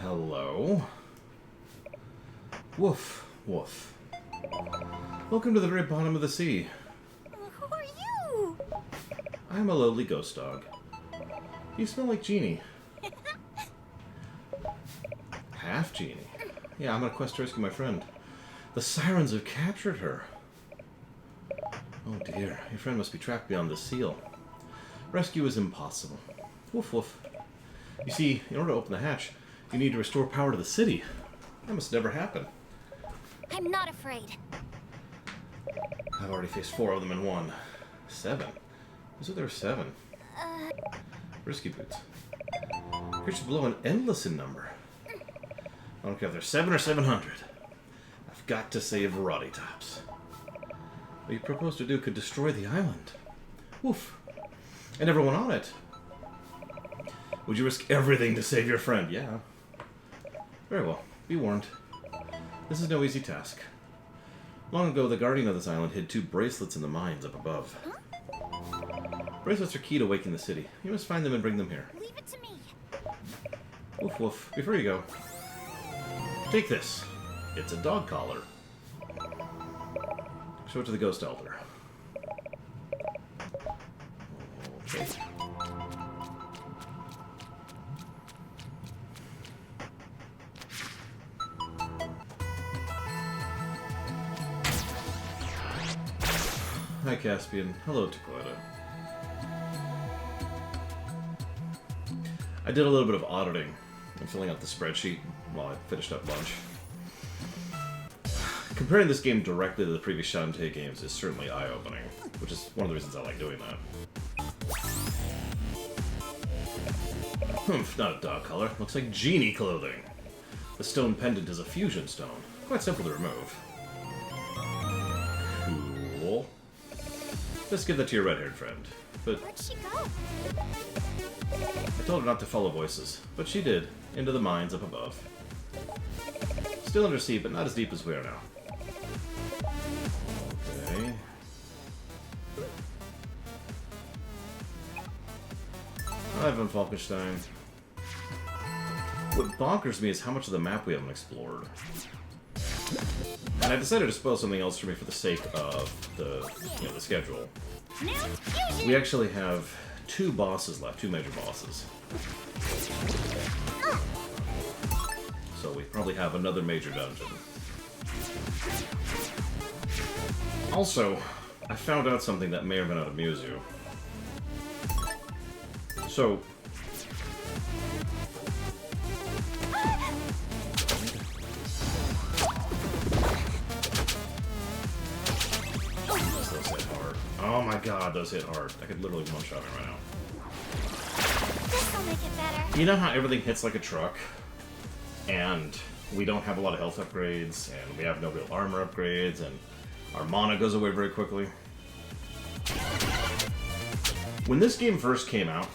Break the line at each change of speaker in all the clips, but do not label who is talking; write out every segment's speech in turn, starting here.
Hello. Woof, woof. Welcome to the very bottom of the sea.
Who are you?
I'm a lowly ghost dog. You smell like Genie. Half Genie. Yeah, I'm on a quest to rescue my friend. The Sirens have captured her. Oh dear, your friend must be trapped beyond the seal. Rescue is impossible. Woof woof. You see, in order to open the hatch, you need to restore power to the city. That must never happen.
I'm not afraid.
I've already faced 4 of them in one. 7? Who said there were 7? Risky boots. Creatures below an endless in number. I don't care if they're 7 or 700. I've got to save Roddy Tops. What you propose to do could destroy the island. Woof. And everyone on it. Would you risk everything to save your friend? Yeah. Very well. Be warned. This is no easy task. Long ago, the guardian of this island hid 2 bracelets in the mines up above. Bracelets are key to waking the city. You must find them and bring them here.
Leave it to me.
Woof woof. Before you go, take this. It's a dog collar. Show it to the ghost elder. Okay. Hi, Caspian. Hello, Dakota. I did a little bit of auditing and filling out the spreadsheet while I finished up lunch. Comparing this game directly to the previous Shantae games is certainly eye-opening, which is one of the reasons I like doing that. Humph, not a dog collar. Looks like genie clothing. The stone pendant is a fusion stone. Quite simple to remove. Cool. Just give that to your red-haired friend. But
Where'd she go?
I told her not to follow voices, but she did. Into the mines up above. Still under sea, but not as deep as we are now. Okay. Ivan Falkenstein. What bonkers me is how much of the map we haven't explored. And I decided to spoil something else for me for the sake of the, the schedule. We actually have 2 bosses left, 2 major bosses. So we probably have another major dungeon. Also, I found out something that may or may not amuse you. So, those hit hard. Oh my god, those hit hard. I could literally one-shot me right now.
This'll make it better.
You know how everything hits like a truck? And we don't have a lot of health upgrades, and we have no real armor upgrades, and our mana goes away very quickly. When this game first came out,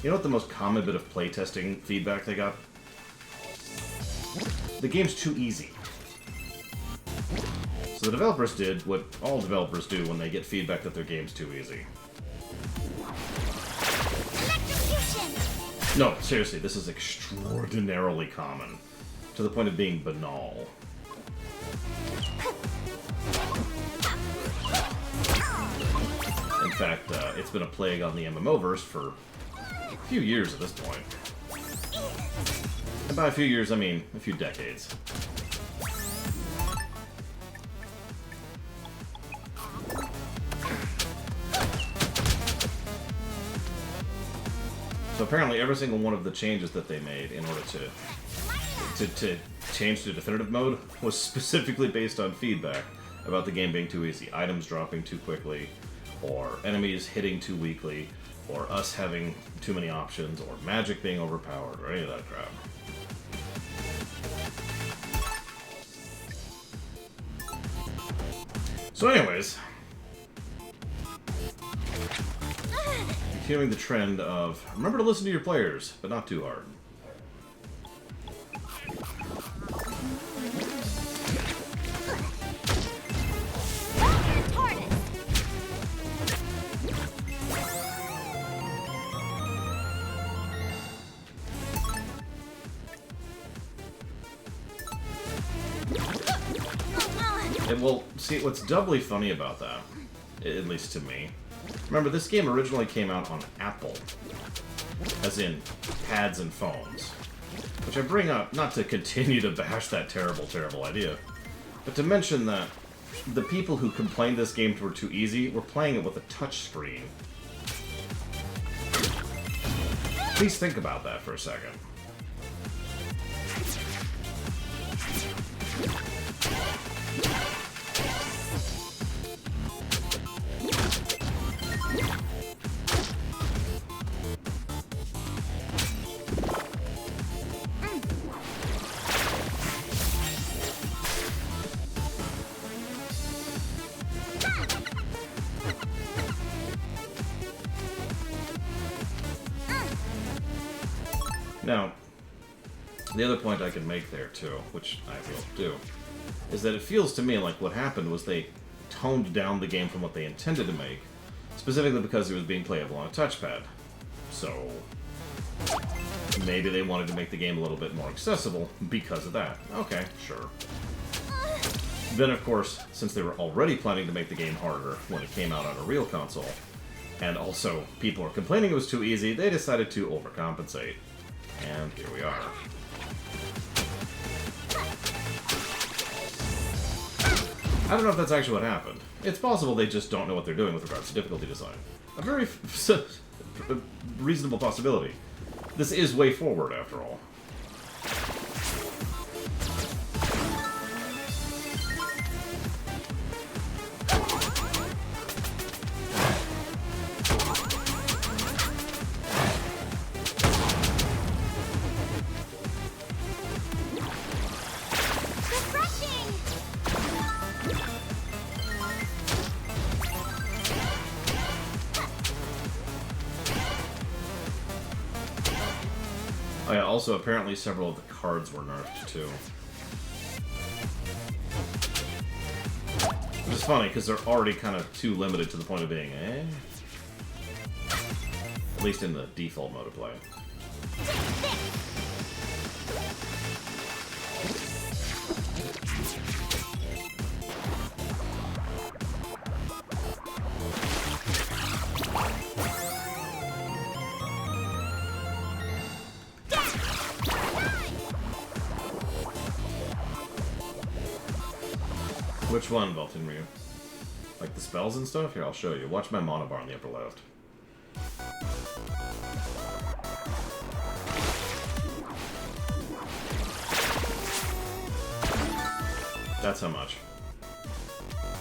you know what the most common bit of playtesting feedback they got? The game's too easy. So the developers did what all developers do when they get feedback that their game's too easy. No, seriously, this is extraordinarily common, to the point of being banal. In fact, it's been a plague on the MMOverse for a few years at this point. And by a few years, I mean a few decades. So apparently every single one of the changes that they made in order to change to definitive mode was specifically based on feedback about the game being too easy, items dropping too quickly, or enemies hitting too weakly, or us having too many options, or magic being overpowered, or any of that crap. So anyways, continuing the trend of, remember to listen to your players, but not too hard. Well, see, what's doubly funny about that, at least to me, remember, this game originally came out on Apple, as in pads and phones, which I bring up not to continue to bash that terrible, terrible idea, but to mention that the people who complained this game were too easy were playing it with a touch screen. Please think about that for a second. Now, the other point I can make there, too, which I will do, is that it feels to me like what happened was they toned down the game from what they intended to make, specifically because it was being playable on a touchpad. So, maybe they wanted to make the game a little bit more accessible because of that. Okay, sure. Then, of course, since they were already planning to make the game harder when it came out on a real console, and also people were complaining it was too easy, they decided to overcompensate. And here we are. I don't know if that's actually what happened. It's possible they just don't know what they're doing with regards to difficulty design. A very reasonable possibility. This is way forward, after all. Oh yeah, also apparently several of the cards were nerfed too. Which is funny, because they're already kind of too limited to the point of being, eh? At least in the default mode of play. Which one, Vulcan Ryu? Like the spells and stuff? Here, I'll show you. Watch my mana bar on the upper left. That's how much.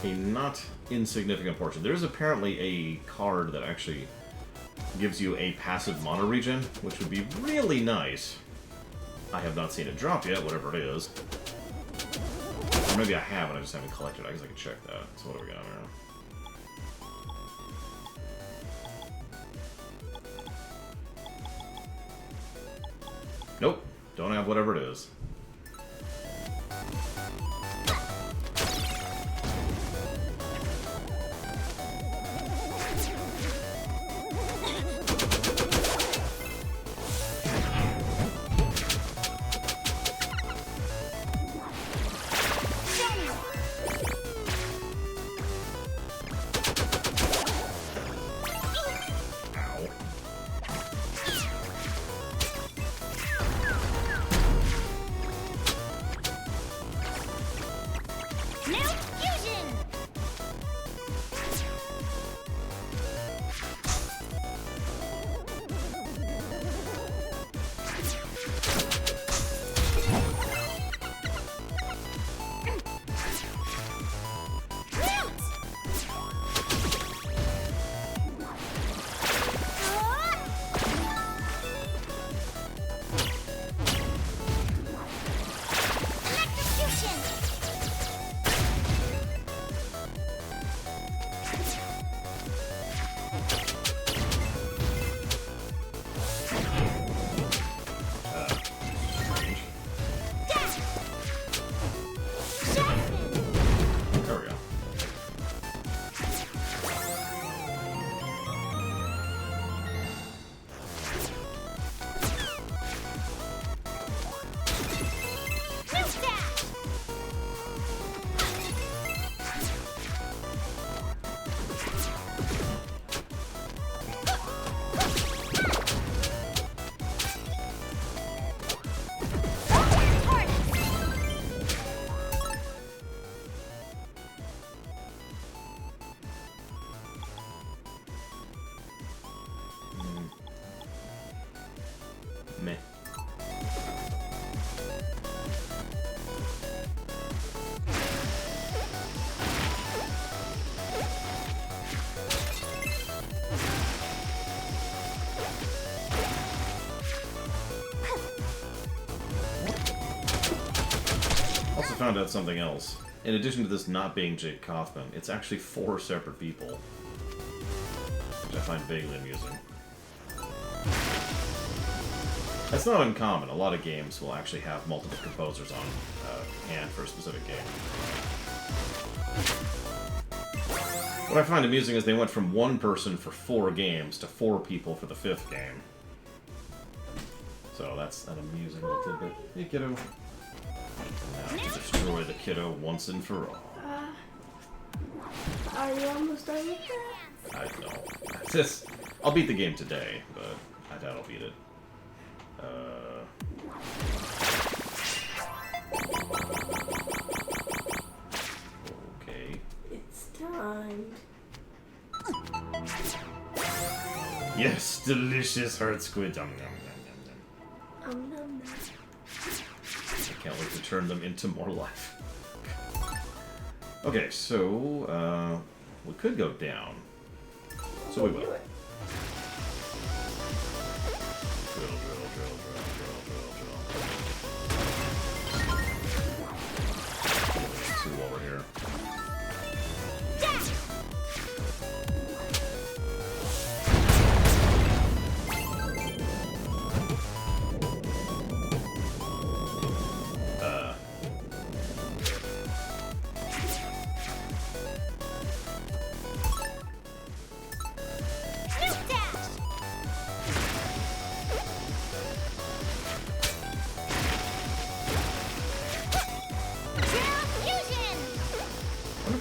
A not insignificant portion. There is apparently a card that actually gives you a passive mana regen, which would be really nice. I have not seen it drop yet, whatever it is. Or maybe I have and I just haven't collected it. I guess I can check that. So what do we got here? Nope. Don't have whatever it is. also found out something else. In addition to this not being Jake Kaufman, it's actually 4 separate people. Which I find vaguely amusing. That's not uncommon. A lot of games will actually have multiple composers on hand for a specific game. What I find amusing is they went from 1 person for 4 games to 4 people for the 5th game. So that's an amusing little tidbit. Hey, kiddo. Now to destroy the kiddo once and for all.
Are you almost done with that?
I know. I'll beat the game today, but I doubt I'll beat it. Okay.
It's time.
Yes, delicious hard squid. Nom, nom, nom, nom, nom.
Nom.
I can't wait to turn them into more life. Okay, so, we could go down. So we will.
Do it.
Drill, drill, drill, drill, drill, drill. 2 over here.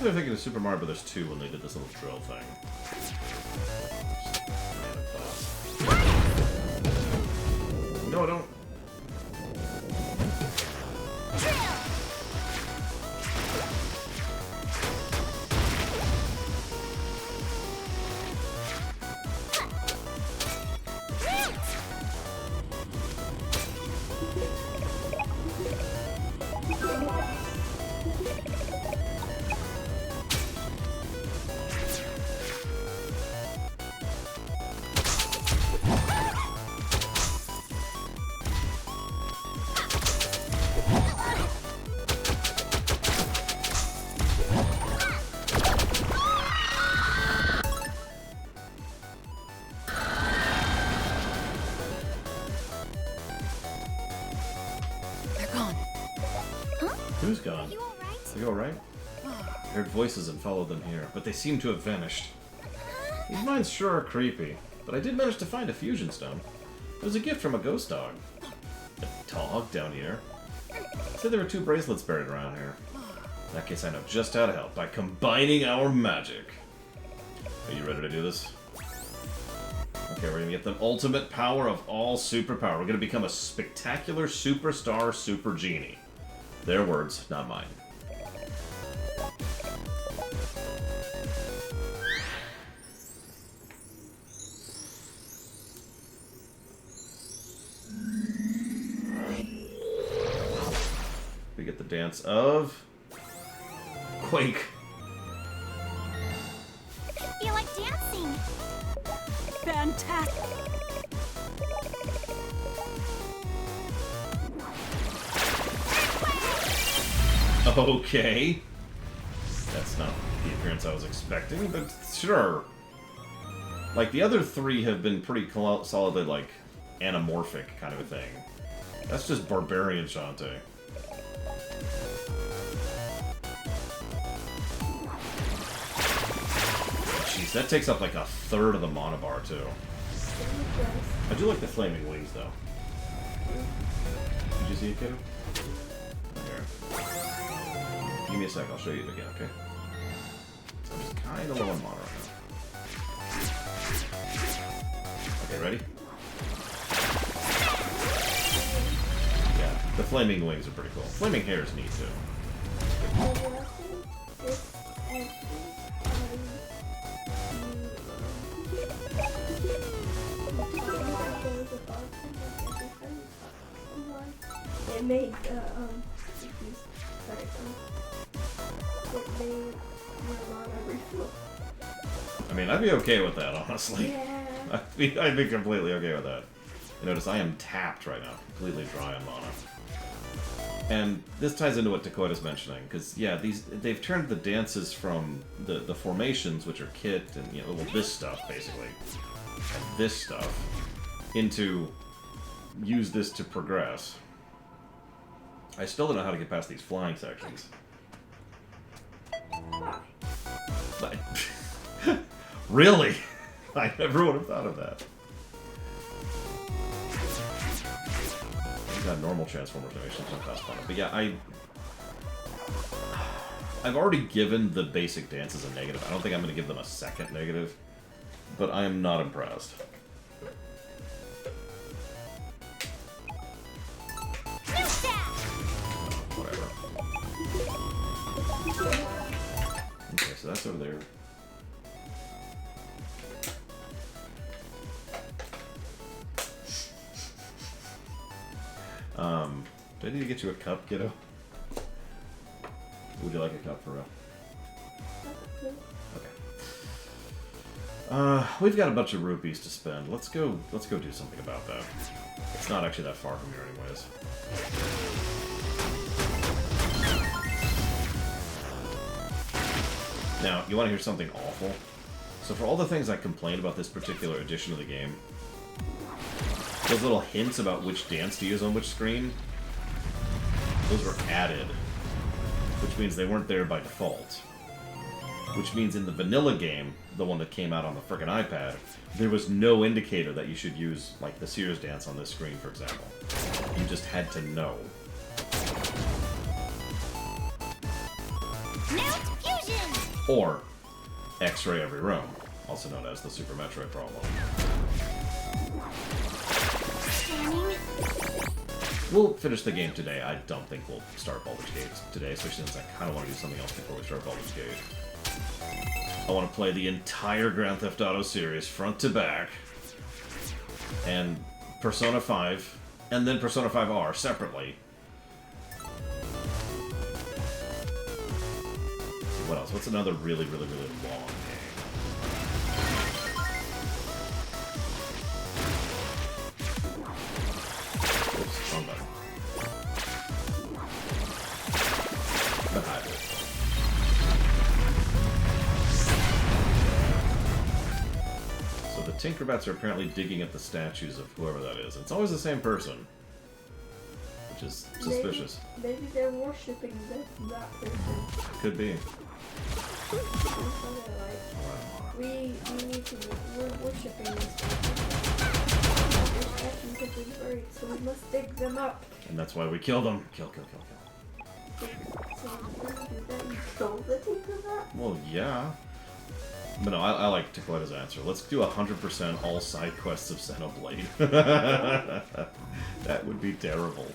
They're thinking of Super Mario Bros. 2 when they did this little drill thing. No, don't. Who's gone?
You alright?
You alright? I heard voices and followed them here, but they seem to have vanished. These mines sure are creepy, but I did manage to find a fusion stone. It was a gift from a ghost dog. A dog down here? Said there were 2 bracelets buried around here. In that case, I know just how to help by combining our magic. Are you ready to do this? Okay, we're gonna get the ultimate power of all superpower. We're gonna become a spectacular superstar super genie. Their words, not mine. We get the dance of Quake.
I feel like dancing.
Fantastic.
Okay. That's not the appearance I was expecting, but sure. Like, the other 3 have been pretty solidly, like, anamorphic kind of a thing. That's just barbarian Shantae. Jeez, that takes up like a third of the mana bar, too. I do like the flaming wings, though. Did you see it, kiddo? Here. Give me a sec, I'll show you it again, okay? So I'm just kind of low on mana right now. Okay, ready? Yeah, the flaming wings are pretty cool. Flaming hair is neat, too.
It made
I mean, I'd be okay with that, honestly.
Yeah.
I'd be completely okay with that. You notice I am tapped right now, completely dry on mana. And this ties into what Dakota's mentioning, because yeah, they've turned the dances from the formations, which are kit and well, this stuff basically, and this stuff, into use this to progress. I still don't know how to get past these flying sections. But really, I never would have thought of that. Got normal Transformers animations, not fast fun. But yeah, I've already given the basic dances a negative. I don't think I'm going to give them a second negative, but I am not impressed. Whatever. Okay, so that's over there. Do I need to get you a cup, kiddo? Would you like a cup for real? Okay. We've got a bunch of rupees to spend. Let's go do something about that. It's not actually that far from here anyways. Now, you want to hear something awful? So for all the things I complained about this particular edition of the game, those little hints about which dance to use on which screen, those were added, which means they weren't there by default. Which means in the vanilla game, the one that came out on the frickin' iPad, there was no indicator that you should use, like, the Sears dance on this screen, for example. You just had to know. Or X-ray every room, also known as the Super Metroid problem. We'll finish the game today. I don't think we'll start Baldur's Gate today, especially since I kind of want to do something else before we start Baldur's Gate. I want to play the entire Grand Theft Auto series, front to back, and Persona 5, and then Persona 5R separately. What else? What's another really, really, really long game? Oops, wrong button. So the Tinkerbats are apparently digging at the statues of whoever that is. It's always the same person, which is suspicious.
Maybe they're worshipping that person.
Could be.
We're worshipping this person. Their statues have been buried, so we must dig them up.
And that's why we kill them. Kill.
So when you do that, you kill the Tinkerbat?
Well, yeah. But no, I like Takoida's answer. Let's do 100% all side quests of Xenoblade. That would be terrible.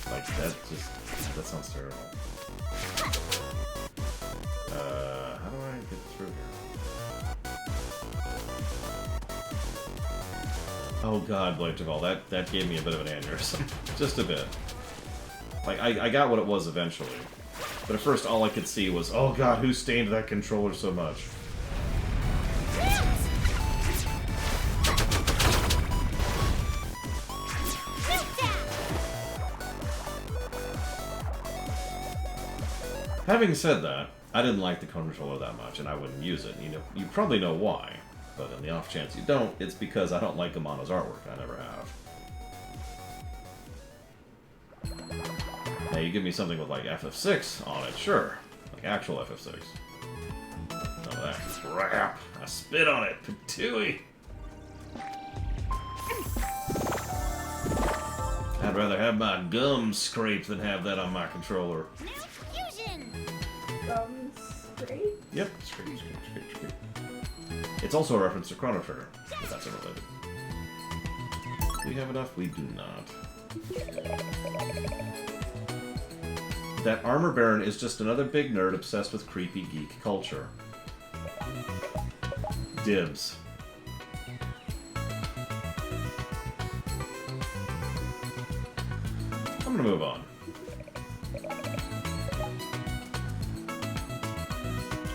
Like, that sounds terrible. How do I get through here? Oh god, Blade Taval, that gave me a bit of an aneurysm. Just a bit. Like, I got what it was eventually. But at first, all I could see was, oh god, who stained that controller so much? Having said that, I didn't like the controller that much, and I wouldn't use it. You probably know why, but in the off chance you don't, it's because I don't like Amano's artwork. I never have. Now, you give me something with, like, FF6 on it, sure. Like, actual FF6. None of that crap. I spit on it. Patooey. I'd rather have my gums scraped than have that on my controller.
Scrape?
Yep, scrape. It's also a reference to Chrono Trigger, if that's unrelated. Do we have enough? We do not. That Armor Baron is just another big nerd obsessed with creepy geek culture. Dibs. I'm gonna move on.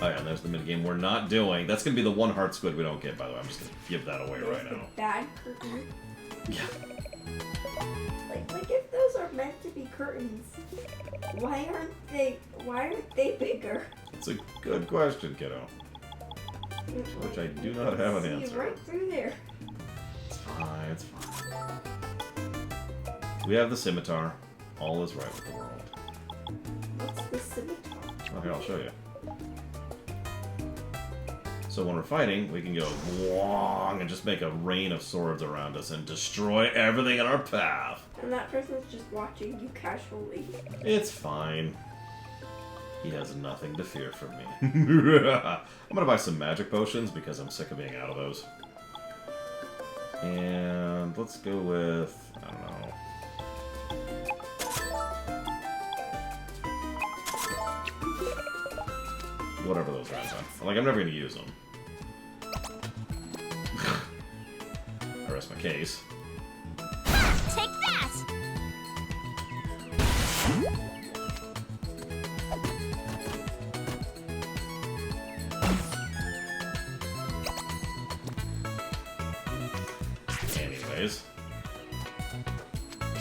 Oh yeah, there's the minigame we're not doing. That's gonna be the one heart squid we don't get, by the way. I'm just gonna give that away
There's
right
the
now.
bad curtain.
Yeah.
Like if those are meant to be curtains, why aren't they bigger?
It's a good question, kiddo. Which I do not have an
See
answer.
right through there.
It's fine, it's fine. We have the scimitar. All is right with the world.
What's the scimitar?
Okay, I'll show you. So when we're fighting, we can go wong and just make a rain of swords around us and destroy everything in our path.
And that person's just watching you casually.
It's fine. He has nothing to fear from me. I'm gonna buy some magic potions because I'm sick of being out of those. And let's go with, I don't know. Whatever those rounds are. Like, I'm never gonna use them. I rest my case.
Take that!
Anyways.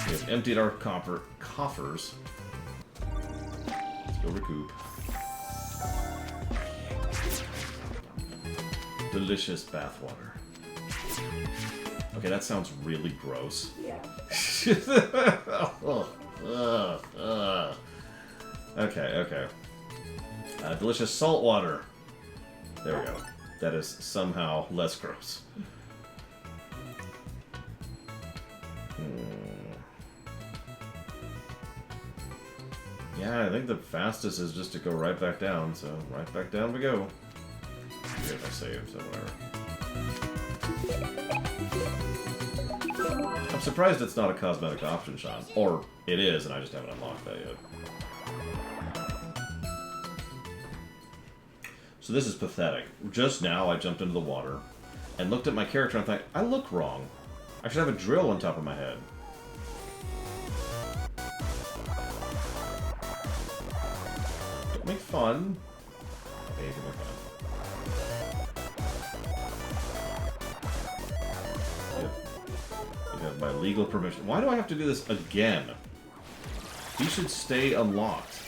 We have emptied our coffers. Let's go recoup. Delicious bathwater. Okay, that sounds really gross.
Yeah.
Okay. Delicious salt water. There we go. That is somehow less gross. Yeah, I think the fastest is just to go right back down, so right back down we go. If I saved, so whatever. I'm surprised it's not a cosmetic option, Sean. Or it is, and I just haven't unlocked that yet. So this is pathetic. Just now I jumped into the water and looked at my character and thought, I look wrong. I should have a drill on top of my head. Don't make fun. Okay, you can make fun. You have my legal permission. Why do I have to do this again? These should stay unlocked.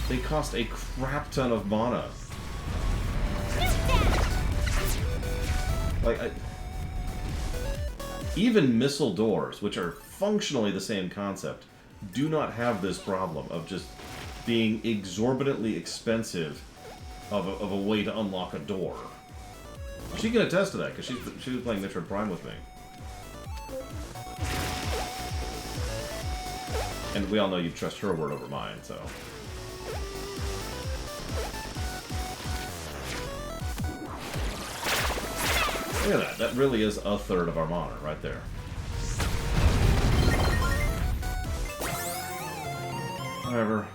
They cost a crap ton of mana. Like, even missile doors, which are functionally the same concept, do not have this problem of just being exorbitantly expensive of a way to unlock a door. She can attest to that, because she was playing Metroid Prime with me. And we all know you trust her word over mine, so... Look at that. That really is a third of our mana right there. Whatever.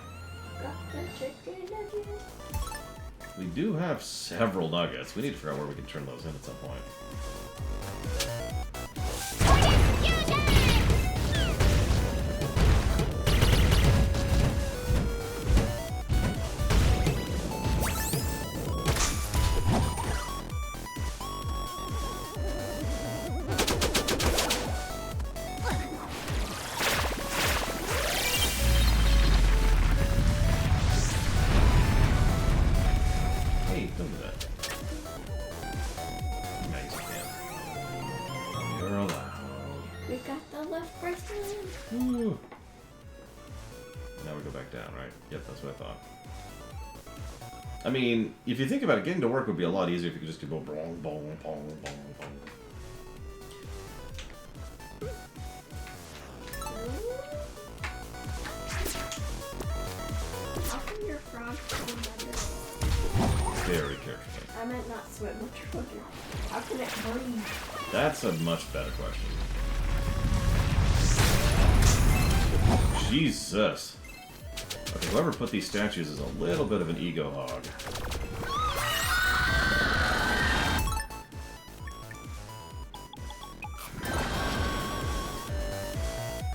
We do have several nuggets. We need to figure out where we can turn those in at some point. I mean, if you think about it, getting to work would be a lot easier if you could just go bong, bong, bong, bong, bong.
How come your frog swim under?
Very carefully.
I meant not swim underwater. How can it breathe?
That's a much better question. Jesus. Okay, whoever put these statues is a little bit of an ego hog.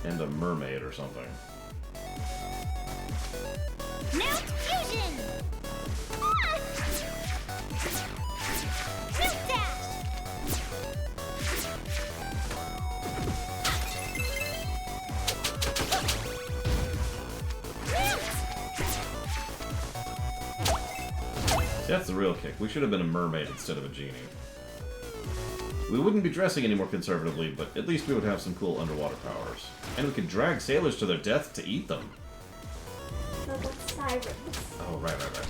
And a mermaid or something.
Mount Fusion!
See, that's the real kick. We should have been a mermaid instead of a genie. We wouldn't be dressing any more conservatively, but at least we would have some cool underwater powers. And we could drag sailors to their death to eat them.
No, that's Sirens.
Oh, right, my bad.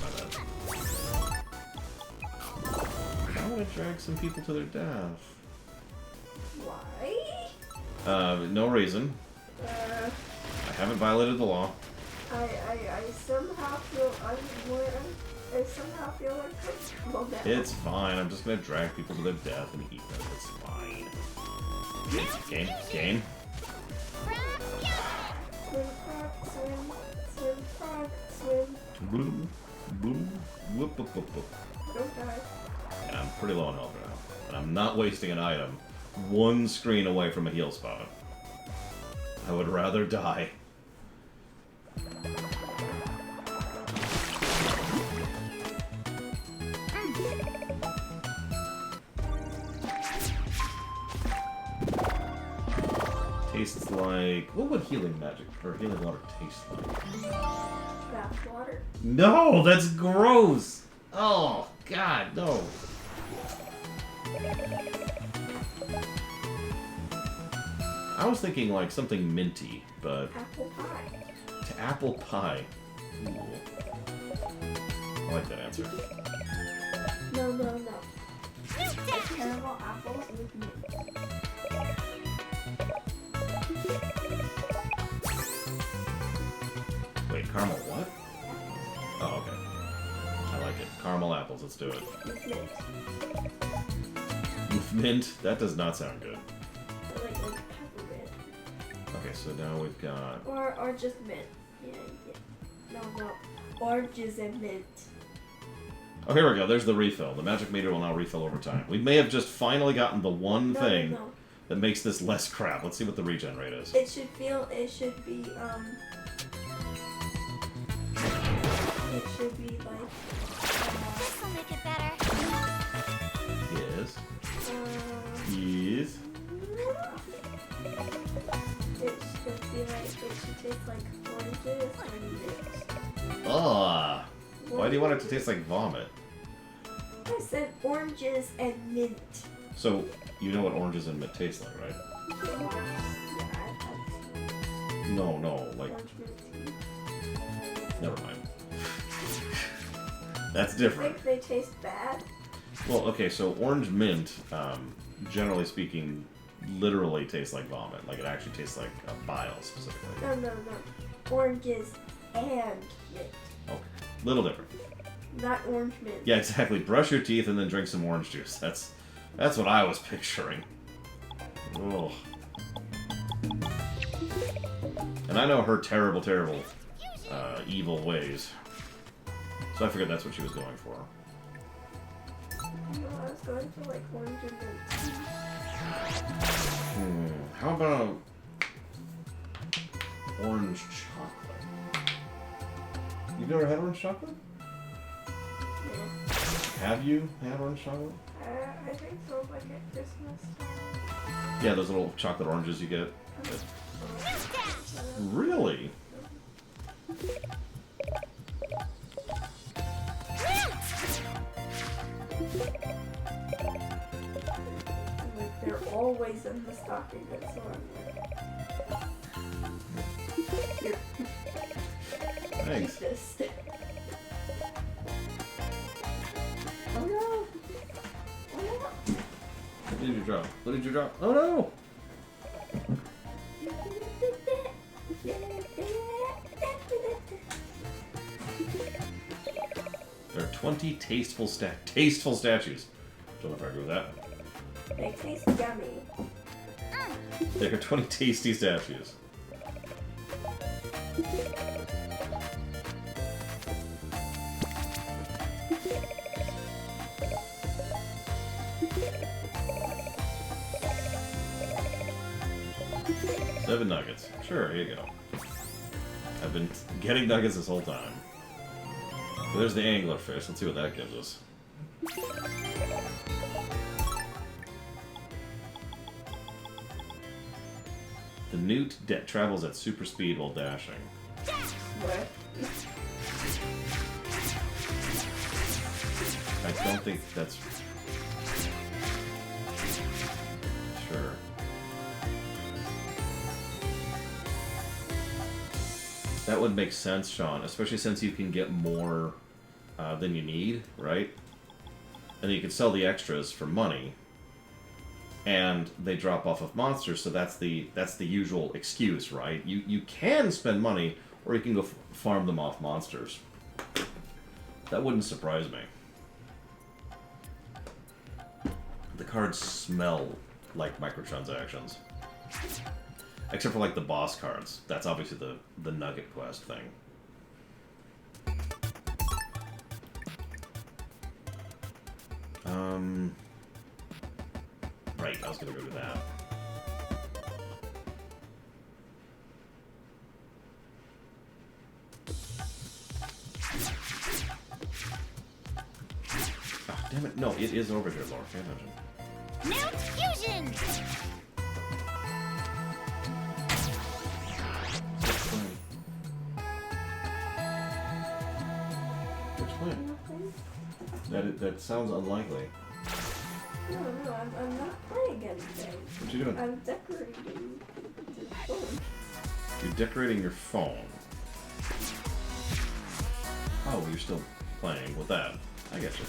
I want to drag some people to their death.
Why?
No reason. I haven't violated the law.
I somehow feel I somehow feel uncomfortable now.
It's fine. I'm just gonna drag people to their death and eat them. It's fine. Game.
Swim, frog, swim, frog, swim.
Boom, boom, whoop, whoop, whoop, whoop.
Don't die.
And I'm pretty low on health right now. And I'm not wasting an item one screen away from a heal spot. I would rather die. Tastes like... What would healing magic or healing water taste like?
Bath water.
No, that's gross! Oh, God, no. I was thinking like something minty, but...
Apple pie.
To apple pie. Ooh. I like that answer.
No. Caramel apples with mint.
Wait, caramel what? Oh, okay. I like it. Caramel apples, let's do it.
With mint.
With mint? That does not sound good.
I like peppermint.
Okay, so now we've got...
Or just mint. Yeah. No. Oranges and mint.
Oh, here we go. There's the refill. The magic meter will now refill over time. We may have just finally gotten the one thing
No.
that makes this less crap. Let's see what the regen rate is.
It should be, it should be like,
This'll make it better.
Yes.
it
Yes.
should be like, it should taste like oranges and mint.
Ugh. Why do you want it to taste like vomit?
I said oranges and mint.
So, you know what oranges and mint taste like, right?
Yeah, I've had
No, like...
orange mint tea.
Never mind. That's
I
different.
think they taste bad.
Well, okay, so orange mint, generally speaking, literally tastes like vomit. Like, it actually tastes like a bile, specifically.
No. Oranges and mint.
Oh, little different.
Not orange mint.
Yeah, exactly. Brush your teeth and then drink some orange juice. That's what I was picturing. Ugh. And I know her terrible, evil ways. So I figured that's what she was going for.
No, I was going for like orange and mint.
How about orange chocolate? You've never had orange chocolate?
Yeah.
Have you had orange chocolate?
I think so, like at Christmas time.
Yeah, those little chocolate oranges you get. Really?
Like they're always in the stocking, that's so I'm like... Here.
Thanks.
Keep this. Oh no! Oh no!
What did you drop? What did you drop? Oh no! There are 20 tasteful statues. Don't know if I agree with that.
They taste yummy.
There are 20 tasty statues. Seven nuggets. Sure, here you go. I've been getting nuggets this whole time. So there's the anglerfish. Let's see what that gives us. The newt travels at super speed while dashing.
What?
I don't think that's... Sure. That would make sense, Sean, especially since you can get more than you need, right? And you can sell the extras for money, and they drop off of monsters, so that's the usual excuse, right? You can spend money, or you can go farm them off monsters. That wouldn't surprise me. The cards smell like microtransactions. Except for, like, the boss cards. That's obviously the Nugget Quest thing. Right, I was gonna go do that. Oh, damn it. No, it is over here, Laura. Pay attention.
Mount Fusion!
That sounds unlikely.
No, I'm not playing anything.
What you doing?
I'm decorating the phone.
You're decorating your phone. Oh, you're still playing with that. I get you.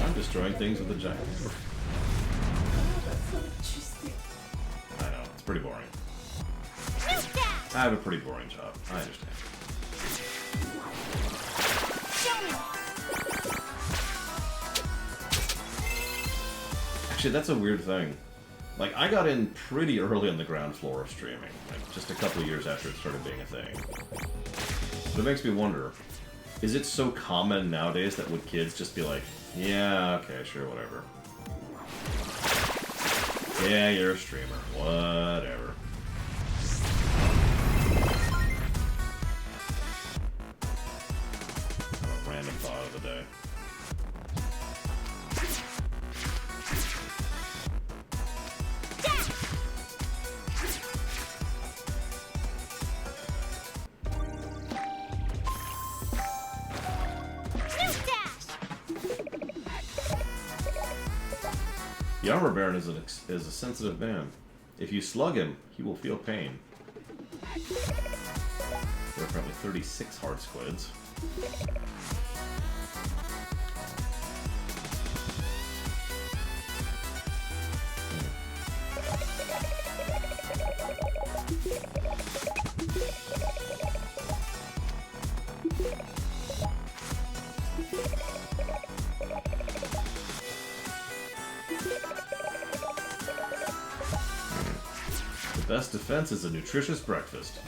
I'm destroying things with a giant.
That's so interesting.
I know, it's pretty boring. I have a pretty boring job. I understand. Actually, that's a weird thing. Like, I got in pretty early on the ground floor of streaming. Like, just a couple of years after it started being a thing. But it makes me wonder, is it so common nowadays that would kids just be like, yeah, okay, sure, whatever. Yeah, you're a streamer. Whatever. A random thought of the day. The Armor Baron is a sensitive man. If you slug him, he will feel pain. There are apparently 36 hard squids. The best defense is a nutritious breakfast.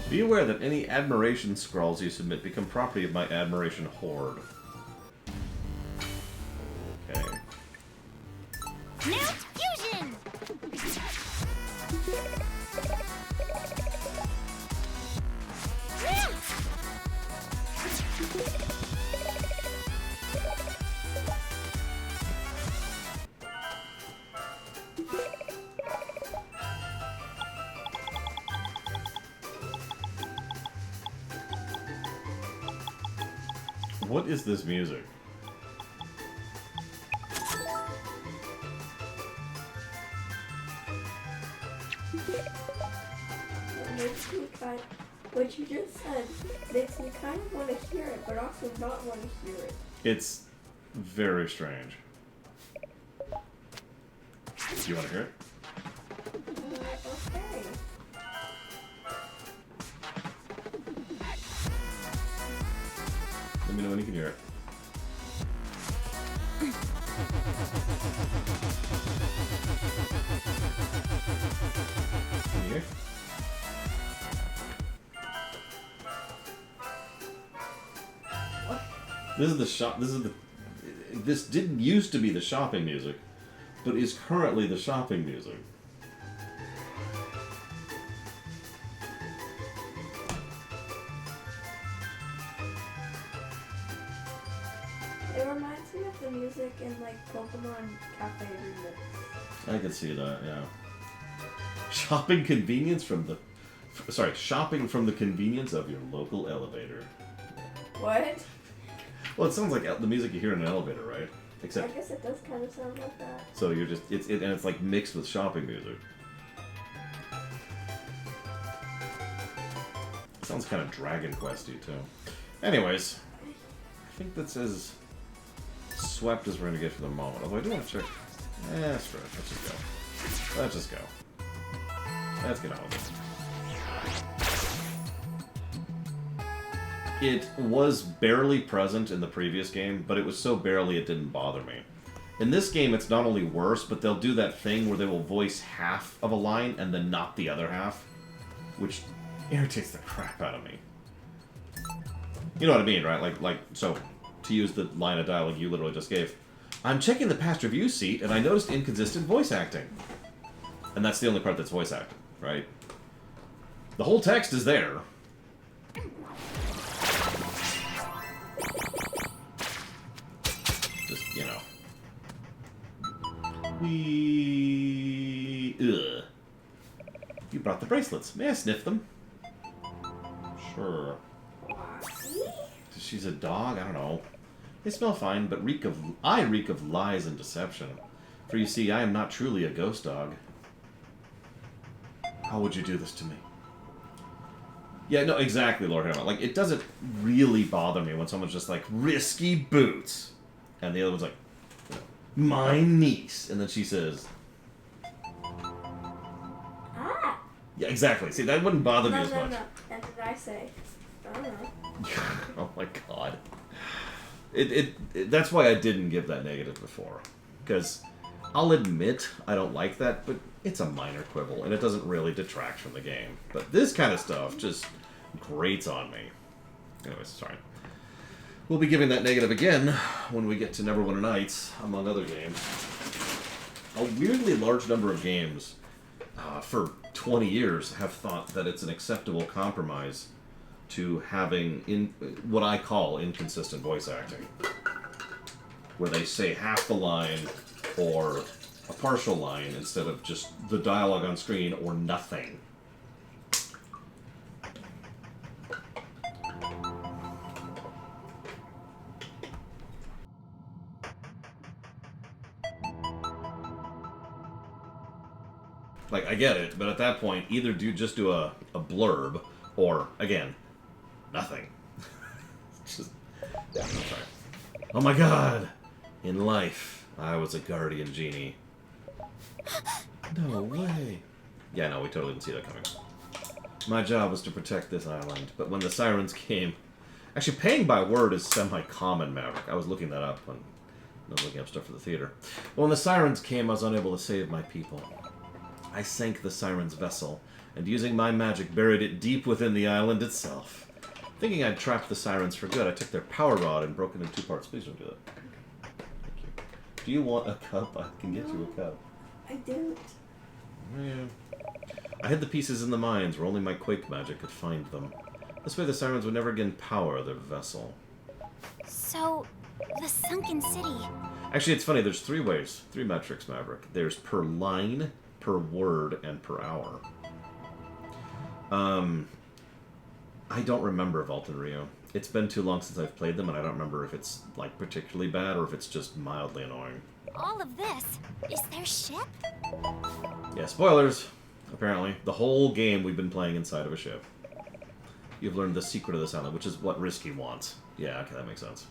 Be aware that any admiration scrawls you submit become property of my admiration horde. Okay.
Mount Fusion!
What is this music?
It makes me kind. What you just said makes me kind of want to hear it, but also not want to hear it.
It's very strange. Do you want to hear it?
Okay.
Let me know when you can hear it. Can you hear? This is the shop. This didn't used to be the shopping music, but is currently the shopping music.
It reminds me of the music in like Pokemon Cafe Remix.
I could see that, yeah. Shopping convenience from the... Sorry, shopping from the convenience of your local elevator.
What?
Well, it sounds like the music you hear in an elevator, right? Except...
I guess it does kind of sound like that.
So you're just... and it's like mixed with shopping music. Sounds kind of Dragon Quest-y, too. Anyways, I think that's as swept as we're going to get for the moment. Although I do want to check... screw it. Let's just go. Let's just go. Let's get on with it. It was barely present in the previous game, but it was so barely it didn't bother me. In this game, it's not only worse, but they'll do that thing where they will voice half of a line and then not the other half, which irritates the crap out of me. You know what I mean, right? Like, so, to use the line of dialogue you literally just gave, I'm checking the past review seat, and I noticed inconsistent voice acting. And that's the only part that's voice acting, right? The whole text is there. Just, you know. Ugh. You brought the bracelets. May I sniff them? Sure. She's a dog? I don't know. They smell fine, but I reek of lies and deception. For you see, I am not truly a ghost dog. How would you do this to me? Yeah, no, exactly, Lord Hammer. Like, it doesn't really bother me when someone's just like, risky boots. And the other one's like, my niece. And then she says...
Ah!
Yeah, exactly. See, that wouldn't bother me
No,
as much.
no. And did I say? I don't know.
Oh my god. That's why I didn't give that negative before. Because I'll admit I don't like that, but it's a minor quibble, and it doesn't really detract from the game. But this kind of stuff just grates on me. Anyways, sorry. We'll be giving that negative again when we get to Neverwinter Nights, among other games. A weirdly large number of games, for 20 years, have thought that it's an acceptable compromise to having what I call inconsistent voice acting, where they say half the line or a partial line instead of just the dialogue on screen or nothing. Like, I get it, but at that point, either just do a blurb, or, again, nothing. Just, yeah, I'm sorry. Oh my god! In life, I was a guardian genie. No way. Yeah, no, we totally didn't see that coming. My job was to protect this island, but when the Sirens came... Actually, paying by word is semi-common, Maverick. I was looking that up when I was looking up stuff for the theater. But when the Sirens came, I was unable to save my people. I sank the Sirens' vessel, and using my magic buried it deep within the island itself. Thinking I'd trapped the Sirens for good, I took their power rod and broke it in 2 parts. Please don't do that. Thank you. Do you want a cup? I can get you a cup.
I don't.
Yeah. I hid the pieces in the mines where only my quake magic could find them. This way the Sirens would never again power their vessel.
So, the sunken city.
Actually, it's funny. There's 3 ways. 3 metrics, Maverick. There's per line, per word, and per hour. I don't remember Vault and Rio. It's been too long since I've played them, and I don't remember if it's, like, particularly bad or if it's just mildly annoying.
All of this is their ship?
Yeah, spoilers, apparently. The whole game we've been playing inside of a ship. You've learned the secret of this island, which is what Risky wants. Yeah, okay, that makes sense.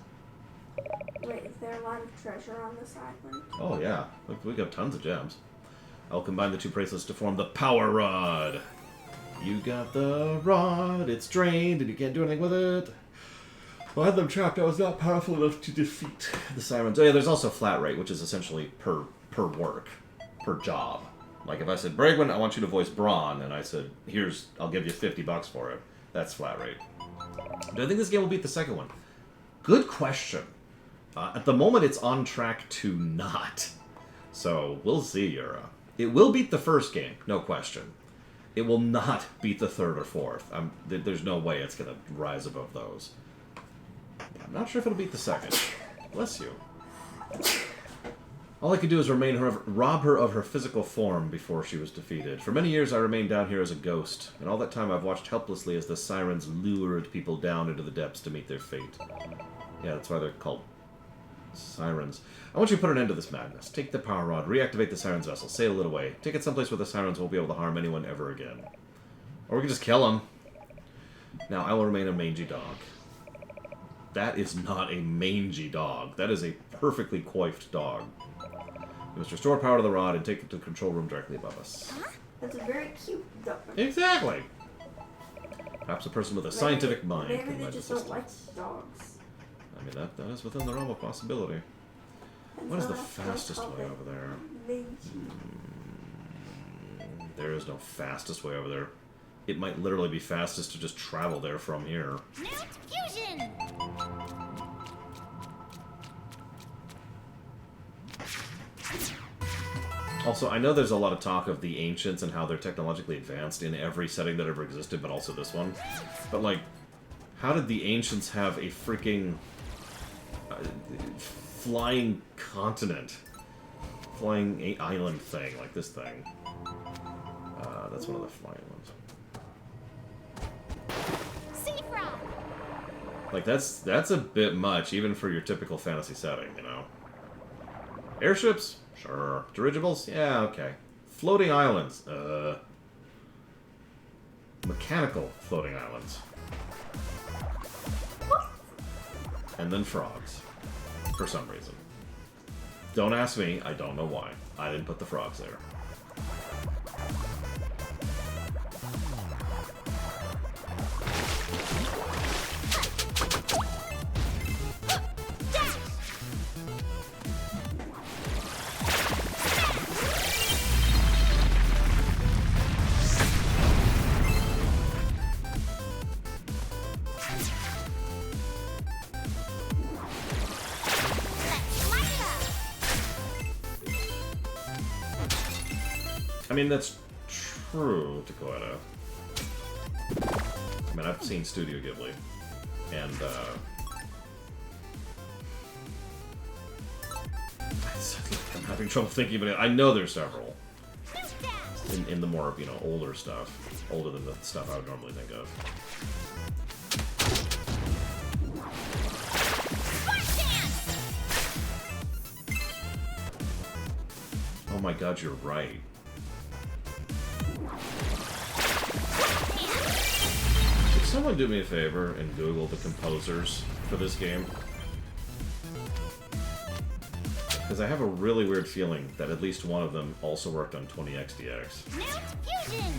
Wait, is there a lot of treasure on this island?
Oh, yeah. We got tons of gems. I'll combine the 2 bracelets to form the Power Rod. You got the rod, it's drained, and you can't do anything with it. Well, I had them trapped. I was not powerful enough to defeat the Sirens. Oh, yeah, there's also flat rate, which is essentially per work, per job. Like, if I said, Bragwin, I want you to voice Braun, and I said, I'll give you $50 for it. That's flat rate. Do I think this game will beat the second one? Good question. At the moment, it's on track to not. So, we'll see, Yura. It will beat the first game, no question. It will not beat the 3rd or 4th. There's no way it's going to rise above those. I'm not sure if it'll beat the 2nd. Bless you. All I could do is rob her of her physical form before she was defeated. For many years I remained down here as a ghost, and all that time I've watched helplessly as the Sirens lured people down into the depths to meet their fate. Yeah, that's why they're called Sirens. I want you to put an end to this madness. Take the power rod, reactivate the Sirens vessel, sail it away. Take it someplace where the Sirens won't be able to harm anyone ever again. Or we can just kill them. Now, I will remain a mangy dog. That is not a mangy dog. That is a perfectly coiffed dog. You must restore power to the rod and take it to the control room directly above us.
That's a very cute dog.
Exactly! Perhaps a person with a scientific mind
Maybe
can
they
lend
just don't like
assistance.
dogs.
I mean, that is within the realm of possibility. What is the fastest way over there? There is no fastest way over there. It might literally be fastest to just travel there from here.
Mount Fusion!
Also, I know there's a lot of talk of the ancients and how they're technologically advanced in every setting that ever existed, but also this one. But, like, how did the ancients have a freaking flying continent? Flying island thing, like this thing. That's one of the flying ones. Like, that's a bit much, even for your typical fantasy setting, you know? Airships? Sure. Dirigibles? Yeah, okay. Floating islands? Mechanical floating islands. And then frogs. For some reason. Don't ask me, I don't know why. I didn't put the frogs there. I mean, that's true, Dakota. I mean, I've seen Studio Ghibli, and, I'm having trouble thinking about it. I know there's several. In the more, you know, older stuff. Older than the stuff I would normally think of. Oh my god, you're right. Could someone do me a favor and Google the composers for this game? Because I have a really weird feeling that at least one of them also worked on 20XDX.
Mount Fusion!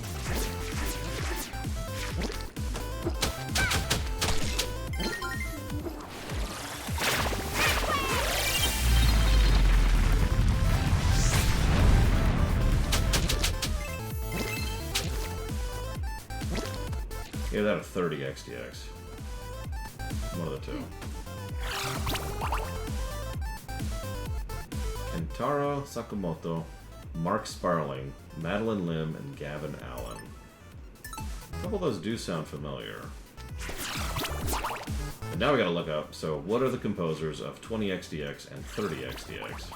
Give that a 30XDX. One of the two. Kentaro Sakamoto, Mark Sparling, Madeline Lim, and Gavin Allen. A couple of those do sound familiar. And now we gotta look up, so what are the composers of 20XDX and 30XDX?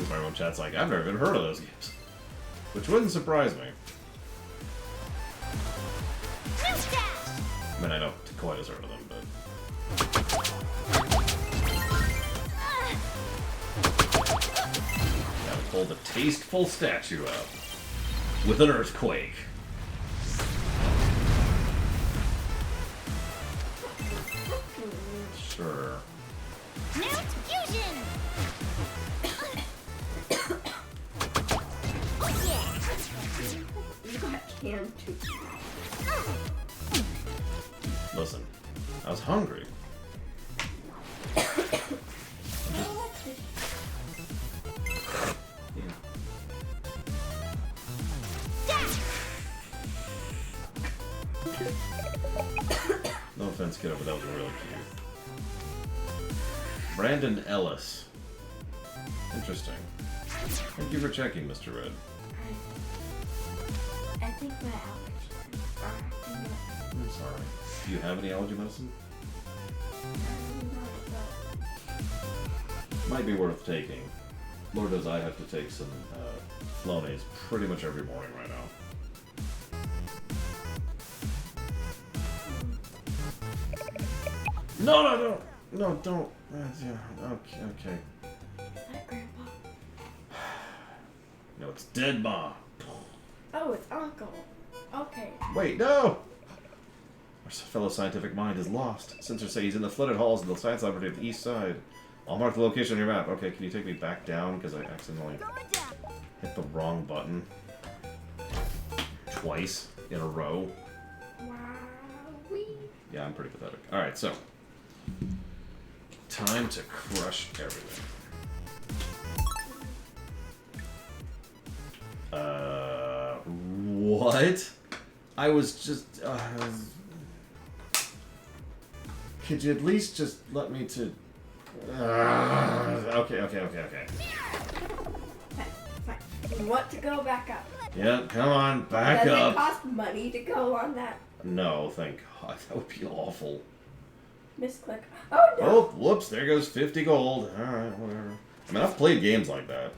Everyone chat's like, I've never even heard of those games. Which wouldn't surprise me. I mean, I know Takoya's heard of them, but... Gotta pull the tasteful statue out. With an earthquake. Sure.
Mount Fusion!
You got canned too.
Listen, I was hungry. this kid over. That was really cute. Brandon Ellis. Interesting. Thank you for checking, Mr. Red.
I think my allergies are acting up.
I'm sorry. Do you have any allergy medicine? Might be worth taking. Lord knows I have to take some Flonase pretty much every morning right now. No, don't. Yeah, okay.
Is that Grandpa?
No, it's Dead Ma.
Oh, it's Uncle. Okay.
Wait, no! Our fellow scientific mind is lost. Sensors say he's in the flooded halls of the science laboratory of the east side. I'll mark the location on your map. Okay, can you take me back down? Because I accidentally hit the wrong button. Twice in a row.
Wowee.
Yeah, I'm pretty pathetic. Alright, so. Time to crush everything. What? I was just, could you at least just let me to, okay.
Fine. You want to go back up.
Yeah, come on, back
Does
up.
it cost money to go on that?
No, thank God. That would be awful.
Misclick. Oh no!
Oh, whoops, there goes 50 gold. Alright, whatever. I mean, I've played games like that.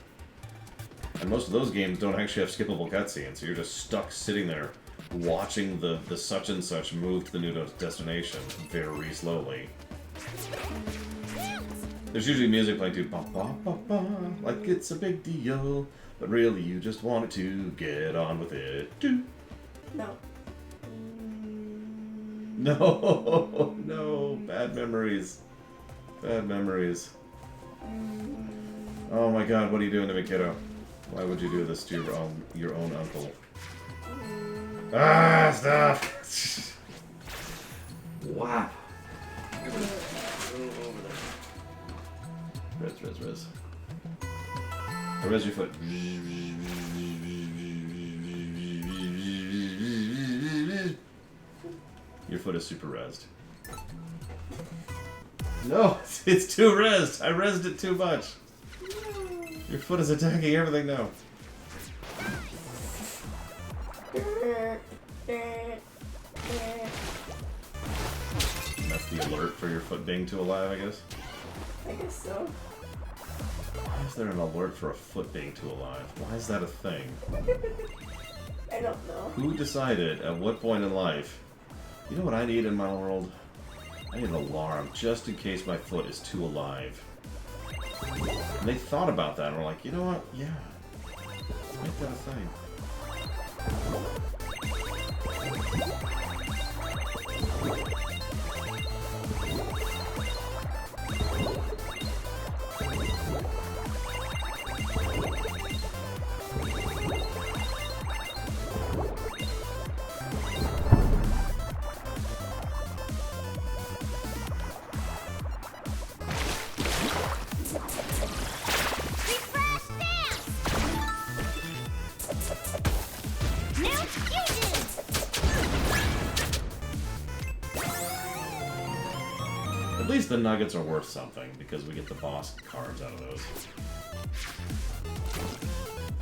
And most of those games don't actually have skippable cutscenes, so you're just stuck sitting there watching the such and such move to the new destination very slowly. There's usually music playing too, ba ba ba ba, like it's a big deal, but really you just wanted to get on with it.
No.
No, bad memories. Bad memories. Oh my God, what are you doing to me, kiddo? Why would you do this to your own uncle? Ah, stop! Wow. Over there. Res. I res your foot. Your foot is super rezzed. No, it's too rezzed. I rezzed it too much. Your foot is attacking everything now. That's the alert for your foot being too alive, I guess?
I guess so.
Why is there an alert for a foot being too alive? Why is that a thing?
I don't know.
Who decided at what point in life? You know what I need in my world? I need an alarm just in case my foot is too alive. And they thought about that and were like, you know what? Yeah. Let's make that a thing. At least the nuggets are worth something, because we get the boss cards out of those.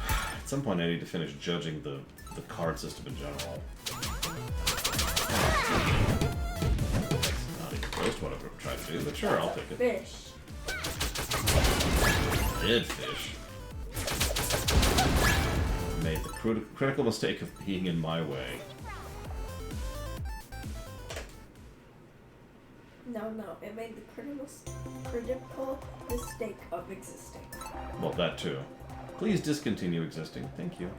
At some point I need to finish judging the card system in general. Not even close to what I've tried to do, but sure, I'll take it.
Fish.
Dead fish. Made the critical mistake of being in my way.
No, it made the critical mistake of existing.
Well, that too. Please discontinue existing. Thank you.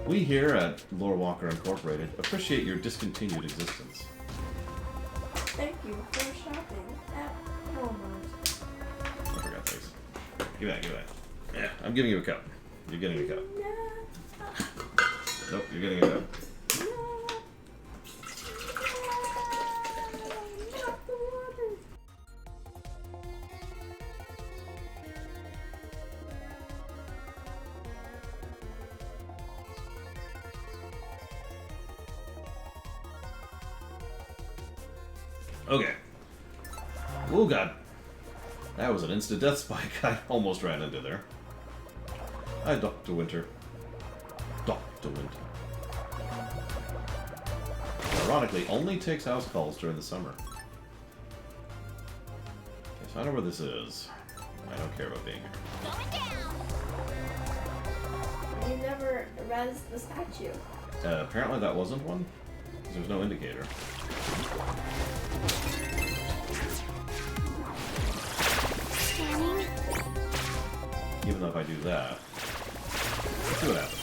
We here at Lore Walker Incorporated appreciate your discontinued existence.
Thank you for shopping at Walmart.
I forgot these. Give that. Yeah, I'm giving you a cup. You're getting a cup.
No.
Nope, you're getting a cup. Okay. Oh god. That was an instant death spike I almost ran into there. Hi, Dr. Winter. Dr. Winter. Ironically, only takes house calls during the summer. Okay, so I know where this is. I don't care about being here.
Going down.
You never res the statue.
Apparently that wasn't one, because there's no indicator.
Scanning.
Even though if I do that, let's see what happens.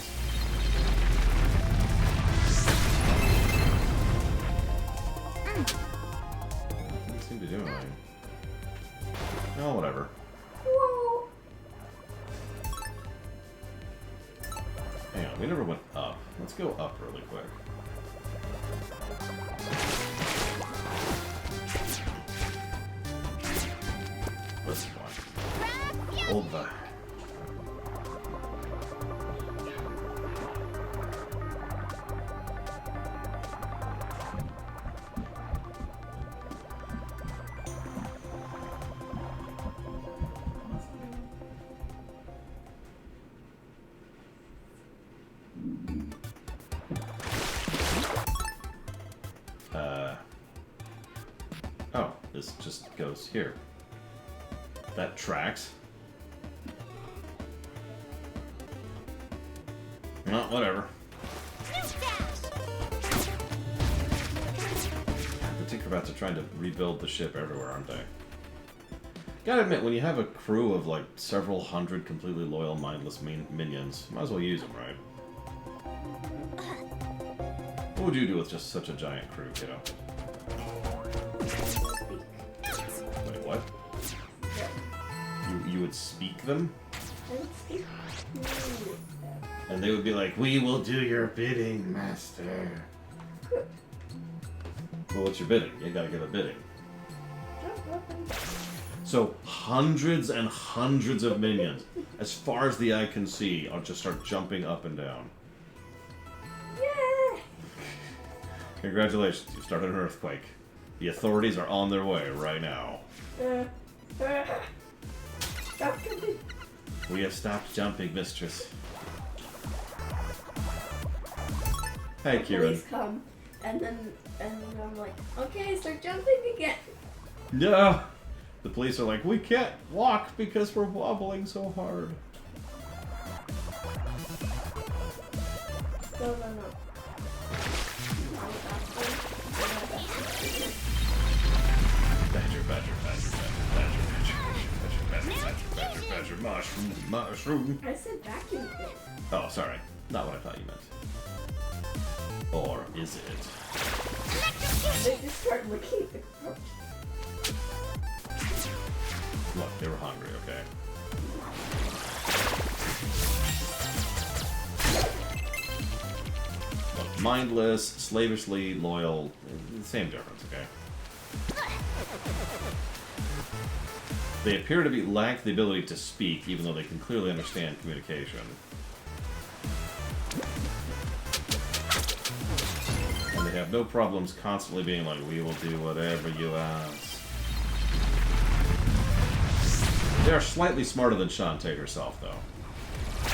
Doesn't seem to do anything. Oh, whatever.
Whoa!
Hang on, we never went up. Let's go up really quick. What's the point? Over. Oh, this just goes here. That tracks. No, whatever. The Tinkerbats are trying to rebuild the ship everywhere, aren't they? Gotta admit, when you have a crew of like several hundred completely loyal, mindless minions, you might as well use them, right? What would you do with just such a giant crew, kiddo? Wait, what? You would speak them? And they would be like, "We will do your bidding, master." Well, what's your bidding? You gotta give a bidding. So, hundreds and hundreds of minions, as far as the eye can see, will just start jumping up and down.
Yeah!
Congratulations, you started an earthquake. The authorities are on their way right now.
Stop jumping.
We have stopped jumping, mistress. Hey, Kieran.
Police come, and then I'm like, okay, start jumping again.
Yeah. The police are like, we can't walk because we're wobbling so hard.
No.
Badger, mushroom.
I said vacuum cleaner.
Oh, sorry. Not what I thought you meant. Or is it?
They just start licking the coach.
Look, they were hungry, okay? Look, mindless, slavishly loyal, same difference, okay? They appear to lack the ability to speak, even though they can clearly understand communication. And they have no problems constantly being like, we will do whatever you ask. They are slightly smarter than Shantae herself, though.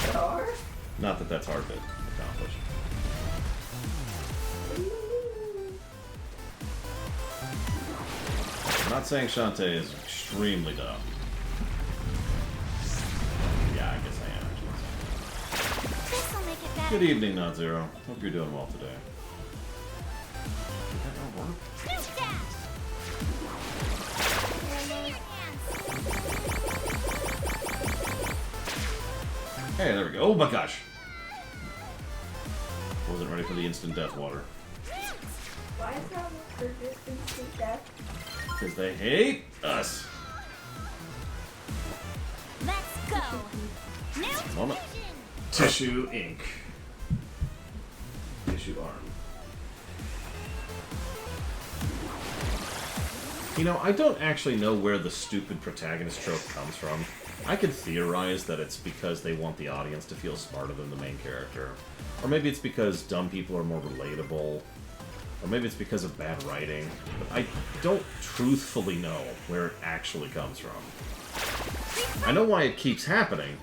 They are?
Not that that's hard to accomplish. I'm not saying Shantae is extremely dumb. Yeah, I guess I am.
This'll make it better.
Good evening, Not Zero. Hope you're doing well today. Did that not work?
Snoop dash. Clean your hands.
Hey, there we go. Oh my gosh! Wasn't ready for the instant death water.
Why is that for instant death?
Because they hate us.
Let's go. New
Moment.
fusion.
Tissue ink. Tissue arm. You know, I don't actually know where the stupid protagonist trope comes from. I could theorize that it's because they want the audience to feel smarter than the main character. Or maybe it's because dumb people are more relatable. Or maybe it's because of bad writing. But I don't truthfully know where it actually comes from. I know why it keeps happening.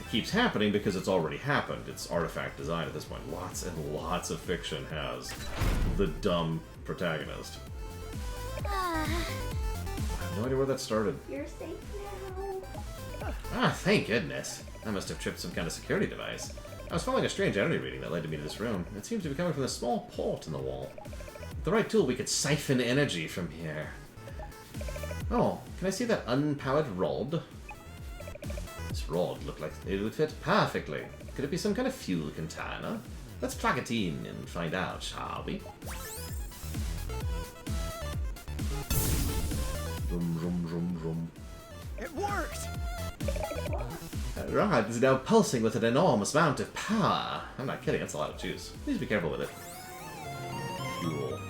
It keeps happening because it's already happened. It's artifact design at this point. Lots and lots of fiction has the dumb protagonist. I have no idea where that started.
You're safe now.
Ah, thank goodness. I must have tripped some kind of security device. I was following a strange energy reading that led to me to this room. It seems to be coming from a small port in the wall. With the right tool, we could siphon energy from here. Oh, can I see that unpowered rod? This rod looked like it would fit perfectly. Could it be some kind of fuel container? Let's plug it in and find out, shall we? Rum, rum, rum, rum.
It worked!
That rod is now pulsing with an enormous amount of power. I'm not kidding, that's a lot of juice. Please be careful with it. Fuel.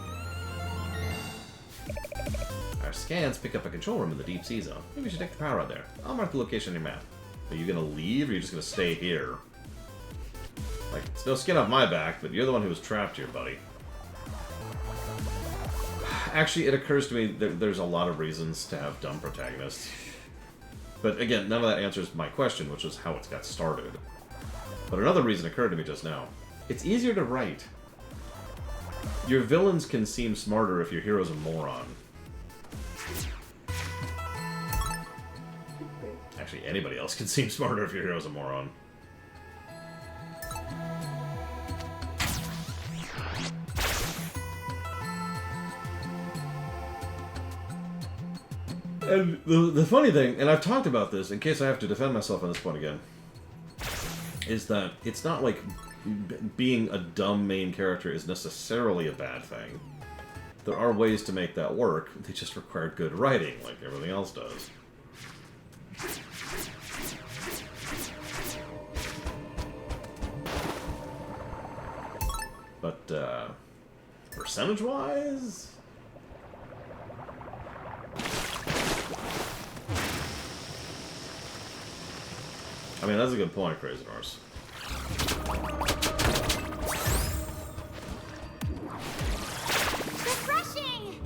Our scans pick up a control room in the deep sea zone. Maybe we should take the power rod there. I'll mark the location on your map. Are you gonna leave, or are you just gonna stay here? Like, it's no skin off my back, but you're the one who was trapped here, buddy. Actually, it occurs to me that there's a lot of reasons to have dumb protagonists. But again, none of that answers my question, which is how it got started. But another reason occurred to me just now. It's easier to write. Your villains can seem smarter if your hero's a moron. Actually, anybody else can seem smarter if your hero's a moron. And the funny thing, and I've talked about this in case I have to defend myself on this point again, is that it's not like being a dumb main character is necessarily a bad thing. There are ways to make that work, they just require good writing, like everything else does. But, percentage-wise... I mean, that's a good point, Crazy Norse.
Refreshing!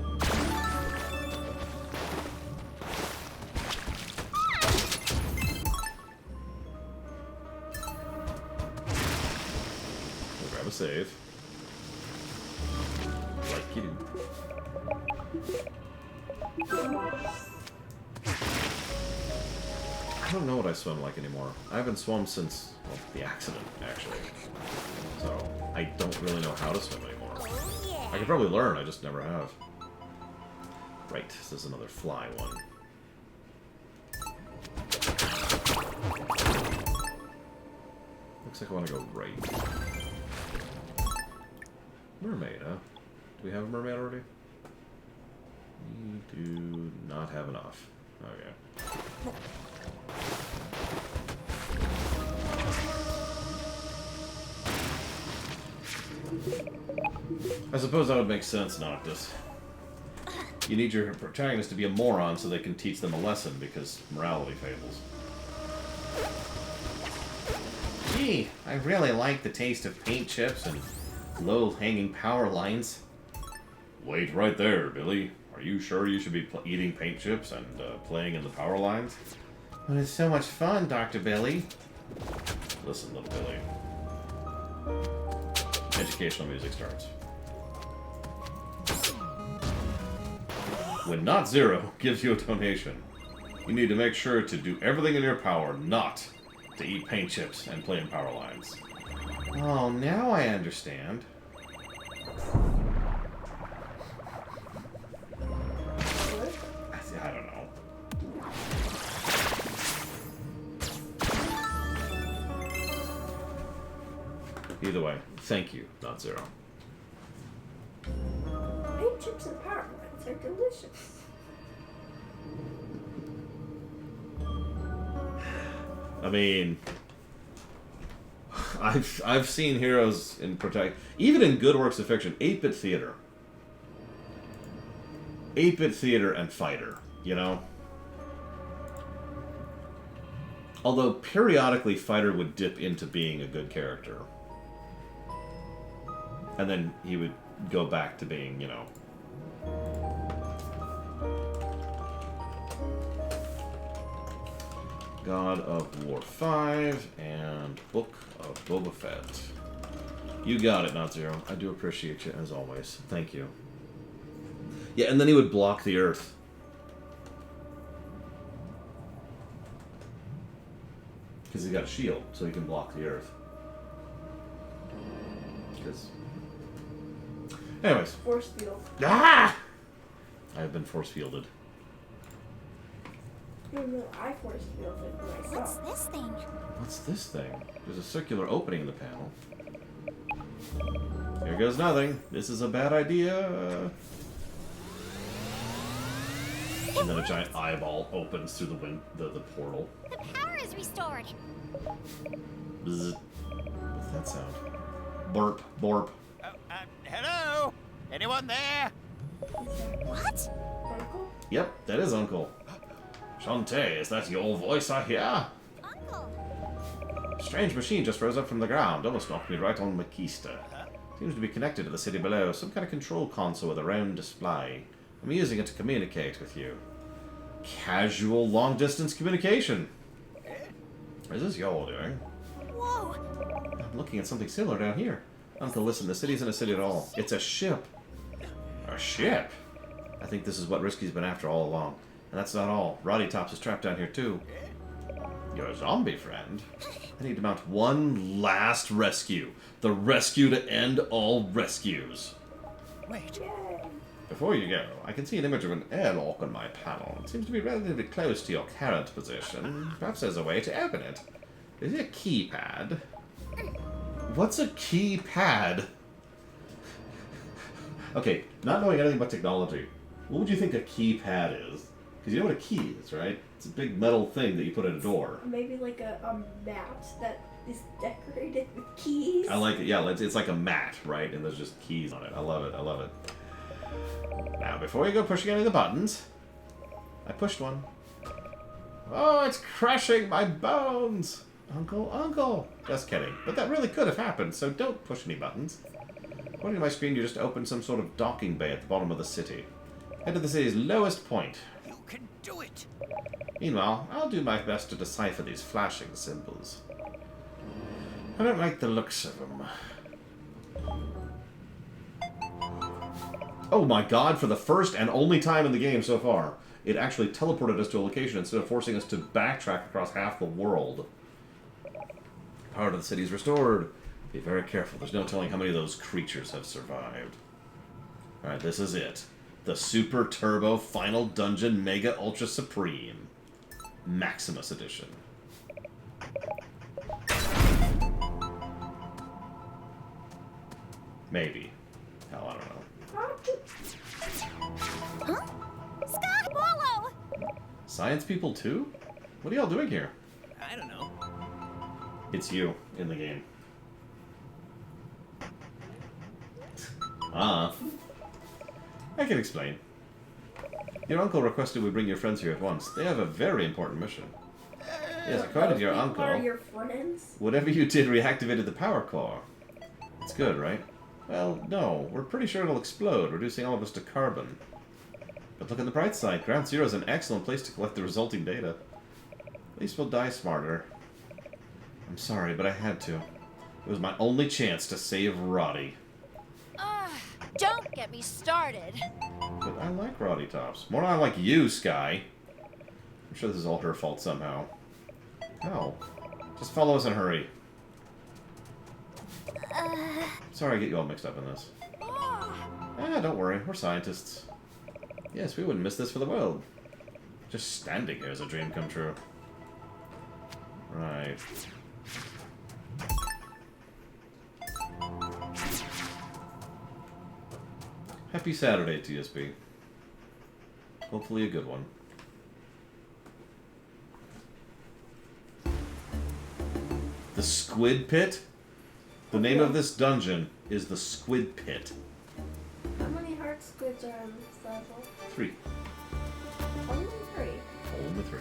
We'll grab a save. Like you do. I don't know what I swim like anymore. I haven't swum since, well, the accident, actually. So, I don't really know how to swim anymore.
Oh, yeah.
I could probably learn, I just never have. Right, this is another fly one. Looks like I want to go right. Mermaid, huh? Do we have a mermaid already? We do not have enough. Okay. I suppose that would make sense, Noctis. You need your protagonist to be a moron so they can teach them a lesson, because morality fables. Gee, I really like the taste of paint chips and low-hanging power lines. Wait right there, Billy. Are you sure you should be eating paint chips and playing in the power lines? But it's so much fun, Dr. Billy. Listen, little Billy. Educational music starts. When Not Zero gives you a donation, you need to make sure to do everything in your power not to eat paint chips and play in power lines. Oh, now I understand. I don't know. Either way, thank you, Not Zero.
Paint chips and power lines are delicious.
I mean, I've seen heroes in even in good works of fiction, 8-bit theater. 8-bit theater and fighter, you know? Although periodically Fighter would dip into being a good character. And then he would go back to being, you know. God of War 5 and Book of Boba Fett. You got it, Not Zero. I do appreciate you, as always. Thank you. Yeah, and then he would block the Earth. Because he's got a shield, so he can block the Earth. Because... Anyways.
Force field.
Ah! I have been force-fielded.
No, I force fielded
What's
myself.
this thing?
What's this thing? There's a circular opening in the panel. Here goes nothing. This is a bad idea. And then a giant eyeball opens through the portal.
The power is restored.
Bzz. What's that sound? Burp, borp.
Hello? Anyone there?
What?
Uncle?
Yep, that is Uncle. Shantae, is that your voice I hear?
Uncle.
Strange machine just rose up from the ground, almost knocked me right on my keister. Seems to be connected to the city below, some kind of control console with a round display. I'm using it to communicate with you. Casual long-distance communication. Is this y'all doing?
Whoa.
I'm looking at something similar down here. Uncle, listen, the city isn't a city at all. It's a ship. A ship? I think this is what Risky's been after all along. And that's not all. Roddy Tops is trapped down here too. Your zombie friend? I need to mount one last rescue. The rescue to end all rescues.
Wait.
Yay.
Before you go, I can see an image of an airlock on my panel. It seems to be relatively close to your current position. Perhaps there's a way to open it. Is it a keypad? What's a keypad? Okay, not knowing anything about technology, what would you think a keypad is? Because you know what a key is, right? It's a big metal thing that you put in a door.
Maybe like a mat that is decorated with keys.
I like it, yeah, it's like a mat, right? And there's just keys on it. I love it, I love it. Now, before you go pushing any of the buttons, I pushed one. Oh, it's crushing my bones! Uncle! Just kidding. But that really could have happened, so don't push any buttons. According to my screen, you just opened some sort of docking bay at the bottom of the city. Head to the city's lowest point.
You can do it.
Meanwhile, I'll do my best to decipher these flashing symbols. I don't like the looks of them. Oh my god, for the first and only time in the game so far, it actually teleported us to a location instead of forcing us to backtrack across half the world. Power to the city is restored. Be very careful. There's no telling how many of those creatures have survived. Alright, this is it. The Super Turbo Final Dungeon Mega Ultra Supreme. Maximus Edition. Maybe. Hell, I don't know.
Huh? Scott Wallow!
Science people too? What are y'all doing here?
I don't know.
It's you in the game. Ah. I can explain. Your uncle requested we bring your friends here at once. They have a very important mission. Yes, according to your
Those
uncle,
people are your friends?
whatever you did reactivated the power core. It's good, right? Well, no. We're pretty sure it'll explode, reducing all of us to carbon. But look at the bright side. Ground Zero is an excellent place to collect the resulting data. At least we'll die smarter. I'm sorry, but I had to. It was my only chance to save Roddy.
Don't get me started.
But I like Roddy Tops. More than I like you, Sky. I'm sure this is all her fault somehow. How? Just follow us and hurry. Sorry I get you all mixed up in this. Don't worry. We're scientists. Yes, we wouldn't miss this for the world. Just standing here is a dream come true. Right. Happy Saturday, TSB. Hopefully a good one. The Squid Pit? The name of this dungeon is the Squid Pit.
How many heart squids are on this level?
3.
Only 3.
Only 3.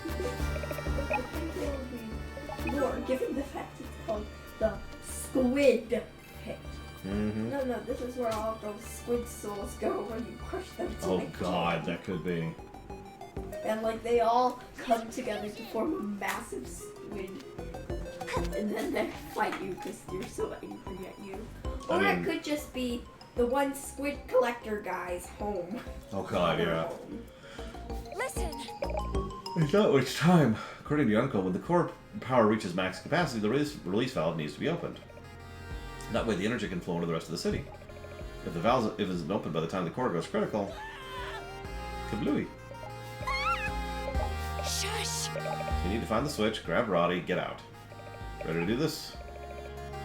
I think there will be more, given the fact it's called the Squid Pit.
Mm-hmm.
No, this is where all of those squid souls go when you crush them to
Oh
make
god,
jam.
that could be.
And like they all come together to form a massive squid. And then they fight you because you're so angry at you. Or
I mean-
it could just be the one squid collector guy's home.
Oh god,
Their
yeah.
home.
Listen.
It's not much time. According to your uncle, when the core power reaches max capacity, the release valve needs to be opened. That way the energy can flow into the rest of the city. If the valve isn't opened by the time the core goes critical, kablooey.
Shush.
So you need to find the switch, grab Roddy, get out. Ready to do this?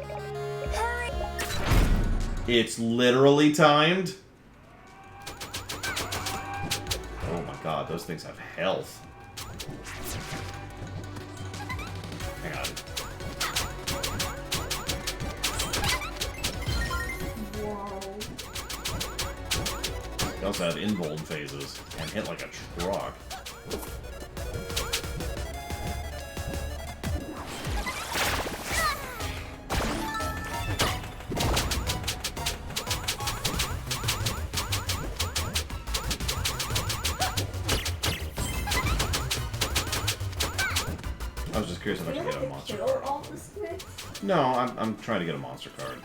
Hurry.
It's literally timed? Oh my god, those things have health. Hang on.
Whoa.
They also have invuln phases and hit like a truck. I was just curious if I
Do you
could get a
have to
monster
kill
card.
all the squids?
No, I'm trying to get a monster card.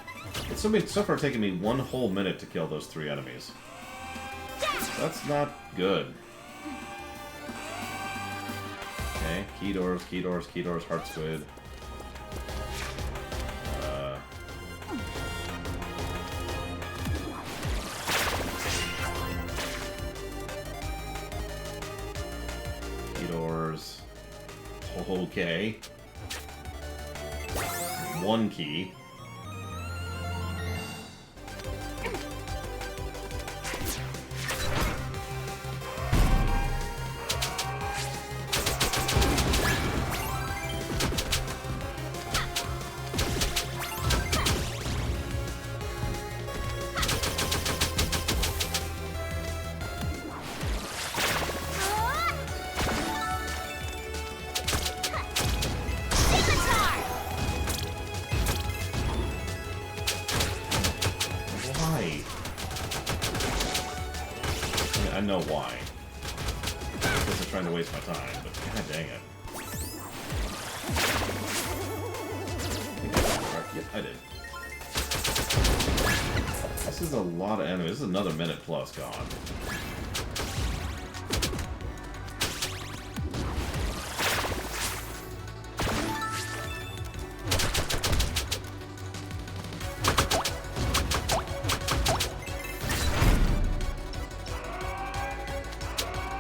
It's so far taken me 1 whole minute to kill those 3 enemies. That's not good. Okay, key doors, heart squid. Key doors. Okay. 1 key. Why? I mean, I know why. Because they're trying to waste my time, but god dang it. Yep, I did. This is a lot of enemies. This is another minute plus gone.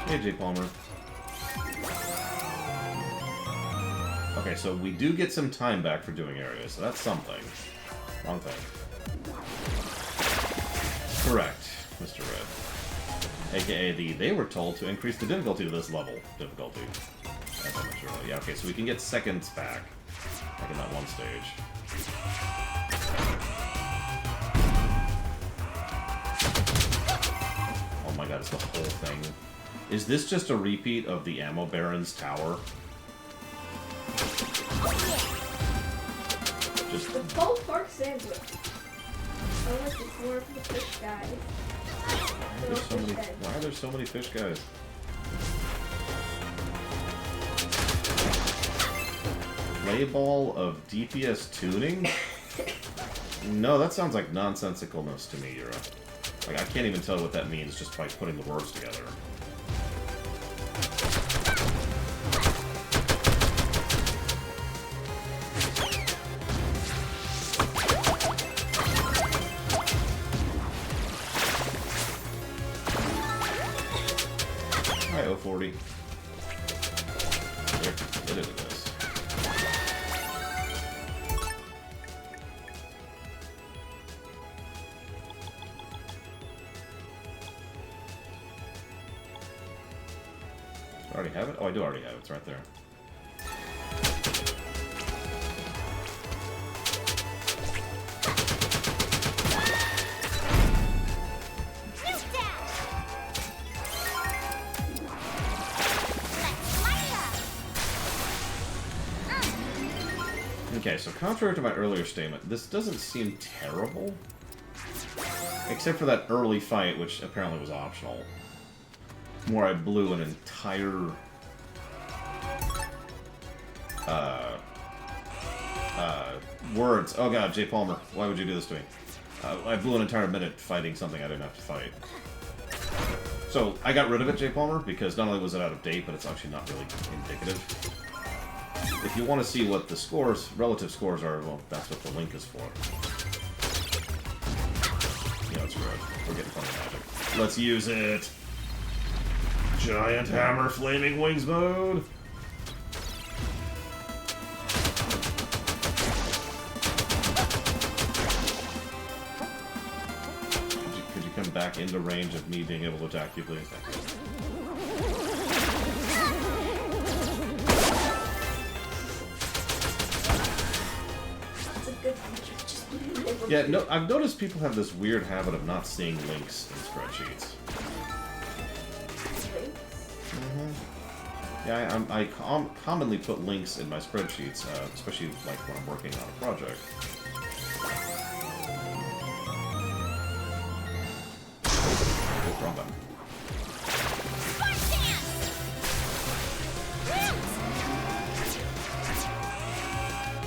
Hey, J. Palmer. Okay, so we do get some time back for doing areas, so that's something. Wrong thing. Correct, Mr. Red. AKA they were told to increase the difficulty to this level. Difficulty. As I mentioned earlier. Yeah, okay, so we can get seconds back. Like in that one stage. Oh my god, it's the whole thing. Is this just a repeat of the Ammo Baron's tower? Just
The pulled pork sandwich. Oh, look, it's more for the fish guys.
why are there so many fish guys? Play ball of DPS tuning? No, that sounds like nonsensicalness to me, Yura. Like, I can't even tell what that means just by putting the words together. Hi, 040. There, get into this. Do I already have it? Oh, I do already have it. It's right there. Okay, so contrary to my earlier statement, this doesn't seem terrible. Except for that early fight, which apparently was optional. Where I blew an entire... words. Oh god, Jay Palmer, why would you do this to me? I blew an entire minute fighting something I didn't have to fight. So, I got rid of it, Jay Palmer, because not only was it out of date, but it's actually not really indicative. If you want to see what the scores, relative scores are, well, that's what the link is for. Yeah, it's red. We're getting plenty of magic. Let's use it! Giant Hammer Flaming Wings mode! Could you come back into range of me being able to attack you, please? Thank you. Yeah, no, I've noticed people have this weird habit of not seeing links in spreadsheets. Yeah, I commonly put links in my spreadsheets, especially like when I'm working on a project. Oh, wrong button.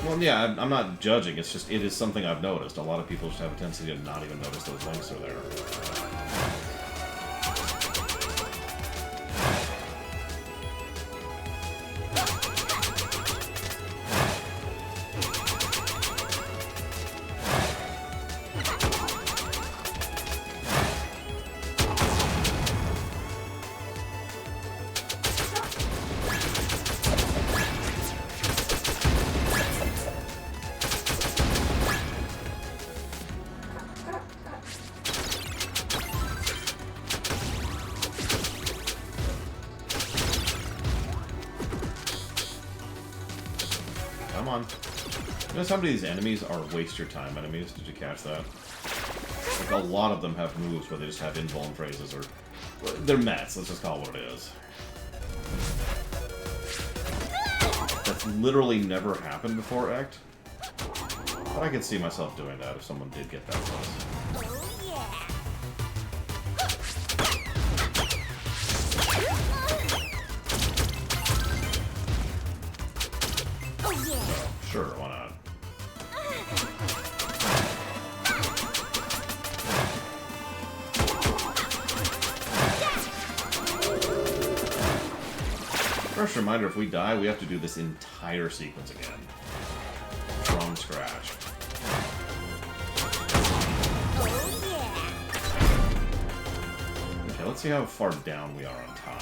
Well, yeah, I'm not judging, it's just, it is something I've noticed. A lot of people just have a tendency to not even notice those links are there. Come on. You know, some of these enemies are waste your time enemies. Did you catch that? Like, a lot of them have moves where they just have invuln phrases, or... they're mets, let's just call it what it is. That's literally never happened before, Act. But I could see myself doing that if someone did get that close. Sure, why not? First reminder, if we die, we have to do this entire sequence again. From scratch. Okay, let's see how far down we are on time.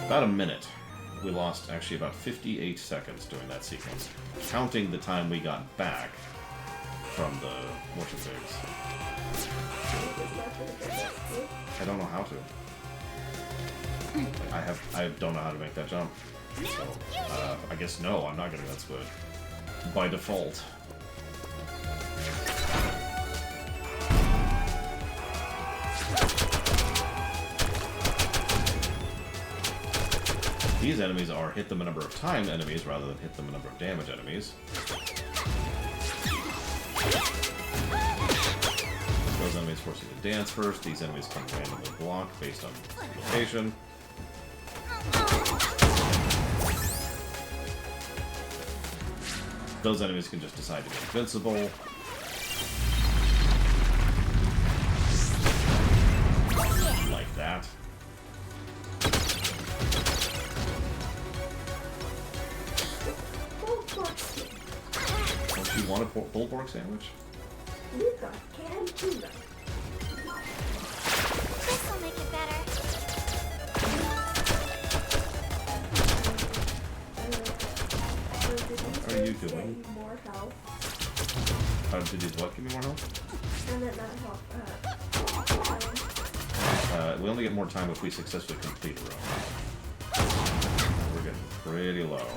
About a minute. We lost actually about 58 seconds doing that sequence, counting the time we got back from the what's-it-figs. I don't know how to. I don't know how to make that jump. So, I guess no, I'm not getting that squid. By default. These enemies are hit them a number of time enemies rather than hit them a number of damage enemies. Those enemies force you to dance first. These enemies can randomly block based on location. Those enemies can just decide to be invincible. Like that. Don't you want a pulled pork sandwich?
You got canned tuna.
This'll make it better.
What are you doing?
More health.
Did these what give me more health?
And then not health.
We only get more time if we successfully complete a room. We're getting pretty low.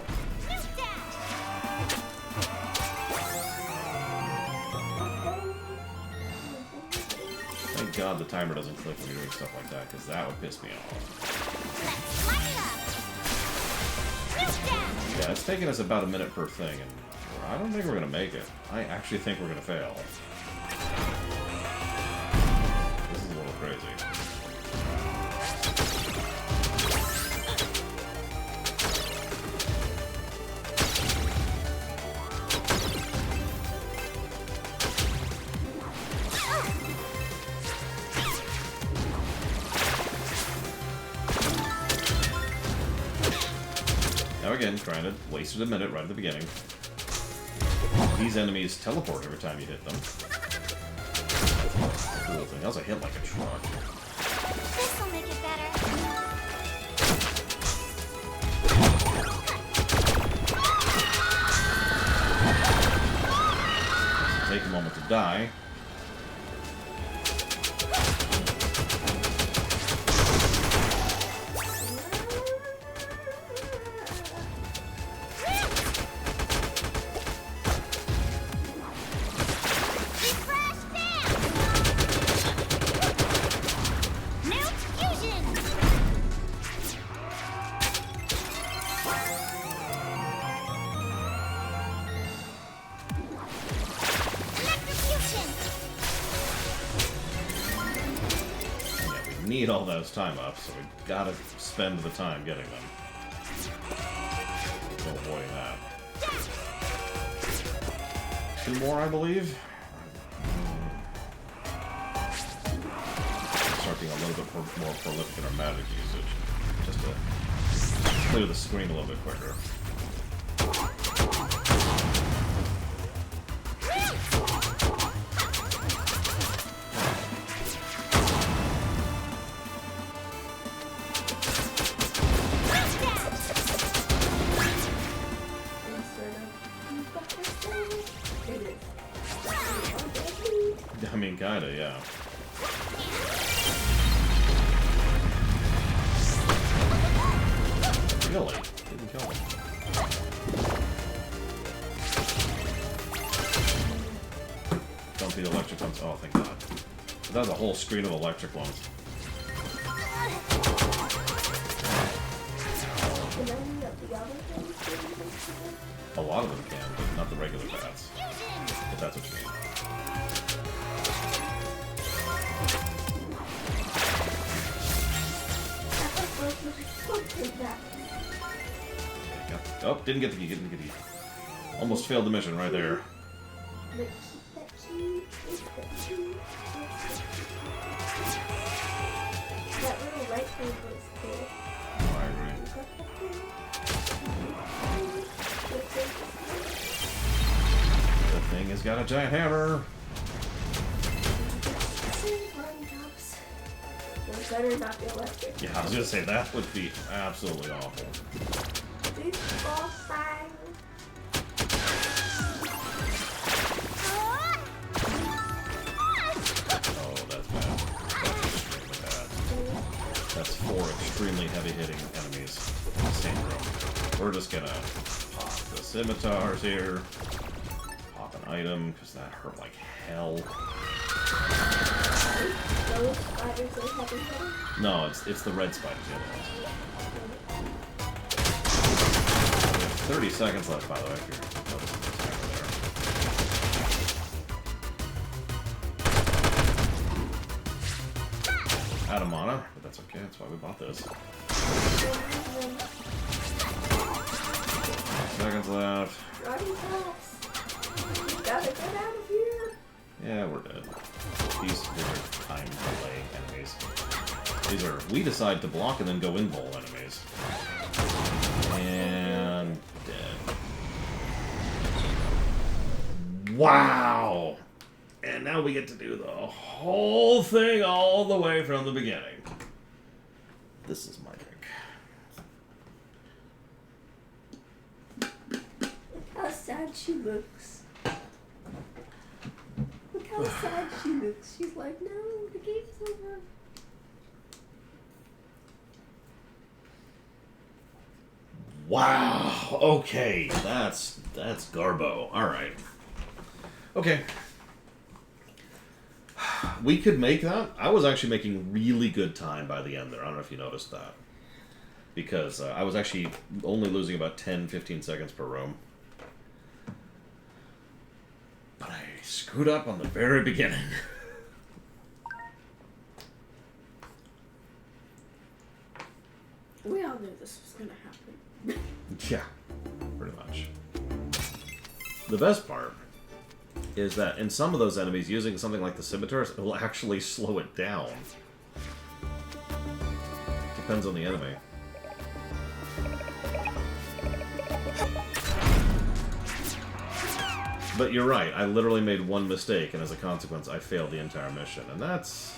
Thank God the timer doesn't click when you're doing stuff like that, because that would piss me off.
Let's light it up.
Yeah, it's taking us about a minute per thing, and I don't think we're going to make it. I actually think we're going to fail. This is a little crazy. Now again, granted, wasted a minute right at the beginning. These enemies teleport every time you hit them. Cool thing. That was a hit like a truck.
This'll make it better.
Take a moment to die. Need all those time up, so we gotta spend the time getting them. So avoiding that. 2 more, I believe. Start being a little bit more prolific in our magic usage, just to clear the screen a little bit quicker. I mean, kinda, yeah. Really? Didn't kill him. Don't be electric ones. Oh, thank God. But that was a whole screen of electric ones. A lot of them can, but not the regular bats. If that's what you mean. Oh, didn't get the key, didn't get the key. Almost failed the mission right there.
That little right thing was cool.
Oh, I agree. The thing has got a giant hammer.
Better not be electric.
Yeah, I was gonna say that would be absolutely awful.
Big ball sign.
Oh, that's bad. That's extremely bad. That's 4 extremely heavy-hitting enemies in the same room. We're just gonna pop the scimitars here. Pop an item, because that hurt like hell.
Those spiders are heavy.
No, it's the red spiders, the other ones. We have 30 seconds left, by the way, if you're noticing this timer there. Out of mana, but that's okay, that's why we bought this. 5 seconds left.
Running fast. You gotta get out of here.
Yeah, we're dead. These are time delay enemies. These are, we decide to block and then go in bowl enemies. And dead. Wow! And now we get to do the whole thing all the way from the beginning. This is my pick.
Look how sad she looks. Look how sad she looks. She's like, no, the game's over.
Wow. Okay, that's Garbo. All right. Okay. We could make that. I was actually making really good time by the end there. I don't know if you noticed that. because I was actually only losing about 10-15 seconds per room. But I screwed up on the very beginning.
We all knew this was gonna happen.
Yeah, pretty much. The best part is that in some of those enemies, using something like the scimitars, it will actually slow it down. Depends on the enemy. But you're right, I literally made one mistake, and as a consequence, I failed the entire mission. And that's...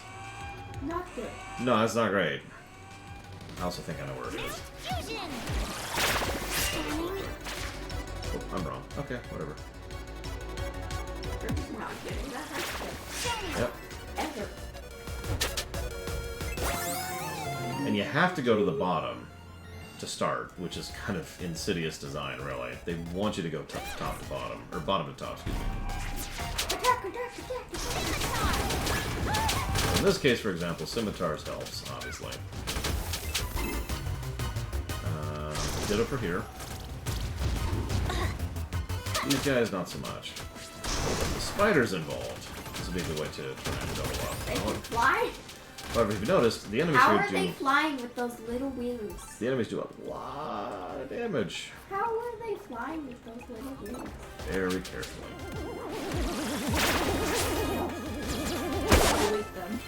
Not good.
No, that's not great. I also think I know where it is.
Fusion!
Oh, I'm wrong. Okay, whatever.
We're not getting that high
Yep.
ever.
And you have to go to the bottom to start, which is kind of insidious design, really. They want you to go top to bottom, or bottom to top, excuse me.
Attack, attack, attack!
In this case, for example, scimitars helps, obviously. Ditto for here. These guys, not so much. The spiders involved. This would be a good way to try and double up.
They can fly?
However, if you noticed, the enemies
How
here
are they flying with those little wings?
the enemies do a lot of damage.
How are they flying with those little wings?
Very carefully.
Delete them.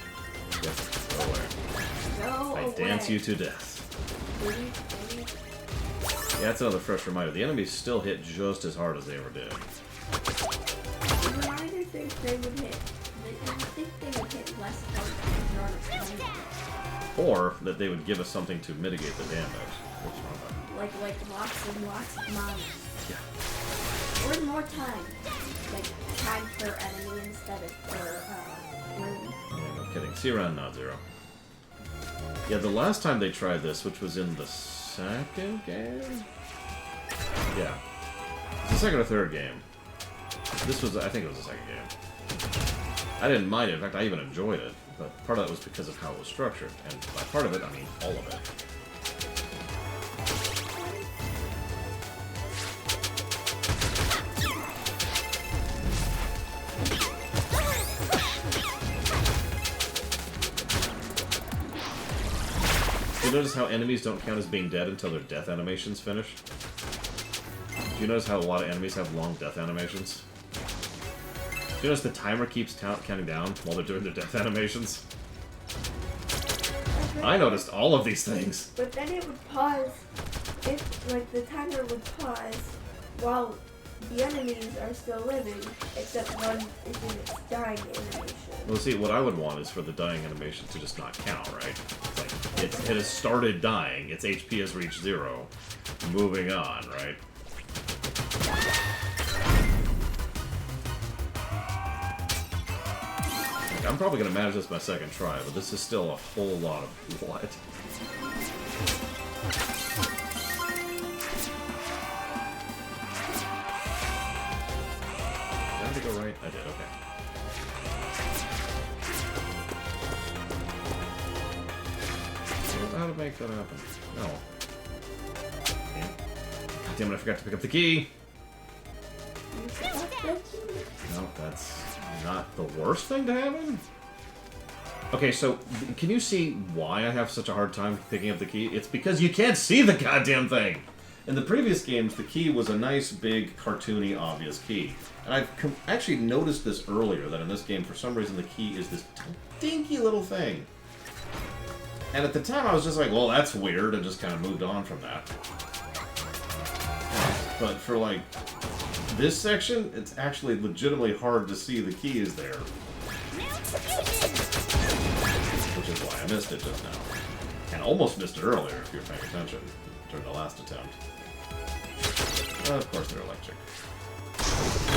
Yep, go away.
Go
I
away.
dance you to death.
Delete.
Yeah, that's another fresh reminder. The enemies still hit just as hard as they ever did.
Why do you think they would hit? I think they would hit less hard.
Or that they would give us something to mitigate the damage. What's wrong with
Like lots and lots of mana.
that?
Or more time. Like time per enemy instead of per room.
Yeah, no kidding. See around, not zero. Yeah, the last time they tried this, which was in the second game? Yeah. It's the second or third game. This was, I think it was the second game. I didn't mind it. In fact, I even enjoyed it. But part of that was because of how it was structured. And by part of it, I mean all of it. Do you notice how enemies don't count as being dead until their death animations finish? Do you notice how a lot of enemies have long death animations? Do you notice the timer keeps counting down while they're doing their death animations? I noticed all of these things.
But then it would pause. Like the timer would pause while the enemies are still living, except one is in its dying animation.
Well, see, what I would want is for the dying animation to just not count, right? It's like, it has started dying, its HP has reached 0, moving on, right? I'm probably going to manage this my second try, but this is still a whole lot of blood. Did I go right? I did, okay. How to make that happen? No. Okay. God damn it, I forgot to pick up the key! No, that's not the worst thing to happen. Okay, so can you see why I have such a hard time picking up the key? It's because you can't see the goddamn thing! In the previous games, the key was a nice, big, cartoony, obvious key. And I've actually noticed this earlier, that in this game, for some reason, the key is this dinky little thing. And at the time, I was just like, well, that's weird, and just kind of moved on from that. But for, like, this section, it's actually legitimately hard to see the key is there. Which is why I missed it just now. And almost missed it earlier, if you were paying attention, during the last attempt. Of course they're electric.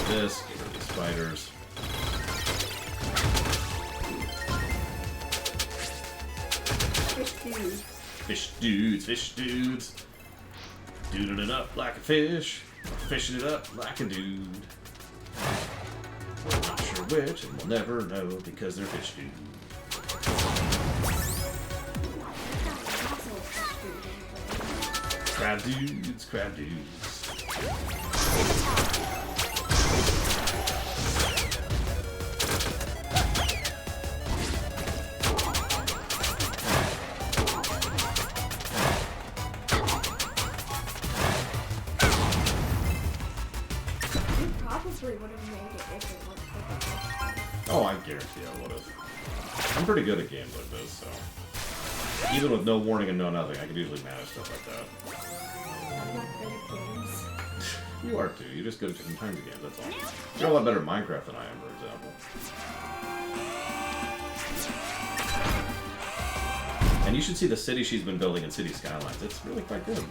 This, get rid of these spiders.
Fish dudes.
Fish dudes, fish dudes. Doodling it up like a fish. Fishing it up like a dude. We're not sure which, and we'll never know because they're fish dudes. Crab dudes, crab dudes.
You probably would have made it if it was difficult.
Oh, I guarantee I would have. I'm pretty good at games like this, so. Even with no warning and no nothing, I could usually manage stuff like that.
I'm not good at games.
You are too. You're just good at different kinds of games, that's all. You're a lot better at Minecraft than I am, for example. And you should see the city she's been building in City Skylines. It's really quite good. I'm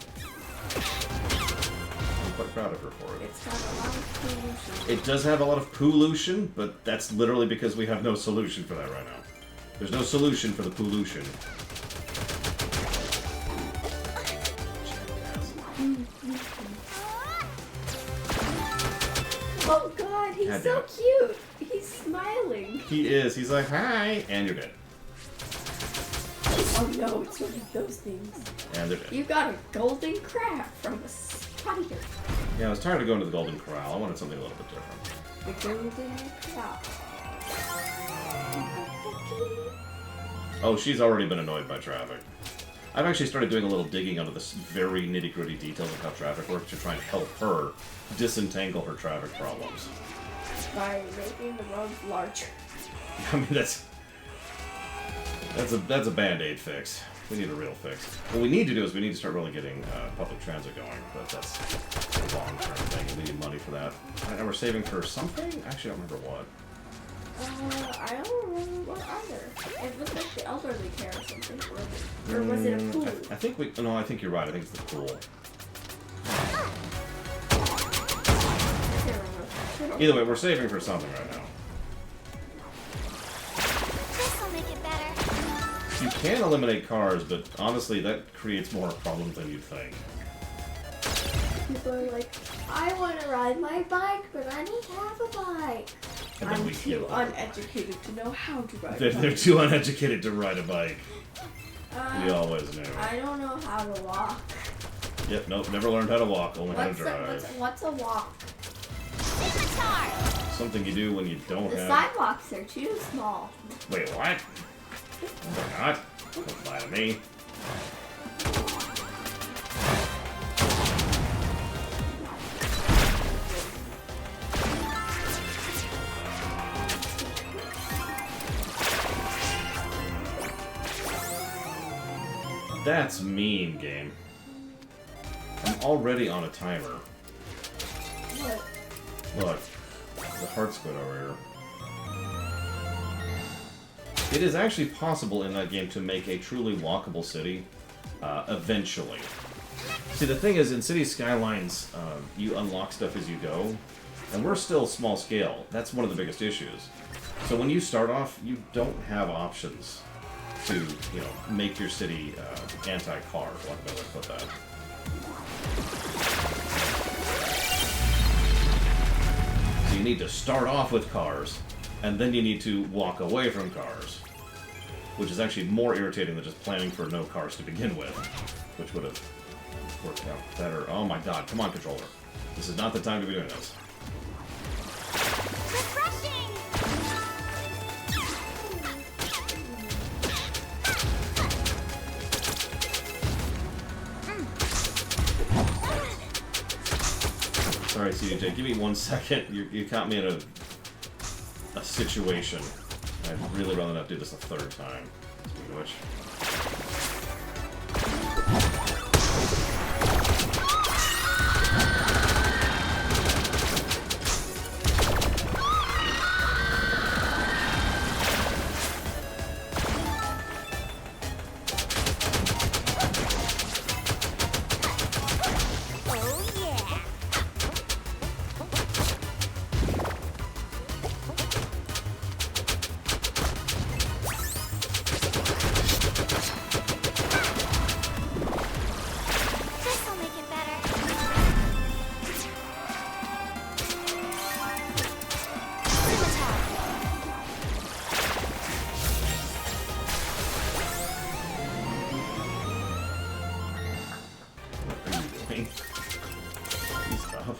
quite proud of her for it.
It's got a lot of pollution.
It does have a lot of pollution, but that's literally because we have no solution for that right now. There's no solution for the pollution.
Oh god, he's
God
so
damn it.
cute. He's smiling.
He is. He's like, hi, and you're dead.
Oh no, it's one of those things.
And they're dead.
You got a golden crab from a spider.
Yeah, I was tired of going to the Golden Corral. I wanted something a little bit different.
The golden crab.
Oh, she's already been annoyed by traffic. I've actually started doing a little digging onto this very nitty-gritty details of how traffic works to try and help her disentangle her traffic problems.
By making the roads larger.
I mean, that's a Band-Aid fix. We need a real fix. What we need to do is we need to start really getting public transit going, but that's a long-term thing. We need money for that. And we're saving for something? Actually, I don't remember what.
I don't remember what either. It was like the elderly care or something. Or was it a pool?
I think we... No, I think you're right. I think it's the pool.
I can't remember.
Either way, we're saving for something right now.
This'll make it better.
You can eliminate cars, but honestly, that creates more problems than you'd think.
People are like, I want to ride my bike, but I don't have a bike.
And then
I'm
we
too
kill them.
uneducated to know how to ride a
They're
bike.
too uneducated to ride a bike. We always knew.
I don't know how to walk.
Yep, nope, never learned how to walk, only how to drive.
What's a walk?
Scimitar!
Something you do when you don't
The
have...
sidewalks are too small.
Wait, what? They're not. Don't lie to me. That's mean, game. I'm already on a timer.
What?
Look, the heart's good over here. It is actually possible in that game to make a truly walkable city, eventually. See, the thing is, in City Skylines, you unlock stuff as you go, and we're still small scale. That's one of the biggest issues. So when you start off, you don't have options to, you know, make your city anti-car, for lack of a better way to put that. So you need to start off with cars, and then you need to walk away from cars, which is actually more irritating than just planning for no cars to begin with, which would have worked out better. Oh my god, come on, controller. This is not the time to be doing this.
Refreshing!
Sorry, CJ, give me 1 second. You caught me in a situation. I'd really rather not do this a third time. Speaking of which.
Oh yeah!
dying. Please stop.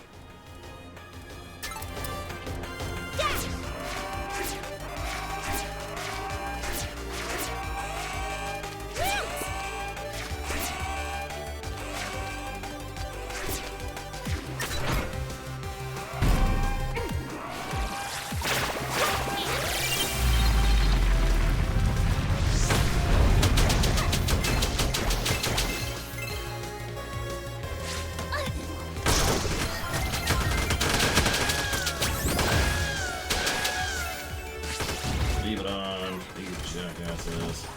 Leave it on, you jackasses.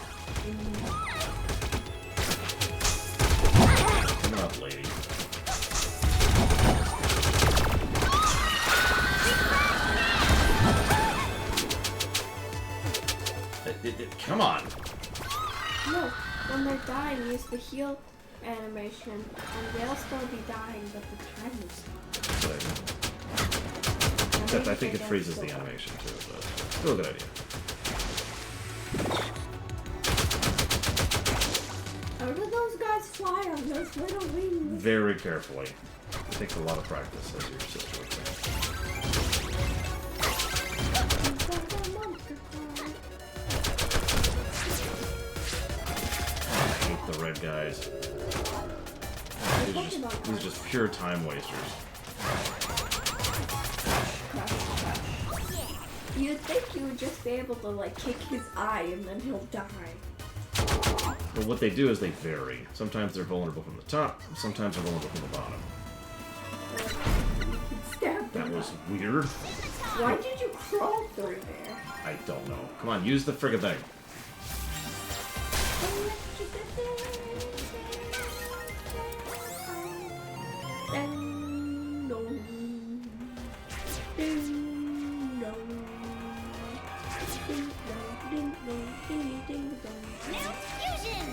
Come on, lady. Come on!
No, when they're dying, use the heal animation, and they'll still be dying, but the time will stop.
Except I think it freezes the animation too, but still a good idea.
How do those guys fly on those little wings?
Very carefully. It takes a lot of practice, as your sister would say. I hate the red guys. These are just pure time wasters.
You'd think you would just be able to like kick his eye and then he'll die.
But what they do is they vary. Sometimes they're vulnerable from the top, sometimes they're vulnerable from the bottom.
You can stab
That
them.
was weird.
Why did you crawl through there?
I don't know. Come on, use the friggin' thing.
New fusion!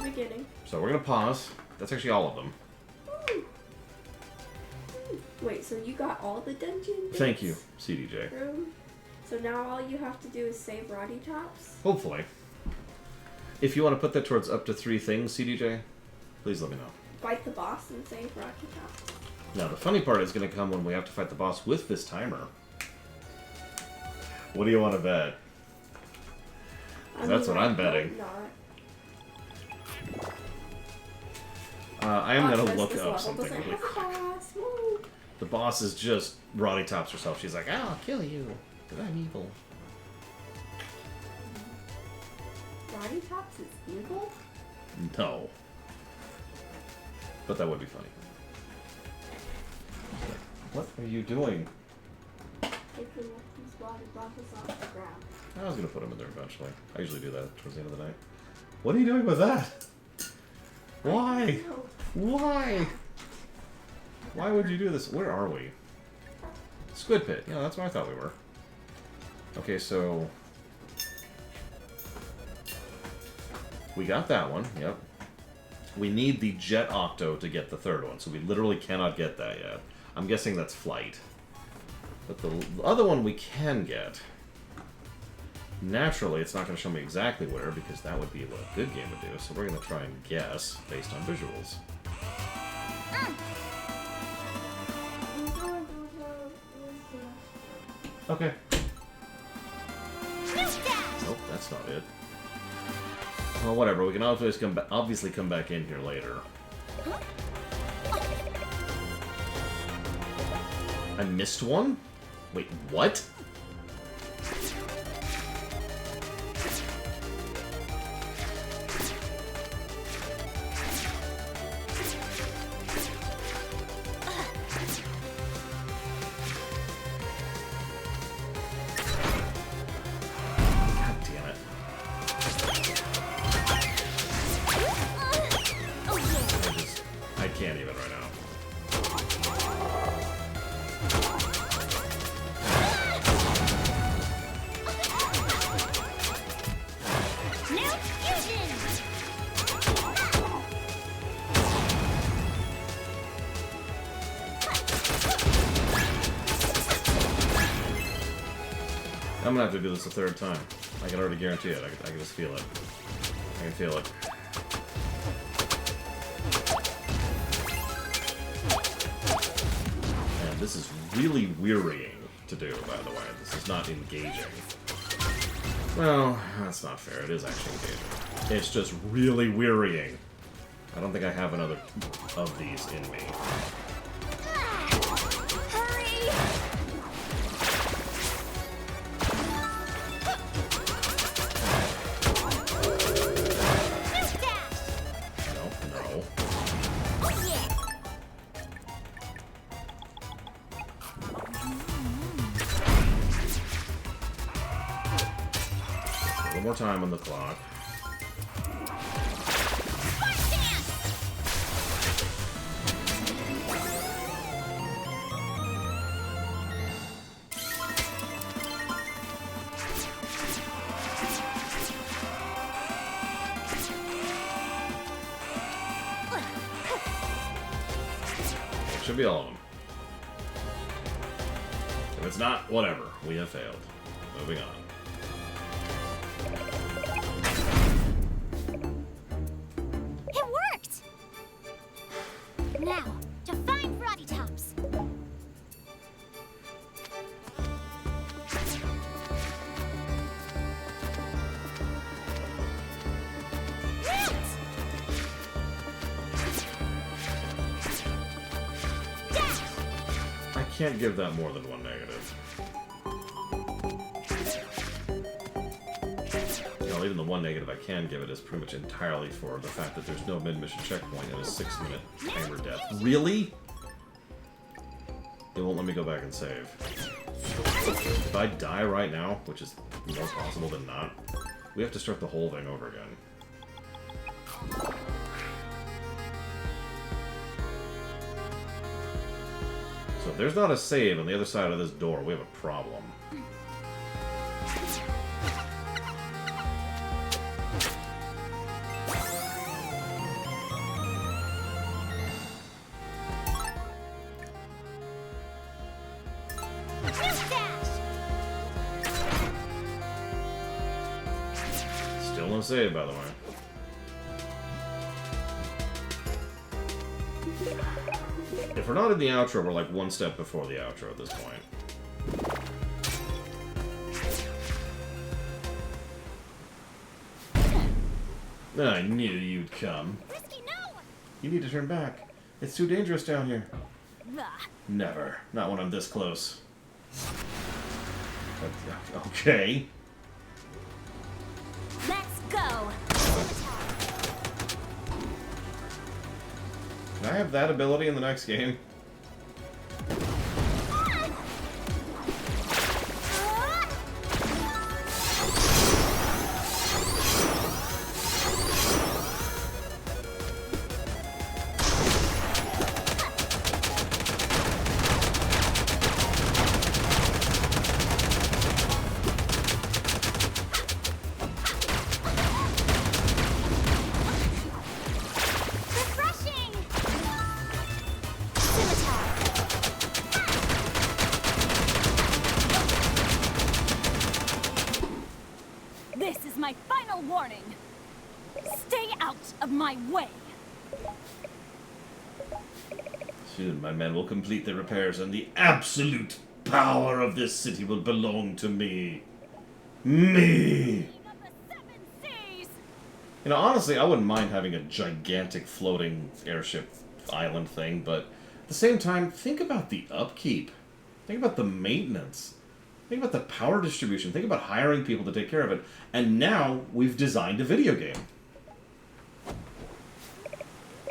Beginning.
So we're gonna pause. That's actually all of them.
Wait, so you got all the dungeon bits?
Thank you, CDJ.
Room? So now all you have to do is save Roddy Tops?
Hopefully. If you want to put that towards up to 3 things, CDJ, please let me know.
Fight the boss and save Roddy Tops?
Now, the funny part is going to come when we have to fight the boss with this timer. What do you want to bet? That's what I'm betting. I am going to look up something really quick. The boss is just Roddy Tops herself. She's like, I'll kill you, because I'm evil.
Roddy Tops is evil?
No. But that would be funny. What are you doing?
Take the these water bottles off the ground.
I was going to put them in there eventually. I usually do that towards the end of the night. What are you doing with that? Why? Why? Why would you do this? Where are we? Squid Pit. Yeah, that's where I thought we were. Okay, so... we got that one, yep. We need the Jet Octo to get the third one, so we literally cannot get that yet. I'm guessing that's Flight. But the other one we can get. Naturally, it's not going to show me exactly where, because that would be what a good game would do, so we're going to try and guess based on visuals. Okay. Nope, that's not it. Well, whatever. We can obviously come back in here later. I missed one? Wait, what? I'm gonna have to do this a third time. I can already guarantee it. I can just feel it. I can feel it. This is really wearying to do, by the way. This is not engaging. Well, that's not fair. It is actually engaging. It's just really wearying. I don't think I have another of these in me.
Hurry! Snoop dash!
No.
Yeah.
A little more time on the clock.
Spark dance!
Should be all of them. If it's not, whatever. We have failed. Moving on.
It worked! Now, to find Roddy Tops. Root! Dash!
I can't give that more than one negative. Well, even the one negative I can give it is pretty much entirely for the fact that there's no mid-mission checkpoint and a 6-minute timer death. Really? It won't let me go back and save. If I die right now, which is more possible than not, we have to start the whole thing over again. So if there's not a save on the other side of this door, we have a problem.
Snoop dash!
Still no save, by the way. If we're not in the outro, we're like one step before the outro at this point. I knew you'd come.
Risky, no!
You need to turn back. It's too dangerous down here.
Ugh.
Never. Not when I'm this close. Okay.
Let's go!
Can I have that ability in the next game?
Refreshing! Scimitar! This is my final warning. Stay out of my way.
Soon my men will complete their repairs and the absolute power of this city will belong to me. Me!
Of the seven seas.
You know, honestly, I wouldn't mind having a gigantic floating airship island thing, but at the same time, think about the upkeep. Think about the maintenance. Think about the power distribution. Think about hiring people to take care of it. And now we've designed a video game.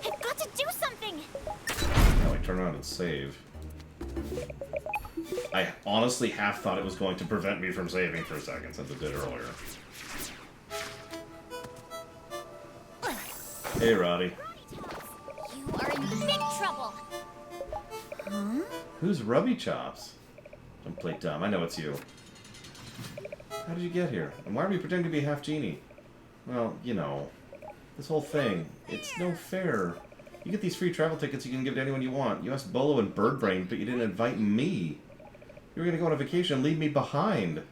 I've got to do something.
Now I turn around and save. I honestly half thought it was going to prevent me from saving for a second, since it did earlier. Hey, Roddy.
You are in big trouble. Huh?
Who's Rubby Chops? Don't play dumb. I know it's you. How did you get here? And why are you pretending to be half genie? Well, you know, this whole thing, it's no fair. You get these free travel tickets you can give to anyone you want. You asked Bolo and Birdbrain, but you didn't invite me. You were going to go on a vacation and leave me behind.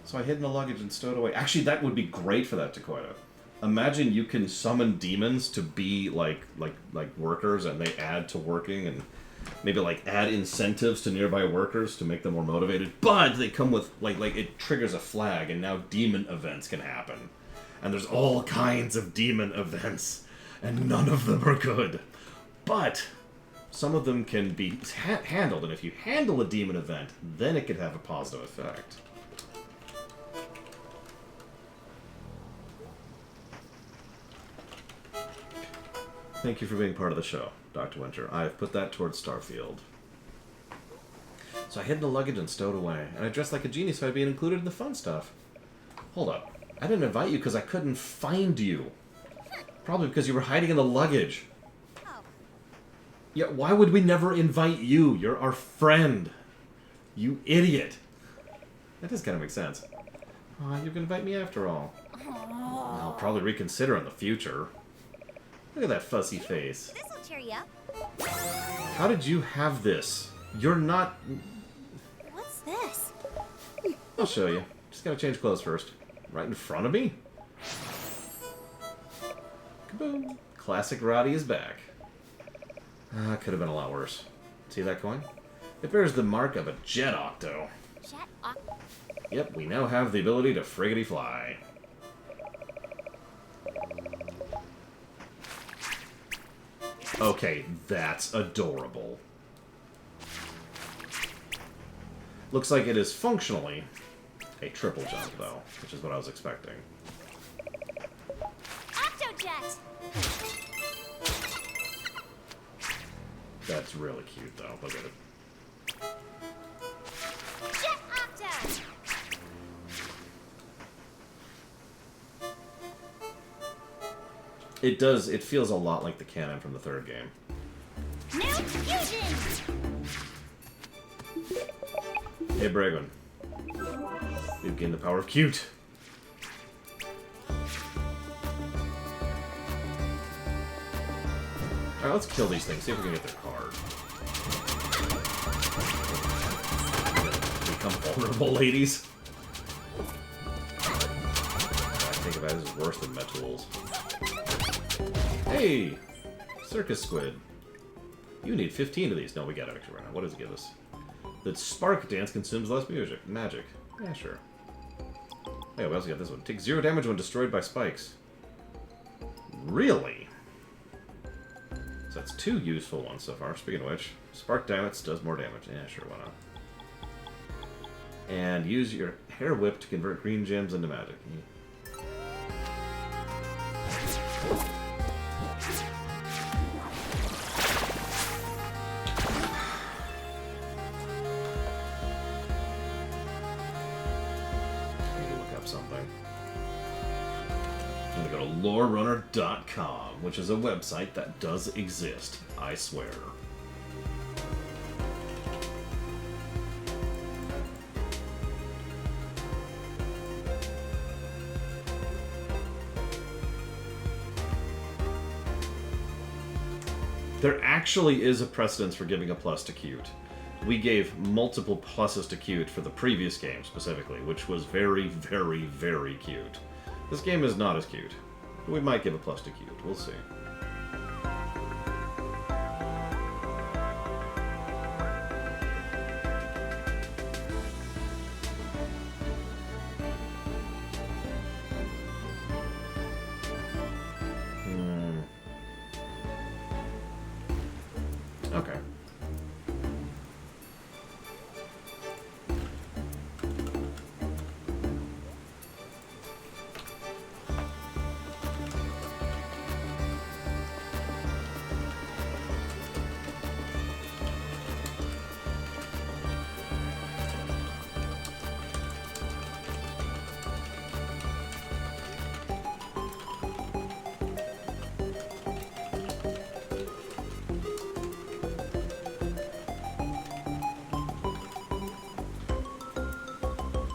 So I hid in the luggage and stowed away. Actually, that would be great for that, Dakota. Imagine you can summon demons to be like workers, and they add to working, and maybe like add incentives to nearby workers to make them more motivated. But they come with like it triggers a flag, and now demon events can happen. And there's all kinds of demon events, and none of them are good. But some of them can be handled, and if you handle a demon event, then it could have a positive effect. Thank you for being part of the show, Dr. Winter. I have put that towards Starfield. So I hid the luggage and stowed away, and I dressed like a genie so I'd be included in the fun stuff. Hold up. I didn't invite you because I couldn't find you. Probably because you were hiding in the luggage.
Oh.
Yeah, why would we never invite you? You're our friend. You idiot. That does kind of make sense. Aw, you're gonna invite me after all. I'll probably reconsider in the future. Look at that fussy face.
This'll cheer you up.
How did you have this? You're not...
What's this?
I'll show you. Just gotta change clothes first. Right in front of me? Kaboom. Classic Roddy is back. Could have been a lot worse. See that coin? It bears the mark of a jet octo.
Jet octo.
Yep, we now have the ability to friggity fly. Okay, that's adorable. Looks like it is functionally a triple jump, though, which is what I was expecting.
Octojet!
That's really cute, though. Look at it.
Jet Octo!
It does. It feels a lot like the cannon from the third game.
New Fusion!
Hey, Bragon. You've gained the power of cute. Alright, let's kill these things. See if we can get their card. Become vulnerable, ladies. I think about this is worse than Metools. Hey! Circus Squid. You need 15 of these. No, we got it extra right now. What does it give us? The Spark Dance consumes less magic. Yeah, sure. Hey, we also got this one. Take 0 damage when destroyed by spikes. Really? So that's 2 useful ones so far. Speaking of which, Spark Damage does more damage. Yeah, sure, why not? And use your hair whip to convert green gems into magic. LoreRunner.com, which is a website that does exist, I swear. There actually is a precedence for giving a plus to cute. We gave multiple pluses to cute for the previous game specifically, which was very, very, very cute. This game is not as cute. We might give a plus to cute. We'll see. Okay.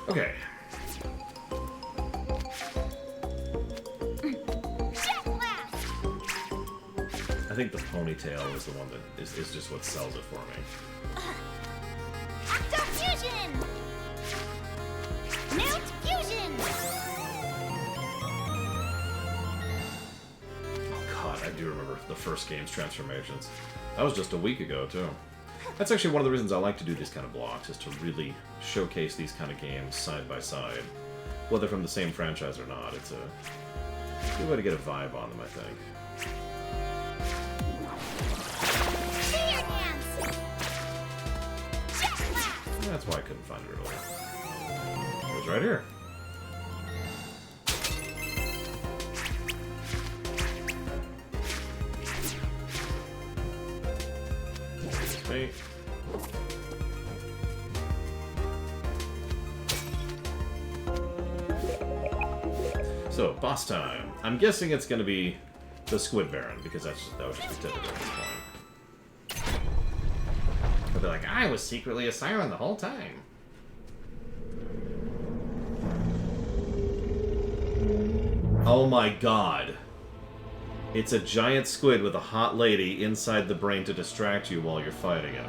Okay. I think the ponytail is the one that is just what sells it for me.
Octo Fusion! Newt Fusion!
Oh god, I do remember the first game's transformations. That was just a week ago, too. That's actually one of the reasons I like to do these kind of blocks, is to really showcase these kind of games side by side. Whether from the same franchise or not, it's a good way to get a vibe on them, I think. That's why I couldn't find it earlier. It was right here. Wait. So, boss time. I'm guessing it's going to be the Squid Baron, because that would just be typical at this point. They'll be like, I was secretly a siren the whole time. Oh my god. It's a giant squid with a hot lady inside the brain to distract you while you're fighting it.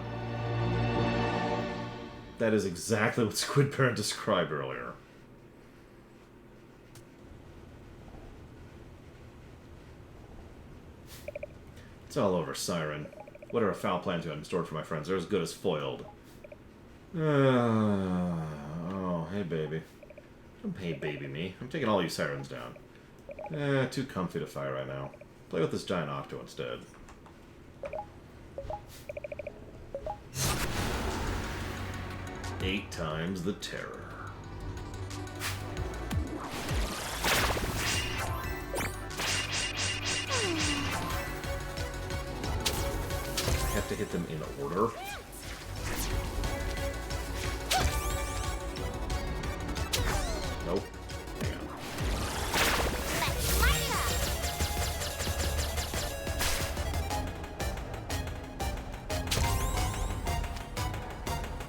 That is exactly what Squid Baron described earlier. It's all over, Siren. Whatever foul plans you had in store for my friends, they're as good as foiled. Oh, hey, baby. Don't hey, baby me. I'm taking all you Sirens down. Too comfy to fight right now. Play with this giant octo instead. Eight times the terror. I have to hit them in order. Nope. Hang on.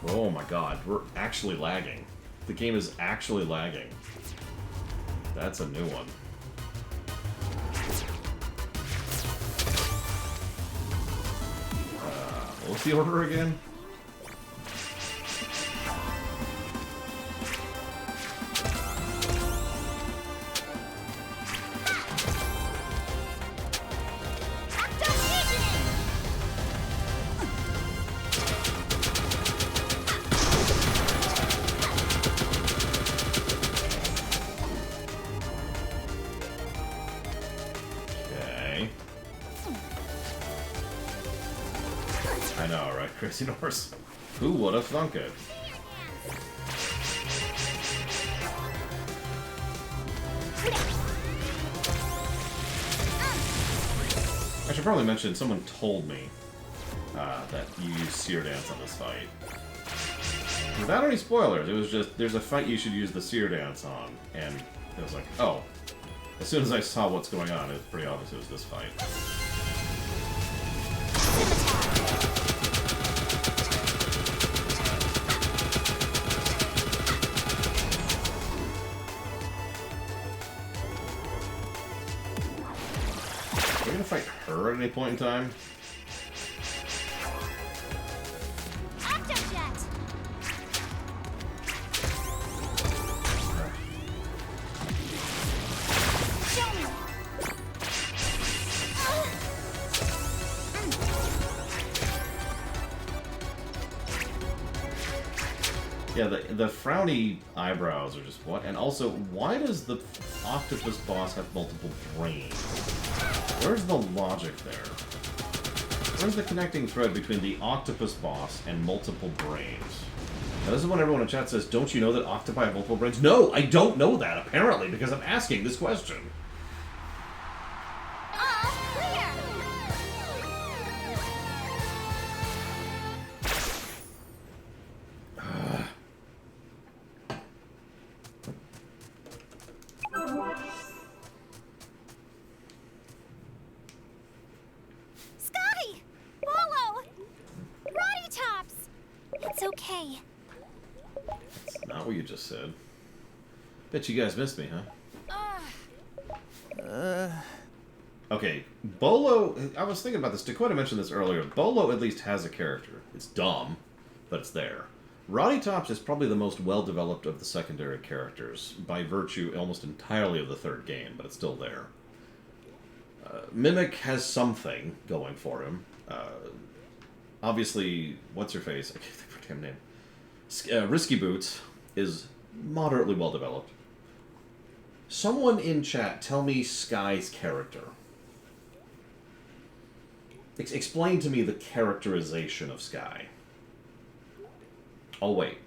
Oh my god, we're actually lagging. The game is actually lagging. That's a new one. What's the order again? I know, right? Crazy Norse. Who would have thunk it? I should probably mention, someone told me that you use Seer Dance on this fight. Without any spoilers, it was just, there's a fight you should use the Seer Dance on, and it was like, oh. As soon as I saw what's going on, it was pretty obvious it was this fight. Are we gonna fight her at any point in time? Yeah, the frowny eyebrows are just what? And also, why does the octopus boss have multiple brains? Where's the logic there? Where's the connecting thread between the octopus boss and multiple brains? Now, this is when everyone in chat says, don't you know that octopi have multiple brains? No, I don't know that, apparently, because I'm asking this question. Said. Bet you guys missed me, huh? Okay, Bolo... I was thinking about this. Dakota mentioned this earlier. Bolo at least has a character. It's dumb, but it's there. Roddy Tops is probably the most well-developed of the secondary characters, by virtue almost entirely of the third game, but it's still there. Mimic has something going for him. obviously, what's her face? I can't think of her damn name. Risky Boots is moderately well developed. Someone in chat, tell me Sky's character. Explain to me the characterization of Sky. I'll wait.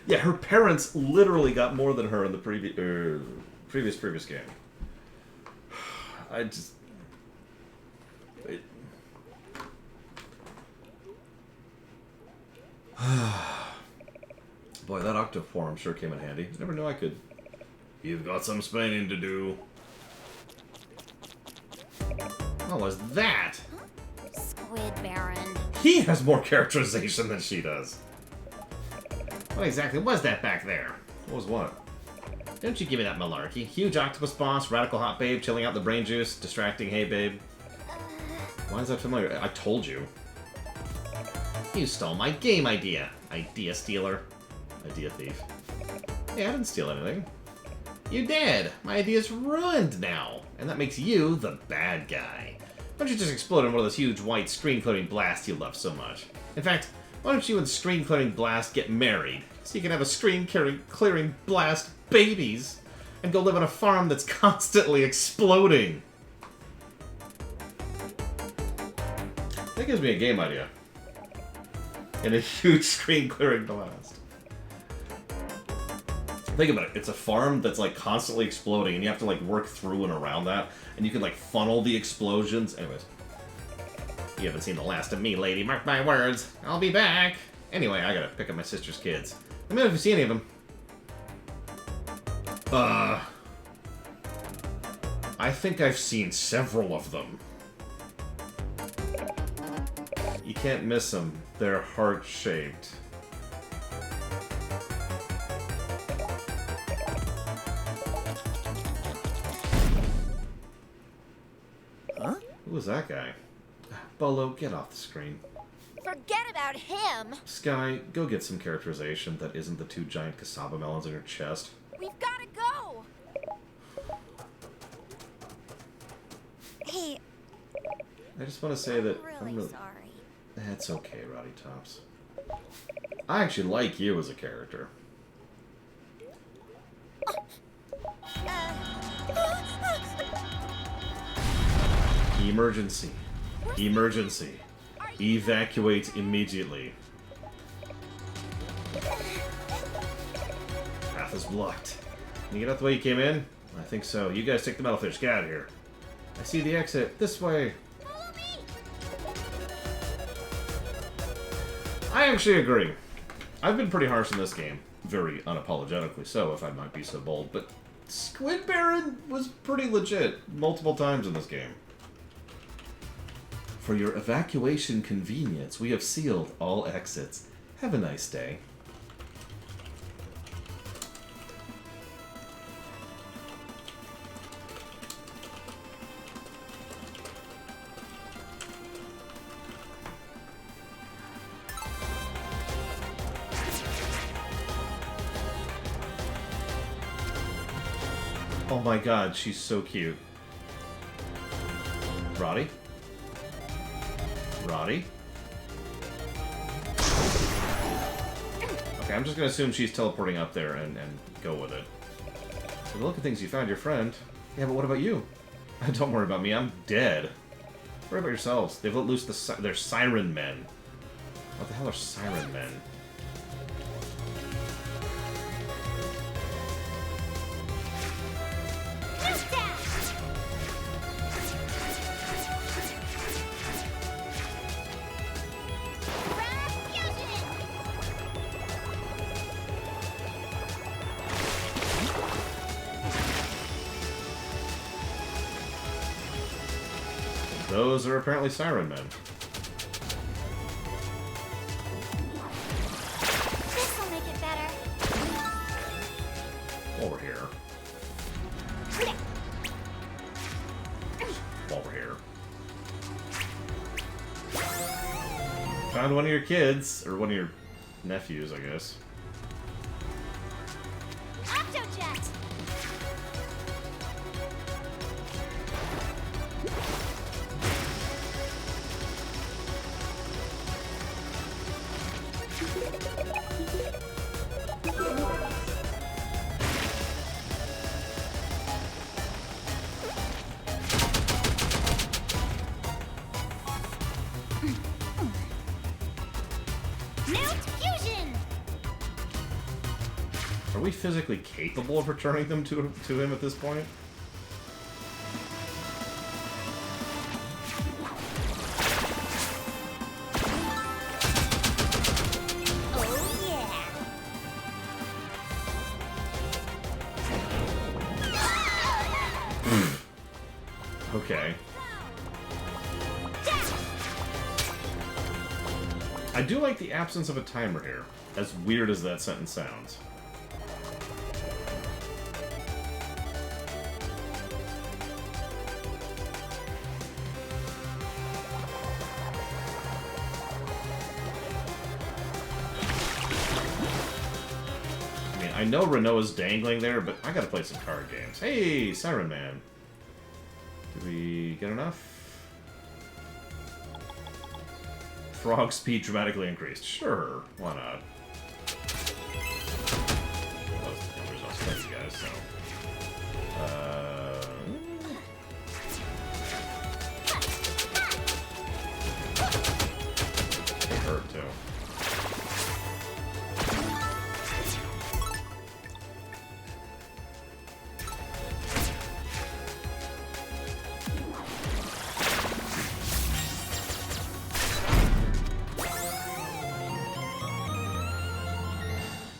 Yeah, her parents literally got more than her in the previous game. I just... Boy, that octave form sure came in handy. Never knew I could. You've got some spanning to do. What was that?
Squid Baron.
He has more characterization than she does. What exactly was that back there? What was what? Don't you give me that malarkey. Huge octopus boss, radical hot babe, chilling out the brain juice, distracting hey babe. Why is that familiar? I told you. You stole my game idea. Idea stealer. Idea thief. Hey, I didn't steal anything. You did. My idea's ruined now. And that makes you the bad guy. Why don't you just explode in one of those huge white screen-clearing blasts you love so much? In fact, why don't you and screen-clearing blast get married? So you can have a screen-clearing blast babies and go live on a farm that's constantly exploding. That gives me a game idea. And a huge screen-clearing blast. Think about it. It's a farm that's like constantly exploding, and you have to like work through and around that, and you can like funnel the explosions. Anyways, you haven't seen the last of me, lady. Mark my words. I'll be back. Anyway, I gotta pick up my sister's kids. Let me know if you see any of them. I think I've seen several of them. You can't miss them. They're heart-shaped.
Huh?
Who was that guy? Bolo, get off the screen.
Forget about him.
Sky, go get some characterization that isn't the two giant cassava melons in her chest.
We've gotta go. Hey,
I just want to say that
I'm really sorry.
That's okay, Roddy Tops. I actually like you as a character. Emergency. Emergency. Evacuate immediately. Path is blocked. Can you get out the way you came in? I think so. You guys take the metal fish. Get out of here. I see the exit. This way.
Follow me.
I actually agree. I've been pretty harsh in this game. Very unapologetically so, if I might be so bold. But Squid Baron was pretty legit multiple times in this game. For your evacuation convenience, we have sealed all exits. Have a nice day. Oh my god, she's so cute. Roddy? Roddy? Okay, I'm just gonna assume she's teleporting up there and go with it. So the look of things, you found your friend. Yeah, but what about you? Don't worry about me, I'm dead. Worry about yourselves. They've let loose their Siren Men. What the hell are Siren Men? Those are apparently Siren Men.
This'll make it better.
While we're here. While we're here. found one of your kids. Or one of your nephews, I guess.
Octojet!
Are we physically capable of returning them to him at this point?
Oh yeah!
Okay. I do like the absence of a timer here, as weird as that sentence sounds. I know Renault's dangling there, but I gotta play some card games. Hey, Siren Man. Did we get enough? Frog speed dramatically increased. Sure, why not? There's no space, guys, so... It hurt, too.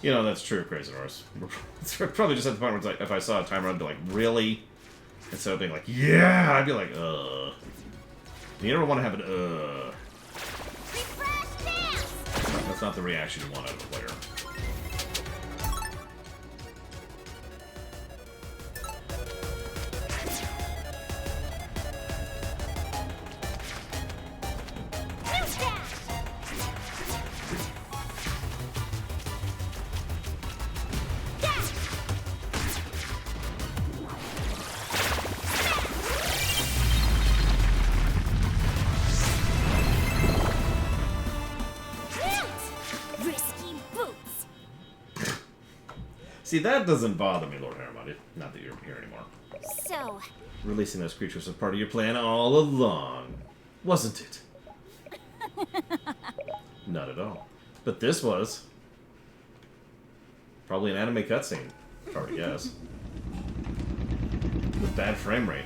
You know, that's true, Crazy Horse. It's probably just at the point where it's like, if I saw a timer, I'd be like, really? Instead of being like, yeah, I'd be like, You never want to have an, That's not the reaction you want out of a player. See, that doesn't bother me, Lord Harriman. Not that you're here anymore.
So...
Releasing those creatures was part of your plan all along, wasn't it? Not at all. But this was. Probably an anime cutscene. If I were to guess. With bad frame rate.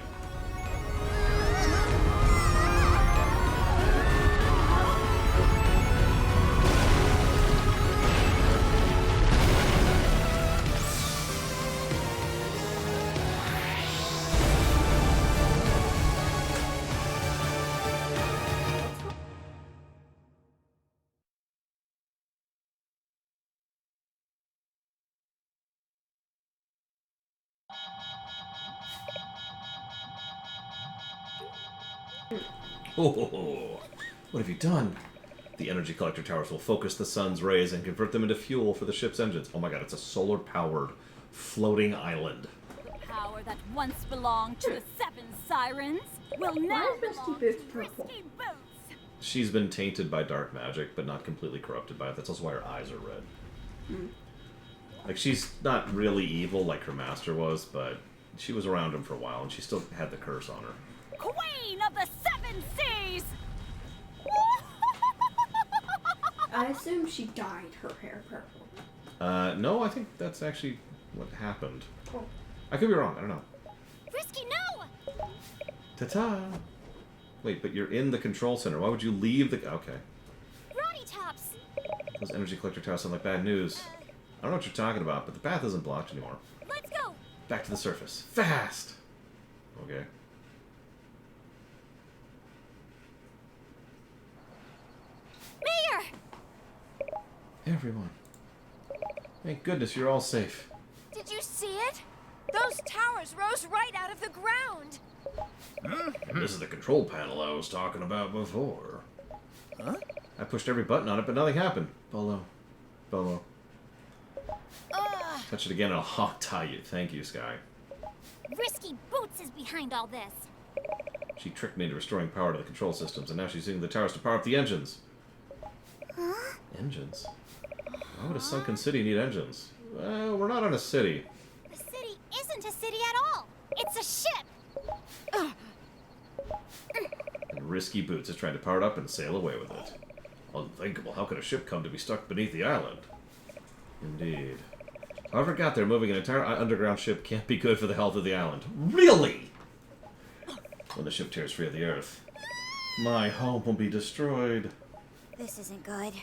Oh, what have you done? The energy collector towers will focus the sun's rays and convert them into fuel for the ship's engines. Oh my god, it's a solar-powered floating island.
The power that once belonged to the 7 Sirens will now belong to Risky Boots.
She's been tainted by dark magic, but not completely corrupted by it. That's also why her eyes are red. Like, she's not really evil like her master was, but she was around him for a while, and she still had the curse on her.
Queen of the 7 Seas!
I assume she dyed her hair purple.
No, I think that's actually what happened.
Oh.
I could be wrong, I don't know.
Risky, no!
Ta-ta! Wait, but you're in the control center. Why would you leave the... Okay.
Roddy Tops!
Those energy collector towers sound like bad news. I don't know what you're talking about, but the path isn't blocked anymore.
Let's go!
Back to the surface. Fast! Okay.
Mayor!
Everyone. Thank goodness you're all safe.
Did you see it? Those towers rose right out of the ground!
This is the control panel I was talking about before.
Huh?
I pushed every button on it, but nothing happened. Bolo. Bolo. Touch it again and I'll hog-tie you. Thank you, Sky.
Risky Boots is behind all this.
She tricked me into restoring power to the control systems, and now she's using the towers to power up the engines.
Huh?
Engines? Why would a sunken city need engines? Well, we're not in a city.
The city isn't a city at all. It's a ship.
And Risky Boots is trying to power it up and sail away with it. Unthinkable. How could a ship come to be stuck beneath the island? Indeed. However it got there, moving an entire underground ship can't be good for the health of the island. Really? When the ship tears free of the Earth, my home will be destroyed.
This isn't good.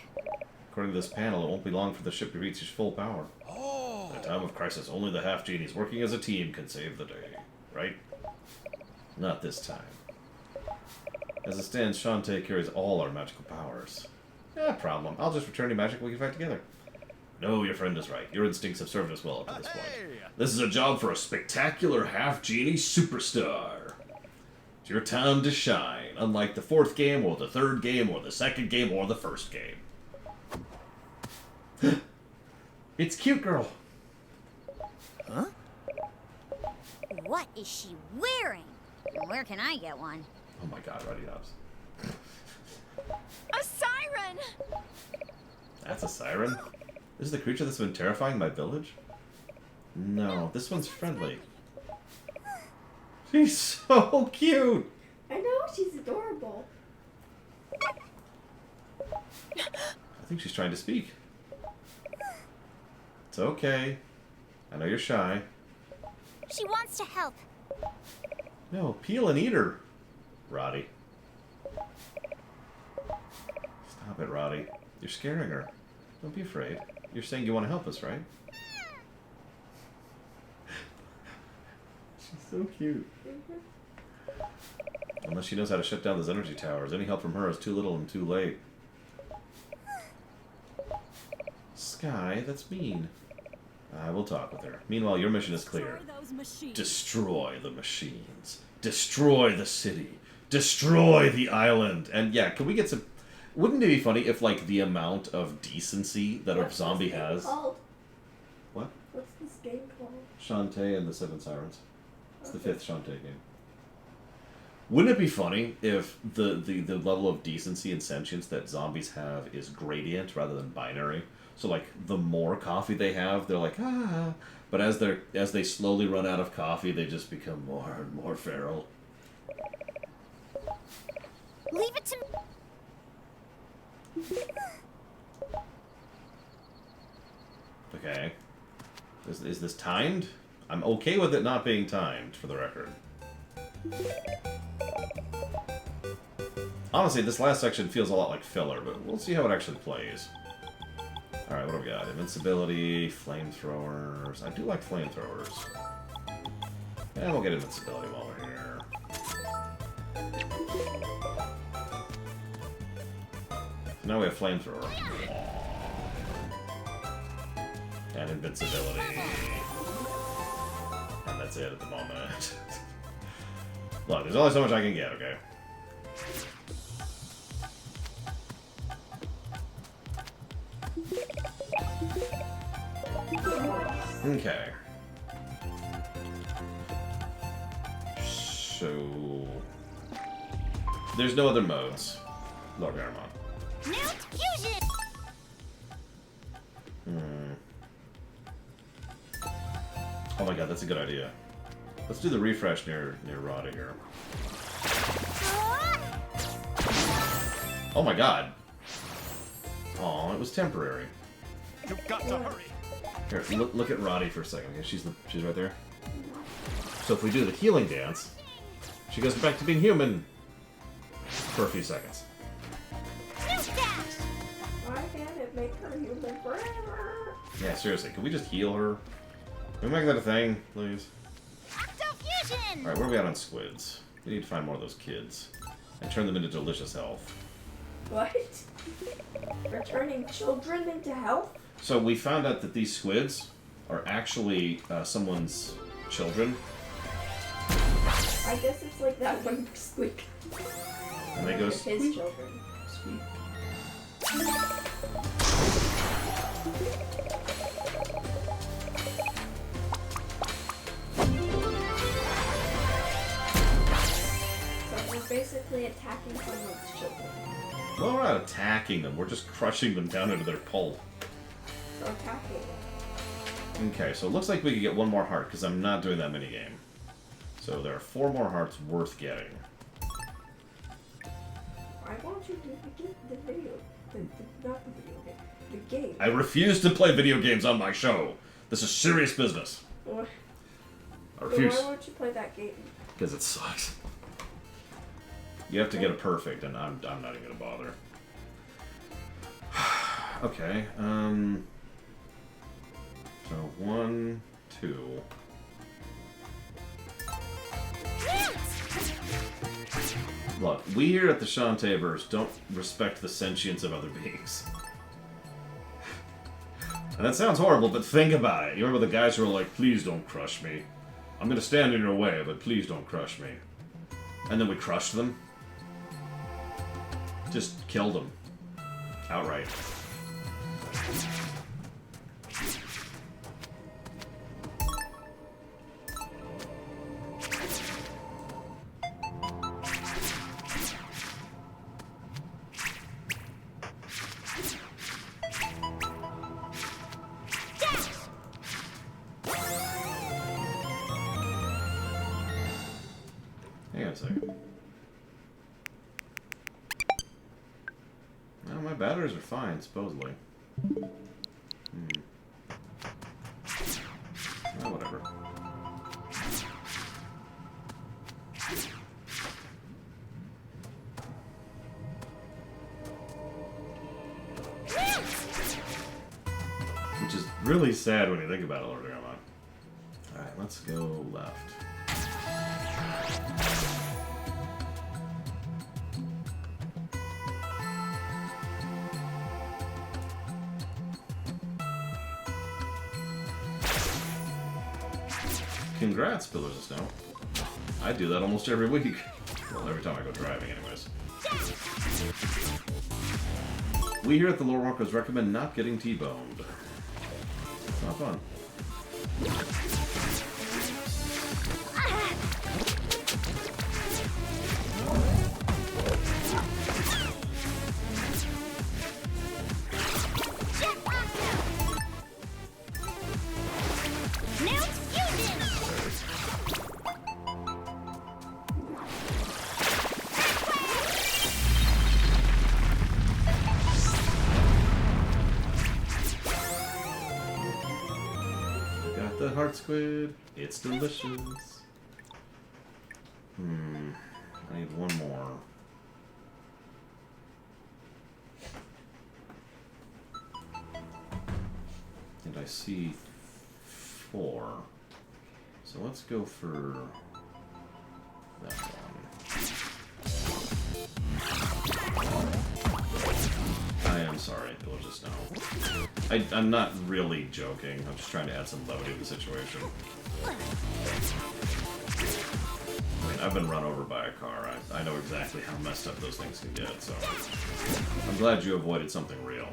According to this panel, it won't be long for the ship to reach its full power. In a time of crisis, only the half-genies working as a team can save the day. Right? Not this time. As it stands, Shantae carries all our magical powers. No problem. I'll just return your magic when we can fight together. No, your friend is right. Your instincts have served us well up to this point. This is a job for a spectacular half-genie superstar. It's your time to shine, unlike the fourth game, or the third game, or the second game, or the first game. It's cute, girl.
Huh?
What is she wearing? Where can I get one?
Oh my god, Roddy Hobbs.
A siren!
That's a siren? This is the creature that's been terrifying my village? No, this one's friendly. She's so cute!
I know, she's adorable.
I think she's trying to speak. It's okay. I know you're shy.
She wants to help.
No, peel and eat her, Roddy. Stop it, Roddy. You're scaring her. Don't be afraid. You're saying you want to help us, right? She's so cute. Unless she knows how to shut down those energy towers. Any help from her is too little and too late. Sky, that's mean. I will talk with her. Meanwhile, your mission is clear. Destroy the machines. Destroy the city. Destroy the island. And yeah, can we get some... Wouldn't it be funny if, like, the amount of decency that a zombie has...
Called?
What?
What's this game called?
Shantae and the Seven Sirens. It's the 5th Shantae game. Wouldn't it be funny if the level of decency and sentience that zombies have is gradient rather than binary? So, like, the more coffee they have, they're like, ah. But as they slowly run out of coffee, they just become more and more feral.
Leave it to me.
Okay. Is this timed? I'm okay with it not being timed, for the record. Honestly, this last section feels a lot like filler, but we'll see how it actually plays. Alright, what do we got? Invincibility, flamethrowers. I do like flamethrowers. And we'll get invincibility while we're here. So now we have flamethrower. And invincibility. And that's it at the moment. Look, there's only so much I can get, okay? Okay. So... There's no other modes. Lord Garamond.
Mount fusion!
Oh my god, that's a good idea. Let's do the refresh near Roddy here. Oh my god. Oh, it was temporary.
You've got to hurry.
Here, look at Roddy for a second. Okay, she's right there. So if we do the healing dance, she goes back to being human for a few seconds.
Why can't it make her human forever?
Yeah, seriously, can we just heal her? Can we make that a thing, please?
Octofusion!
Alright, where are we at on squids? We need to find more of those kids. And turn them into delicious health.
What? Returning children into health?
So we found out that these squids are actually someone's children.
I guess it's like that one squeak.
And they go,
His children.
squeak.
So we're basically attacking someone's children.
Well, we're not attacking them. We're just crushing them down into their pulp.
So attacking them.
Okay, so it looks like we could get one more heart, because I'm not doing that mini game. So there are 4 more hearts worth getting.
Why won't you do the video? Not the video game. The game.
I refuse to play video games on my show. This is serious business.
Or,
I refuse.
why won't you play that game?
Because it sucks. You have to get a perfect, and I'm not even gonna bother. Okay, so 1, 2. Look, we here at the Shantae-verse don't respect the sentience of other beings. And that sounds horrible, but think about it. You remember the guys who were like, please don't crush me. I'm gonna stand in your way, but please don't crush me. And then we crushed them. Just killed them. Outright. Hang on a second. Well, my batteries are fine, supposedly. Well, whatever. Which is really sad when you think about it, Lord Grandma. Alright, let's go left. Congrats, Pillars of Snow. I do that almost every week. Well, every time I go driving, anyways. We here at the Lore Walkers recommend not getting T-boned. It's not fun. Got the heart squid. It's delicious. I need one more. And I see 4. So let's go for that one. I am sorry, Pillars of Snow. I'm not really joking. I'm just trying to add some levity to the situation. I mean, I've been run over by a car. I know exactly how messed up those things can get, so I'm glad you avoided something real.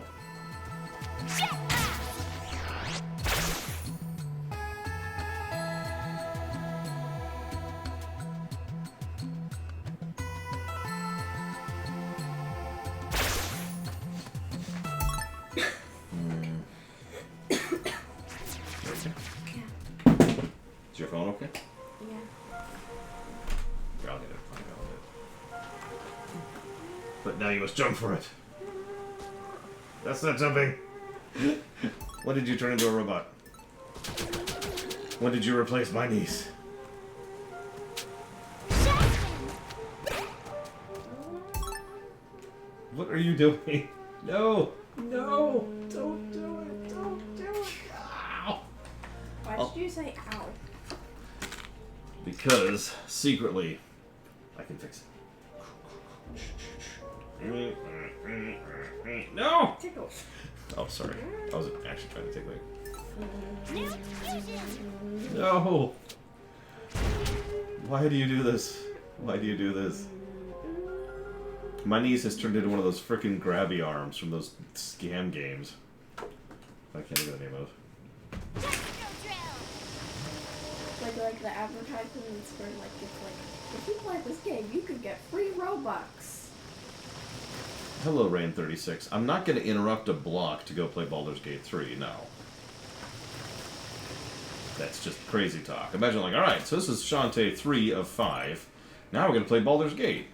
Is your phone okay?
Yeah.
Here, I'll get it. I'll get it. But now you must jump for it. That's not jumping. When did you turn into a robot? When did you replace my niece? What are you doing? No! No! Don't do it! Don't do it! Ow!
Why did you say ow?
Because, secretly, I can fix it. No!
Tickle.
Oh, sorry. I was actually trying to tickle you. No! Why do you do this? Why do you do this? My niece has turned into one of those frickin' grabby arms from those scam games. I can't think of the name of.
Like the advertisements where like it's like, if you play this game, you could get free Robux.
Hello, Rain36. I'm not going to interrupt a block to go play Baldur's Gate 3, no. That's just crazy talk. Imagine like, alright, so this is Shantae 3 of 5. Now we're going to play Baldur's Gate.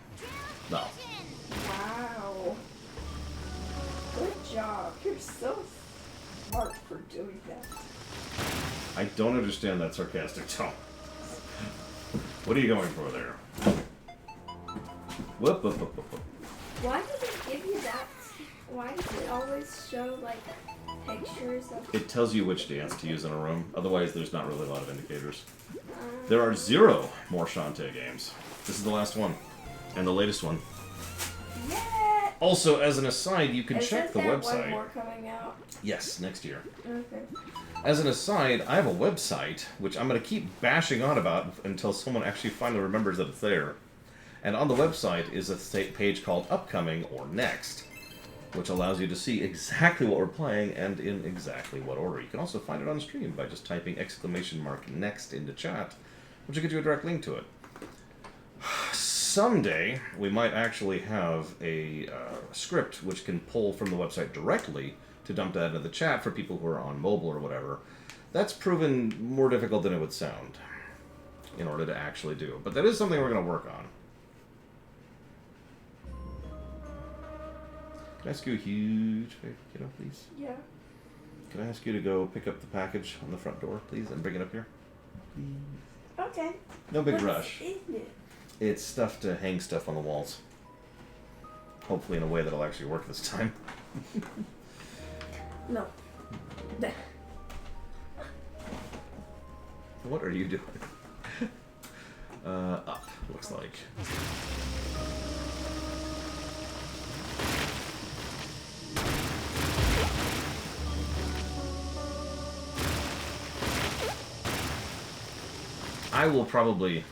No.
Wow. Good job. You're so smart for doing that.
I don't understand that sarcastic tone. What are you going for there? Whoop, whoop, whoop, whoop, whoop.
Why does it give you that? Why does it always show, like, pictures of...
It tells you which dance to use in a room. Otherwise, there's not really a lot of indicators. There are 0 more Shantae games. This is the last one. And the latest one.
Yeah!
Also, as an aside, you can check the website.
One more coming out?
Yes, next year.
Okay.
As an aside, I have a website, which I'm going to keep bashing on about until someone actually finally remembers that it's there. And on the website is a page called Upcoming or Next, which allows you to see exactly what we're playing and in exactly what order. You can also find it on stream by just typing !next into chat, which will get you a direct link to it. Someday, we might actually have a script which can pull from the website directly to dump that into the chat for people who are on mobile or whatever. That's proven more difficult than it would sound in order to actually do. But that is something we're going to work on. Can I ask you a huge favor, kiddo, please?
Yeah.
Can I ask you to go pick up the package on the front door, please, and bring it up here? Please.
Okay.
No big
What's
rush.
in it?
It's stuff to hang stuff on the walls. Hopefully in a way that'll actually work this time.
No.
What are you doing? Up, looks like. I will probably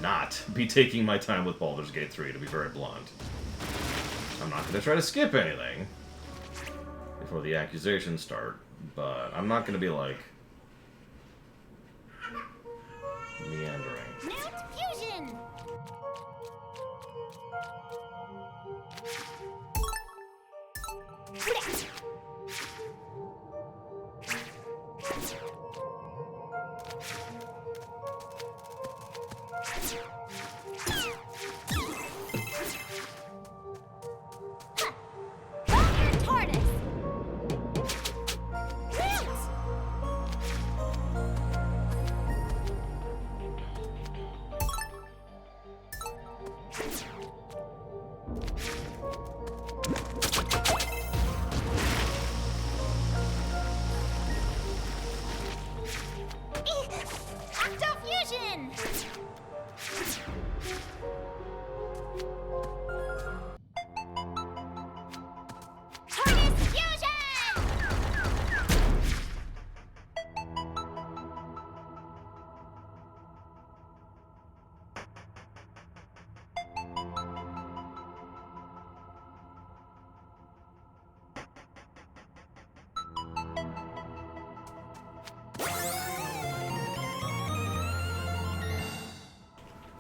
not be taking my time with Baldur's Gate 3, to be very blunt. I'm not going to try to skip anything before the accusations start, but I'm not going to be, like, meandering.
Mount Fusion!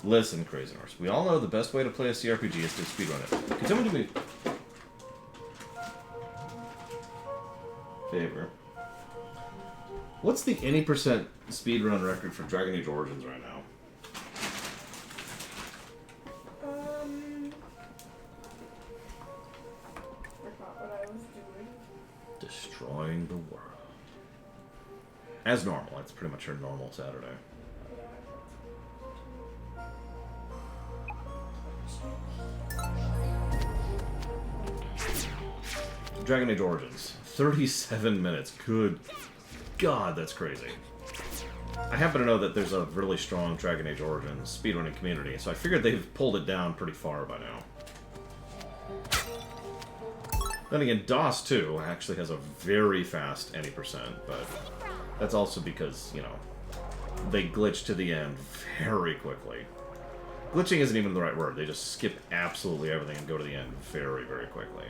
Listen, Crazy Horse, we all know the best way to play a CRPG is to speedrun it. Can someone do me a favor? What's the any percent speedrun record for Dragon Age Origins right now?
Forgot what I was doing.
Destroying the world. As normal. That's pretty much her normal Saturday. Dragon Age Origins. 37 minutes. Good God, that's crazy. I happen to know that there's a really strong Dragon Age Origins speedrunning community, so I figured they've pulled it down pretty far by now. Then again, DOS 2 actually has a very fast any percent, but that's also because, you know, they glitch to the end very quickly. Glitching isn't even the right word. They just skip absolutely everything and go to the end very, very quickly.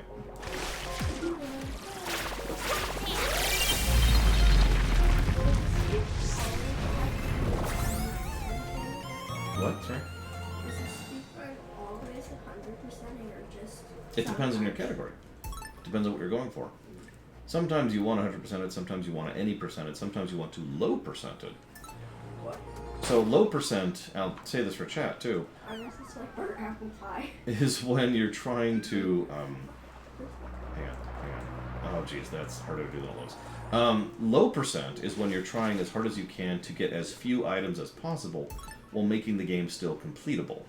What? Sorry?
Is the speedrun always 100%ing or just...
It depends on your category. Depends on what you're going for. Sometimes you want 100% it, sometimes you want any percentage, sometimes you want to low percented.
What?
So low percent, I'll say this for chat too,
I guess it's like burnt apple pie.
is when you're trying to, hang on. Oh geez, that's harder to do than it looks. Low percent is when you're trying as hard as you can to get as few items as possible while making the game still completable.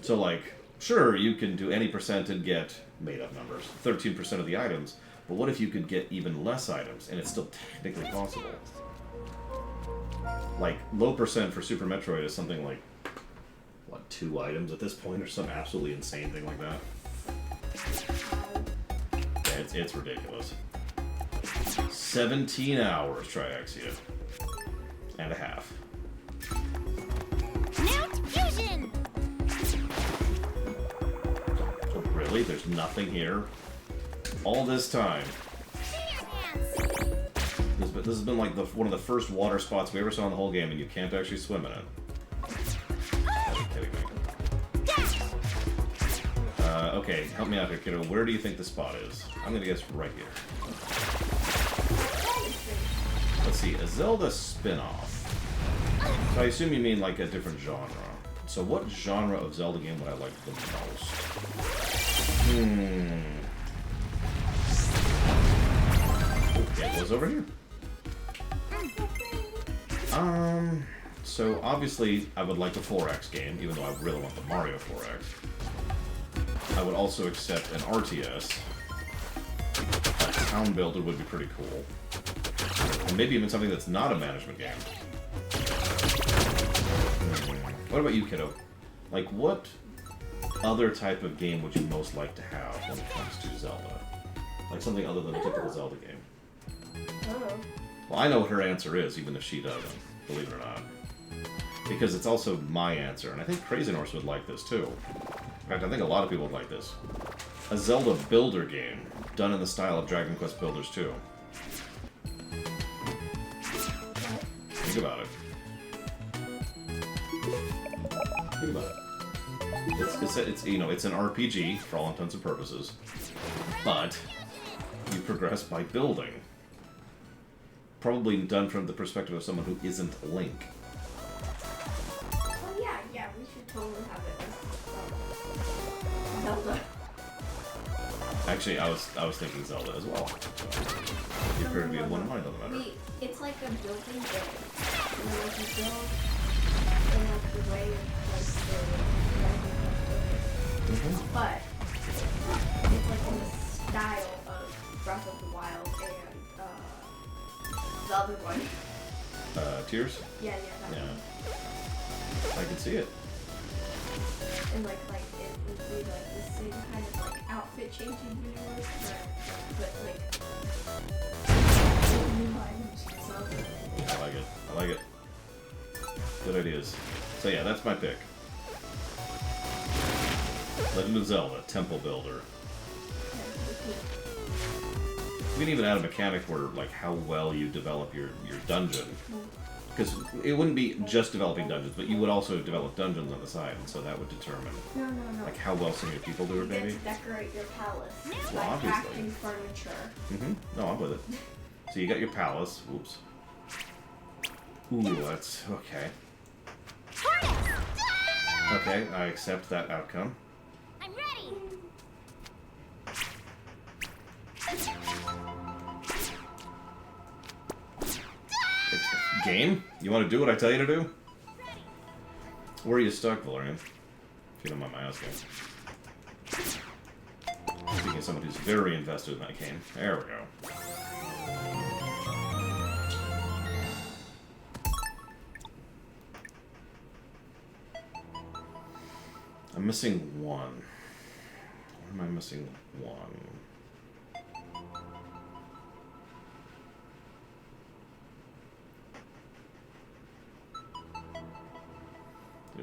So like, sure, you can do any percent and get made-up numbers, 13% of the items, but what if you could get even less items and it's still technically possible? Like, low percent for Super Metroid is something like, what, 2 items at this point, or some absolutely insane thing like that? Yeah, it's ridiculous. 17 hours, Triaxia. And a half.
Mount Fusion!
Oh, really? There's nothing here? All this time. This has been like one of the first water spots we ever saw in the whole game, and you can't actually swim in it. You're kidding me. Okay, help me out here, kiddo. Where do you think the spot is? I'm gonna guess right here. Let's see, a Zelda spin-off. So I assume you mean like a different genre. So what genre of Zelda game would I like the most? Okay, it was over here. So obviously I would like a 4X game, even though I really want the Mario 4X. I would also accept an RTS. A town builder would be pretty cool. And maybe even something that's not a management game. What about you, kiddo? Like, what other type of game would you most like to have when it comes to Zelda? Like something other than a typical Zelda game.
Oh.
Well, I know what her answer is, even if she doesn't, believe it or not. Because it's also my answer, and I think Crazy Norse would like this too. In fact, I think a lot of people would like this. A Zelda builder game, done in the style of Dragon Quest Builders 2. Think about it. Think about it. It's you know, it's an RPG for all intents and purposes, but you progress by building. Probably done from the perspective of someone who isn't Link.
Oh yeah, we should totally have it as Zelda.
Actually, I was thinking Zelda as well. You appear to be of one mind on the matter.
It's like a building game. You know, like you build in like the way of like the but it's like in the style of Breath of the Wild and the other one.
Tears?
Yeah, that one.
Yeah. I can see it.
And like it would be like the same kind of like outfit changing universe, but like new items for Zelda.
I like it. I like it. Good ideas. So yeah, that's my pick. Legend of Zelda, Temple Builder. We can even add a mechanic where, like, how well you develop your dungeon. Because it wouldn't be just developing dungeons, but you would also develop dungeons on the side, and so that would determine,
No.
like, how well some of your people do it,
You get
maybe.
to decorate your palace
Well,
by
obviously.
crafting furniture.
No, I'm with it. So you got your palace. Oops. Ooh, that's... okay. Okay, I accept that outcome.
I'm ready.
Game? You want to do what I tell you to do? Where are you stuck, Valerian? If you don't mind my asking. Speaking of someone who's very invested in that game. There we go. I'm missing one. Where am I missing one?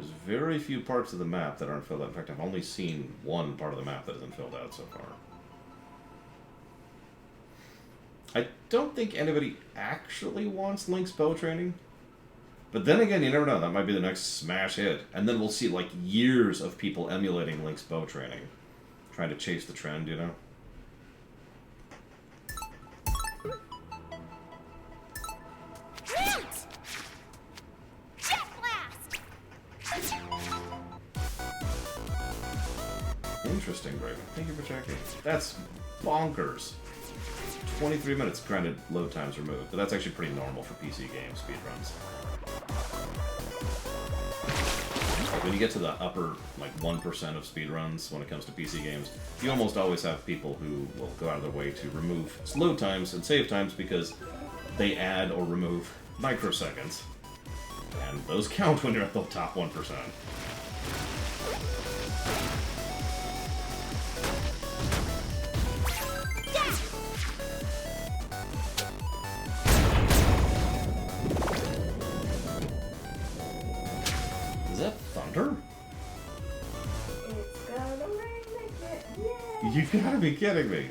There's very few parts of the map that aren't filled out. In fact, I've only seen one part of the map that isn't filled out so far. I don't think anybody actually wants Link's bow training. But then again, you never know. That might be the next smash hit. And then we'll see, like, years of people emulating Link's bow training. Trying to chase the trend, you know? Interesting, Greg. Thank you for checking. That's bonkers. 23 minutes granted load times removed, but that's actually pretty normal for PC game speedruns. Like when you get to the upper, like, 1% of speedruns when it comes to PC games, you almost always have people who will go out of their way to remove load times and save times because they add or remove microseconds. And those count when you're at the top 1%. Is that thunder?
It's gonna rain again. Yay!
You gotta be kidding me.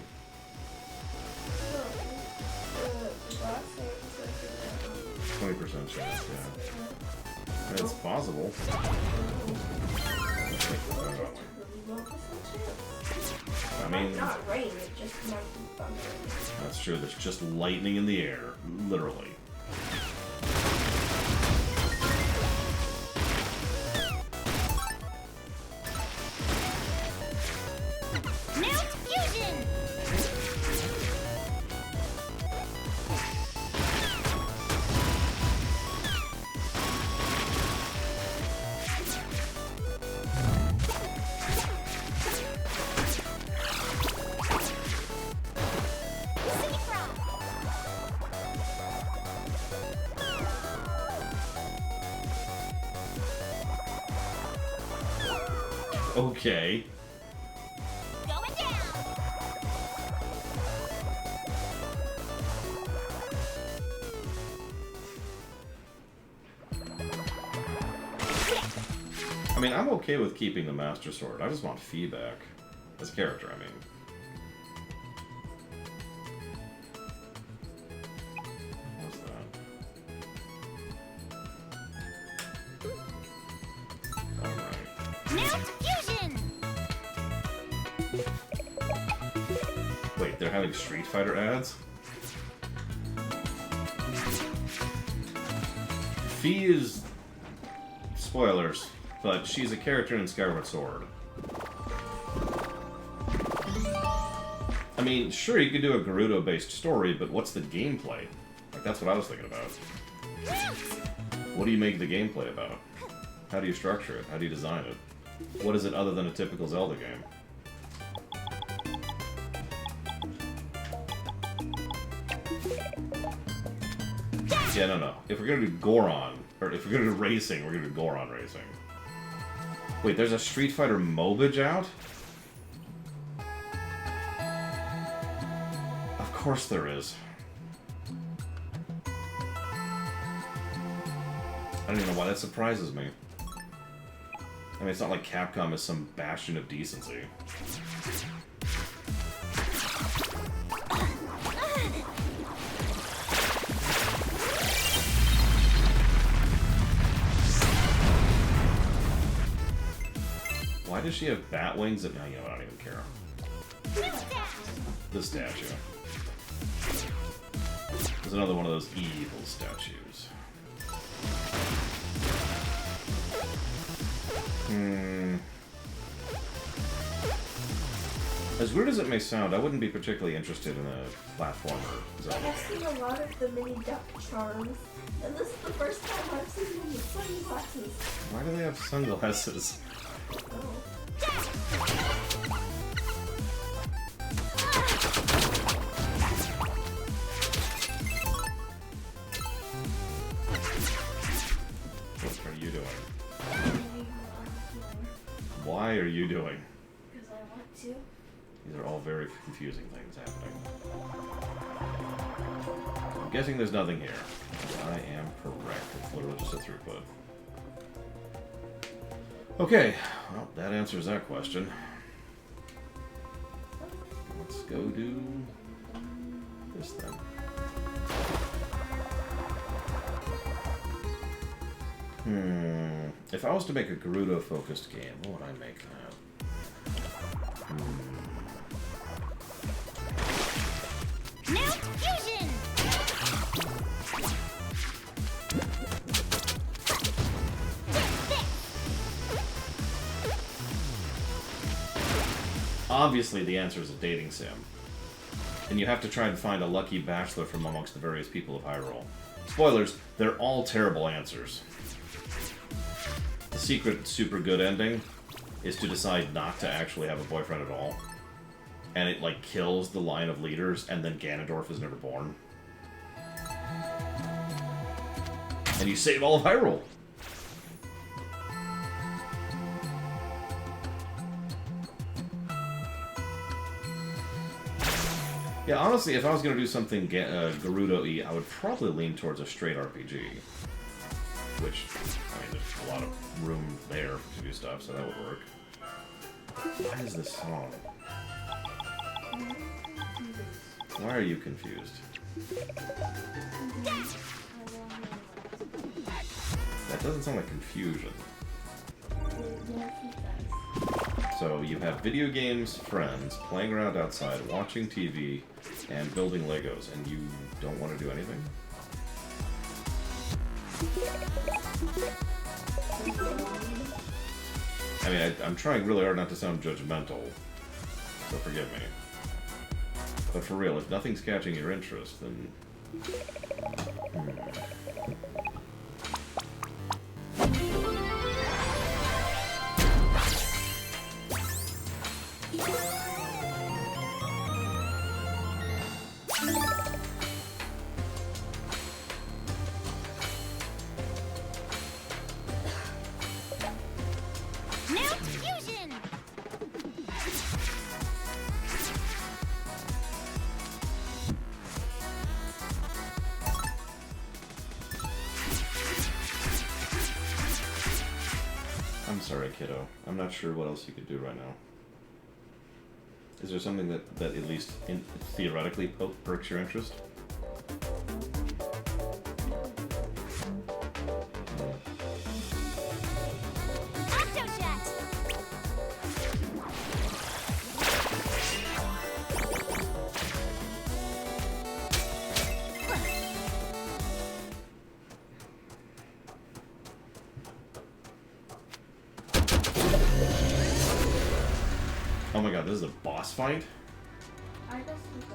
The glass thing
20% chance, yeah. It's possible. I mean,
not rain, it just might be thunder.
that's true. There's just lightning in the air, literally. Okay.
Going down.
I mean, I'm okay with keeping the Master Sword. I just want feedback. As a character, I mean. What's that? Alright.
Now fusion.
Wait, they're having Street Fighter ads? Fee is... spoilers, but she's a character in Skyward Sword. I mean, sure, you could do a Gerudo-based story, but what's the gameplay? Like, that's what I was thinking about. What do you make the gameplay about? How do you structure it? How do you design it? What is it other than a typical Zelda game? Yeah, no. If we're gonna do Goron, or if we're gonna do racing, we're gonna do Goron racing. Wait, there's a Street Fighter Mobage out? Of course there is. I don't even know why that surprises me. I mean, it's not like Capcom is some bastion of decency. Why does she have bat wings? No, you know, I don't even care. This statue. There's another one of those evil statues. As weird as it may sound, I wouldn't be particularly interested in a platformer Zelda
I've
game.
seen a lot of the mini duck charms, and this is the first time I've seen them with sunglasses.
Why do they have sunglasses?
Oh.
What are you doing? Why are you doing?
Because I want to.
These are all very confusing things happening. I'm guessing there's nothing here. I am correct. It's literally just a throughput. Okay, well, that answers that question. Let's go do this then. If I was to make a Gerudo-focused game, what would I make that?
Now fusion!
Obviously, the answer is a dating sim. And you have to try and find a lucky bachelor from amongst the various people of Hyrule. Spoilers, they're all terrible answers. The secret super good ending is to decide not to actually have a boyfriend at all. And it, like, kills the line of leaders, and then Ganondorf is never born. And you save all of Hyrule! Yeah, honestly, if I was going to do something Gerudo-y, I would probably lean towards a straight RPG. Which, I mean, there's a lot of room there to do stuff, so that would work. What is this song? Why are you confused? That doesn't sound like confusion. So you have video games, friends, playing around outside, watching TV, and building Legos, and you don't want to do anything? I mean, I'm trying really hard not to sound judgmental, so forgive me. But for real, if nothing's catching your interest, then... I'm sorry, kiddo. I'm not sure what else you could do right now. Is there something that at least theoretically perks your interest? Oh my god, this is a boss fight?
I guess we go.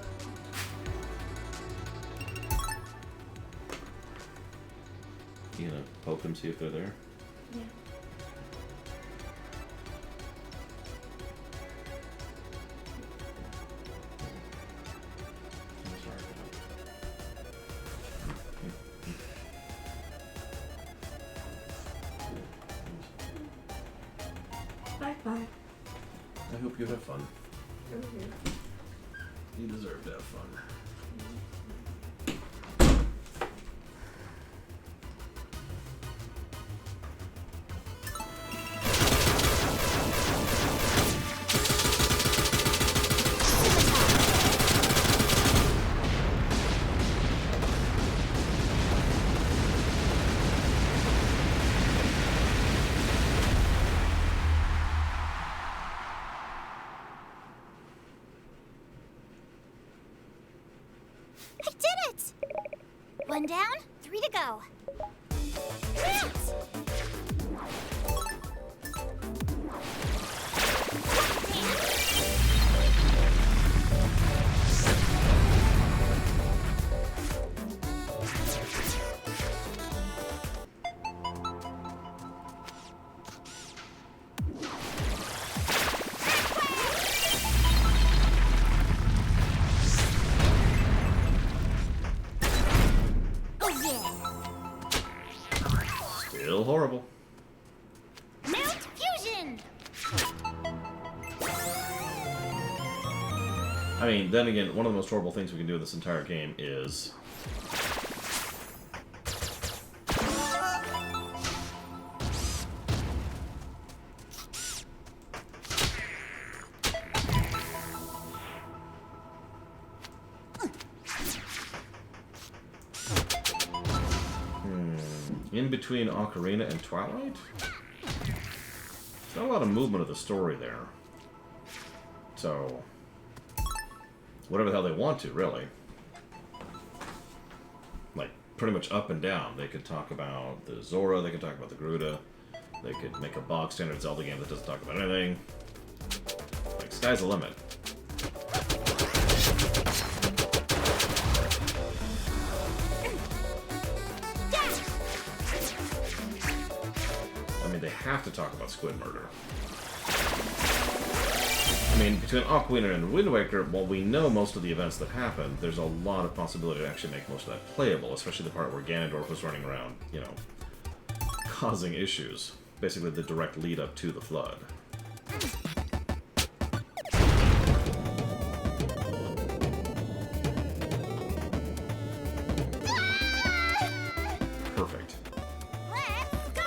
You gonna poke them, see if they're there?
Yeah.
I'm sorry for that.
Bye-bye.
I hope you have fun.
Over here.
You deserve to have fun.
I did it! 1 down, 3 to go. Yes!
Still horrible.
Mount fusion!
I mean, then again, one of the most horrible things we can do in this entire game is... In between Ocarina and Twilight? There's not a lot of movement of the story there. So, whatever the hell they want to, really. Like, pretty much up and down. They could talk about the Zora, they could talk about the Garuda, they could make a bog standard Zelda game that doesn't talk about anything. Like, sky's the limit. I mean, they have to talk about Squid Murder. I mean, between Ocarina and Wind Waker, while we know most of the events that happened, there's a lot of possibility to actually make most of that playable, especially the part where Ganondorf was running around, you know, causing issues. Basically the direct lead up to the flood. Perfect.
Let's go!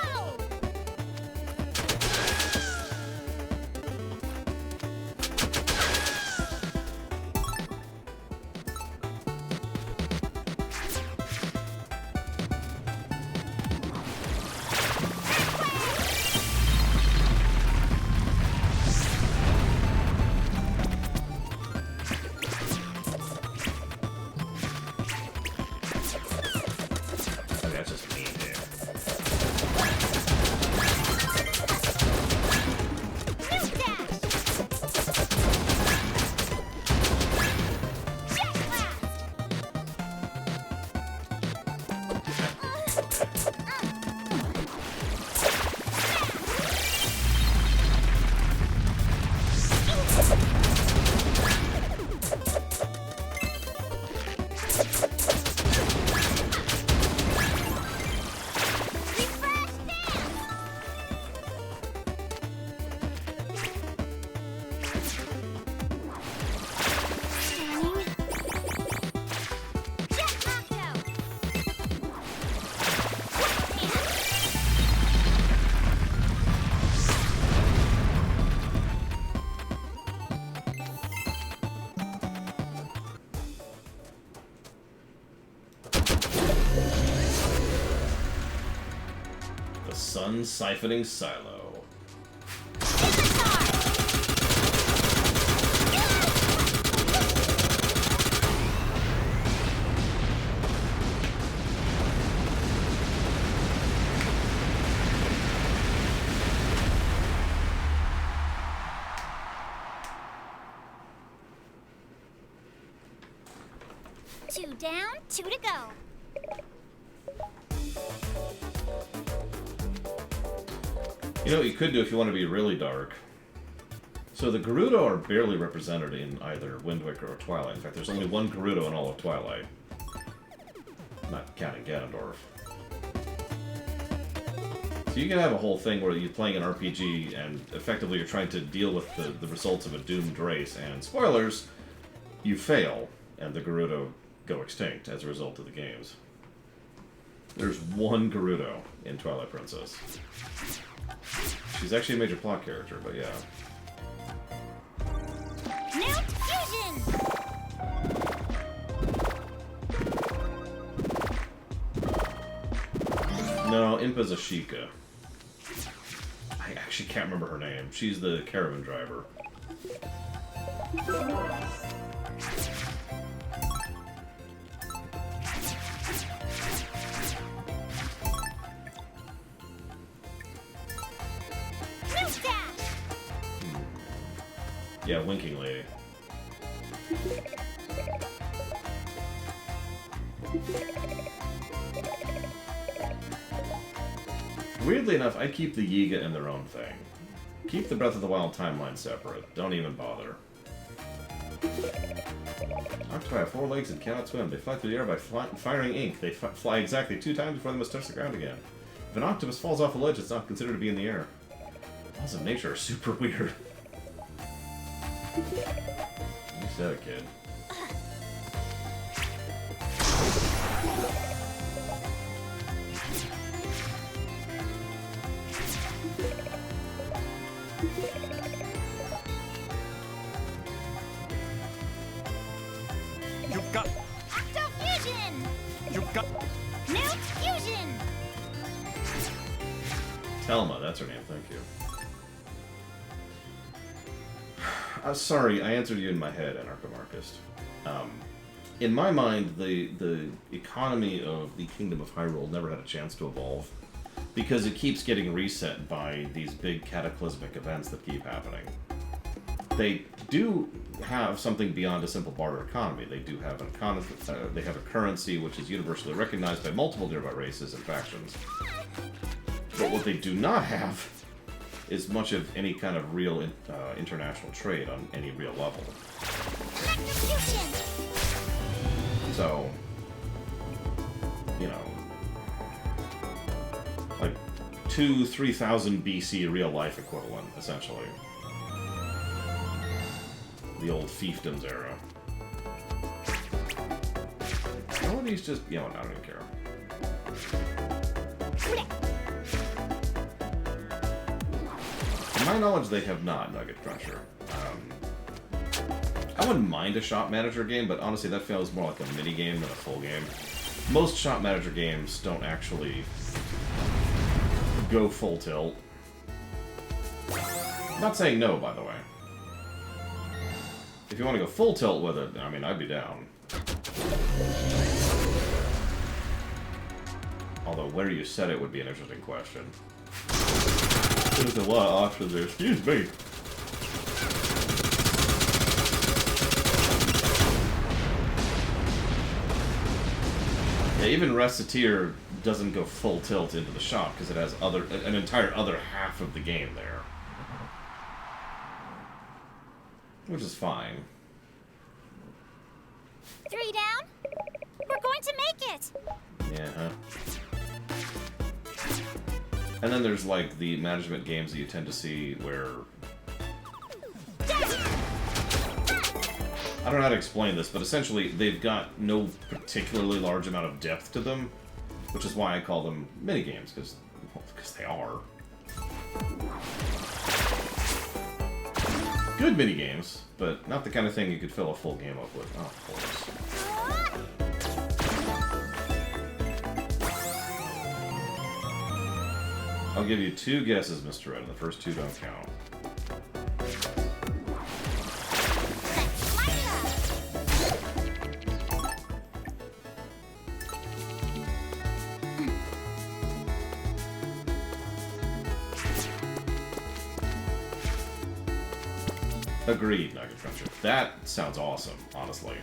That's just mean, dude.
New dash! Jet blast! Refresh dance! Scanning. Jet Octo!
The Sun Siphoning Silo.
Two down, two to go.
You know what you could do if you want to be really dark? So the Gerudo are barely represented in either Wind Waker or Twilight. In fact, there's only one Gerudo in all of Twilight. Not counting Ganondorf. So you can have a whole thing where you're playing an RPG and effectively you're trying to deal with the results of a doomed race, and spoilers, you fail, and the Gerudo go extinct as a result of the games. There's one Gerudo in Twilight Princess. She's actually a major plot character, but yeah.
New fusion!
No, Impa's a Sheikah. I actually can't remember her name. She's the caravan driver.
New dash!
Yeah, Winking Lady. Weirdly enough, I keep the Yiga in their own thing. Keep the Breath of the Wild timeline separate. Don't even bother. Octopi have 4 legs and cannot swim. They fly through the air by firing ink. They fly exactly 2 times before they must touch the ground again. If an octopus falls off a ledge, it's not considered to be in the air. Laws of nature are super weird. You said it, kid.
You've got.
Octo fusion!
You've got.
New fusion!
Telma, that's her name, thank you. Sorry, I answered you in my head, Anarchomarchist. In my mind, the economy of the Kingdom of Hyrule never had a chance to evolve, because it keeps getting reset by these big cataclysmic events that keep happening. They do have something beyond a simple barter economy. They do have they have a currency which is universally recognized by multiple nearby races and factions. But what they do not have is much of any kind of real international trade on any real level. So, you know, like 2,000-3,000 BC real life equivalent, essentially. The old fiefdoms era. All of these just, you know, I don't even care. To my knowledge, they have not, Nugget Cruncher. I wouldn't mind a shop manager game, but honestly, that feels more like a mini game than a full game. Most shop manager games don't actually go full tilt. I'm not saying no, by the way. If you want to go full tilt with it, I mean, I'd be down. Although, where you set it would be an interesting question. There's a lot of options there. Excuse me. Yeah, even Reciteer doesn't go full tilt into the shop because it has an entire other half of the game there. Which is fine.
3 down. We're going to make it.
Yeah, huh? And then there's like the management games that you tend to see where I don't know how to explain this, but essentially they've got no particularly large amount of depth to them, which is why I call them minigames, because they are. Good minigames, but not the kind of thing you could fill a full game up with. Oh, of course. I'll give you 2 guesses, Mr. Red, and the first 2 don't count. Agreed, Nugget Cruncher. That sounds awesome, honestly.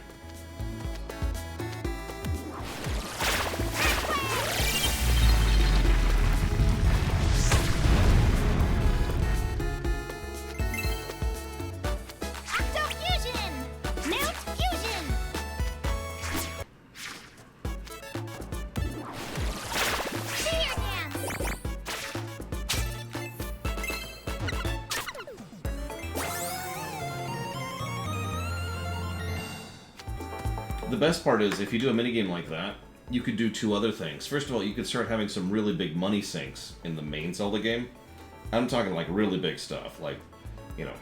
The best part is, if you do a minigame like that, you could do 2 other things. First of all, you could start having some really big money sinks in the main Zelda game. I'm talking like really big stuff, like, you know,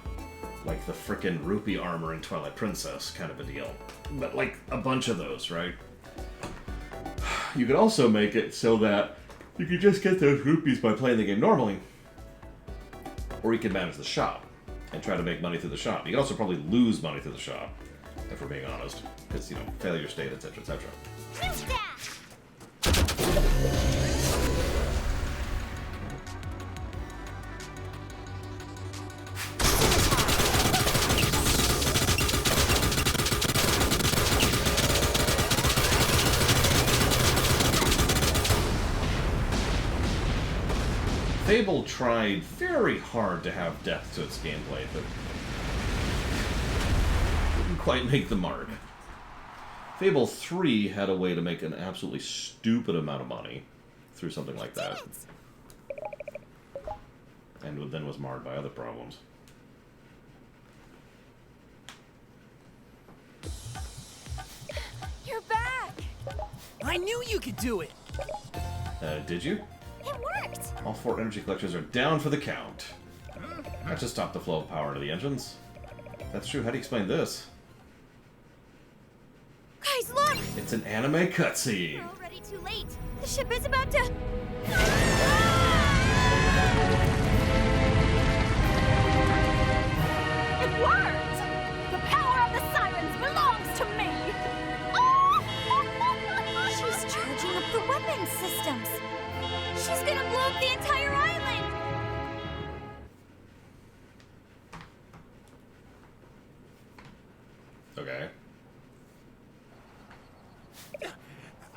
like the frickin' rupee armor in Twilight Princess kind of a deal. But like a bunch of those, right? You could also make it so that you could just get those rupees by playing the game normally. Or you could manage the shop and try to make money through the shop. You could also probably lose money through the shop, if we're being honest. Because, you know, failure state, etc., etc. Fable tried very hard to have depth to its gameplay, but didn't quite make the mark. Fable 3 had a way to make an absolutely stupid amount of money through something like that. And then was marred by other problems.
You're back!
I knew you could do it!
Did you?
It worked!
All 4 energy collectors are down for the count. That just stopped the flow of power into the engines. That's true. How do you explain this?
Guys, look!
It's an anime cutscene.
We're already too late. The ship is about to... her weapon systems. She's gonna blow up the entire island.
Okay.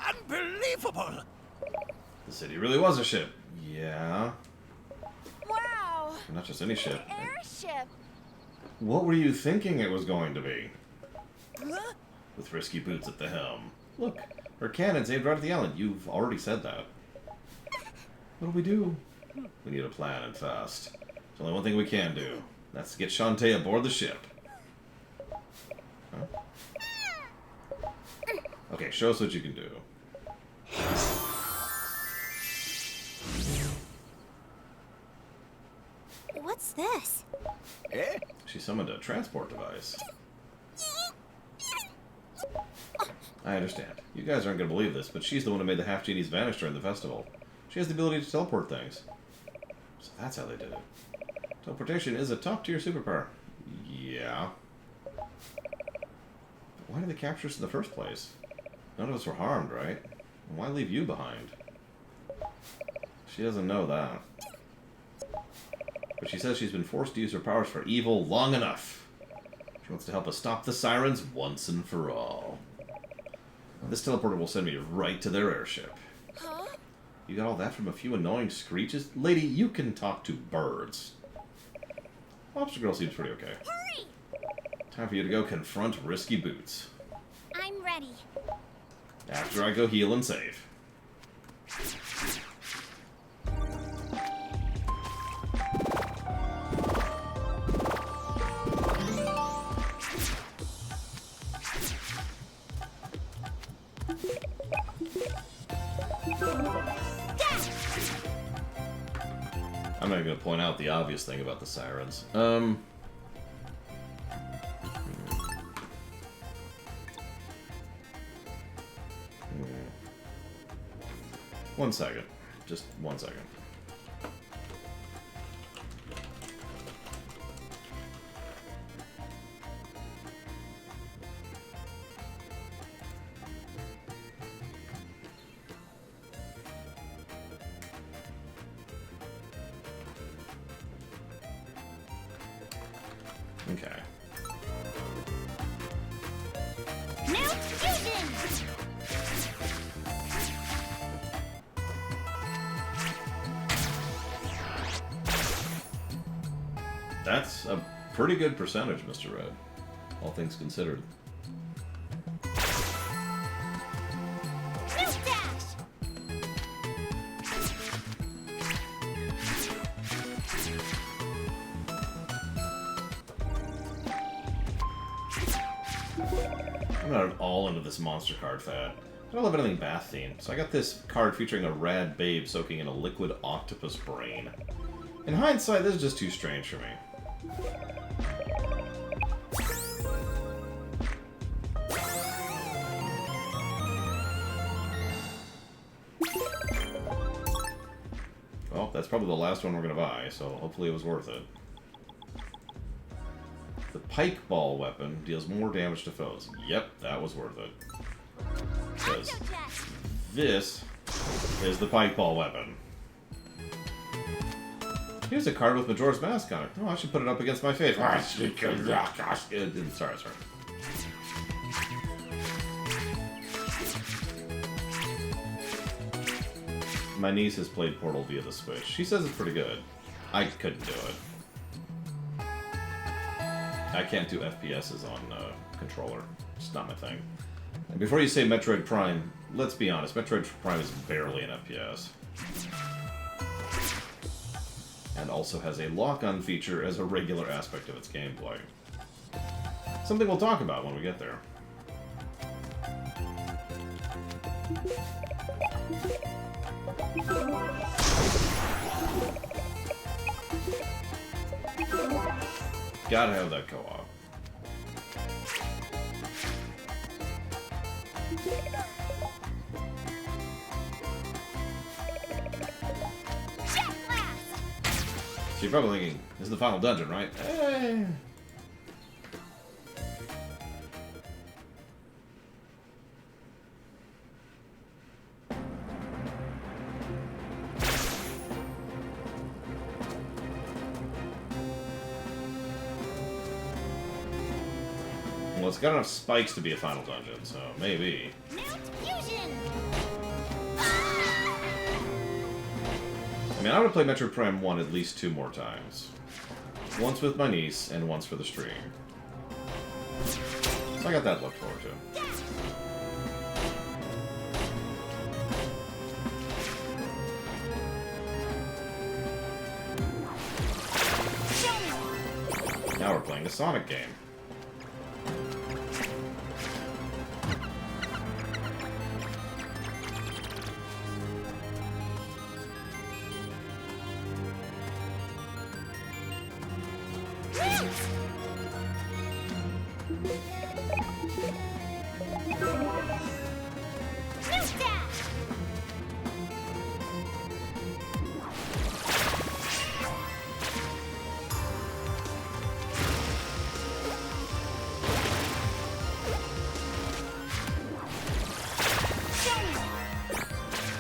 Unbelievable!
The city really was a ship. Yeah.
Wow.
Not just any ship.
Airship.
What were you thinking it was going to be?
Huh?
With Risky Boots at the helm. Look, her cannon's aimed right at the island. You've already said that. What do? We need a plan, and fast. There's only one thing we can do. That's to get Shantae aboard the ship. Huh? Okay, show us what you can do.
What's this?
Eh?
She summoned a transport device. I understand. You guys aren't going to believe this, but she's the one who made the half-genies vanish during the festival. She has the ability to teleport things. So that's how they did it. Teleportation is a top-tier superpower. Yeah. But why did they capture us in the first place? None of us were harmed, right? Why leave you behind? She doesn't know that. But she says she's been forced to use her powers for evil long enough. She wants to help us stop the Sirens once and for all. This teleporter will send me right to their airship.
Huh?
You got all that from a few annoying screeches? Lady, you can talk to birds. Lobster Girl seems pretty okay.
Hurry!
Time for you to go confront Risky Boots.
I'm ready.
After I go heal and save. I'm not going to point out the obvious thing about the Sirens. One second. Just 1 second. Okay.
New fusion!
That's a pretty good percentage, Mr. Red. All things considered.
New dash!
I'm not at all into this monster card fad. I don't love anything bath themed, so I got this card featuring a rad babe soaking in a liquid octopus brain. In hindsight, this is just too strange for me. Well, that's probably the last one we're going to buy, so hopefully it was worth it. The pike ball weapon deals more damage to foes. Yep, that was worth it. Because this is the pike ball weapon. Here's a card with Majora's Mask on it. Oh, I should put it up against my face. Sorry. My niece has played Portal via the Switch. She says it's pretty good. I couldn't do it. I can't do FPSs on controller. It's not my thing. And before you say Metroid Prime, let's be honest, Metroid Prime is barely an FPS. And also has a lock-on feature as a regular aspect of its gameplay. Something we'll talk about when we get there. Gotta have that co-op. So you're probably thinking, this is the final dungeon, right? Well, it's got enough spikes to be a final dungeon, so maybe.
Fusion.
I mean, I would play Metroid Prime 1 at least 2 more times. Once with my niece, and once for the stream. So I got that to look forward to. Now we're playing a Sonic game.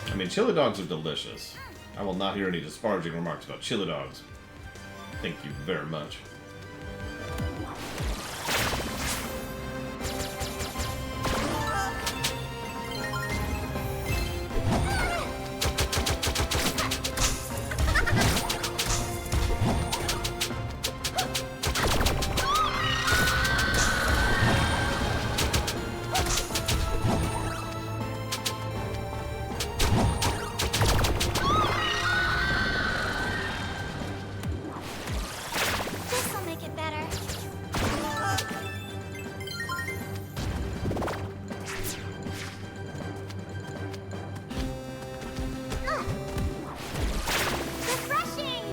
I mean, chili dogs are delicious. I will not hear any disparaging remarks about chili dogs. Thank you very much.
This'll make it better. Refreshing.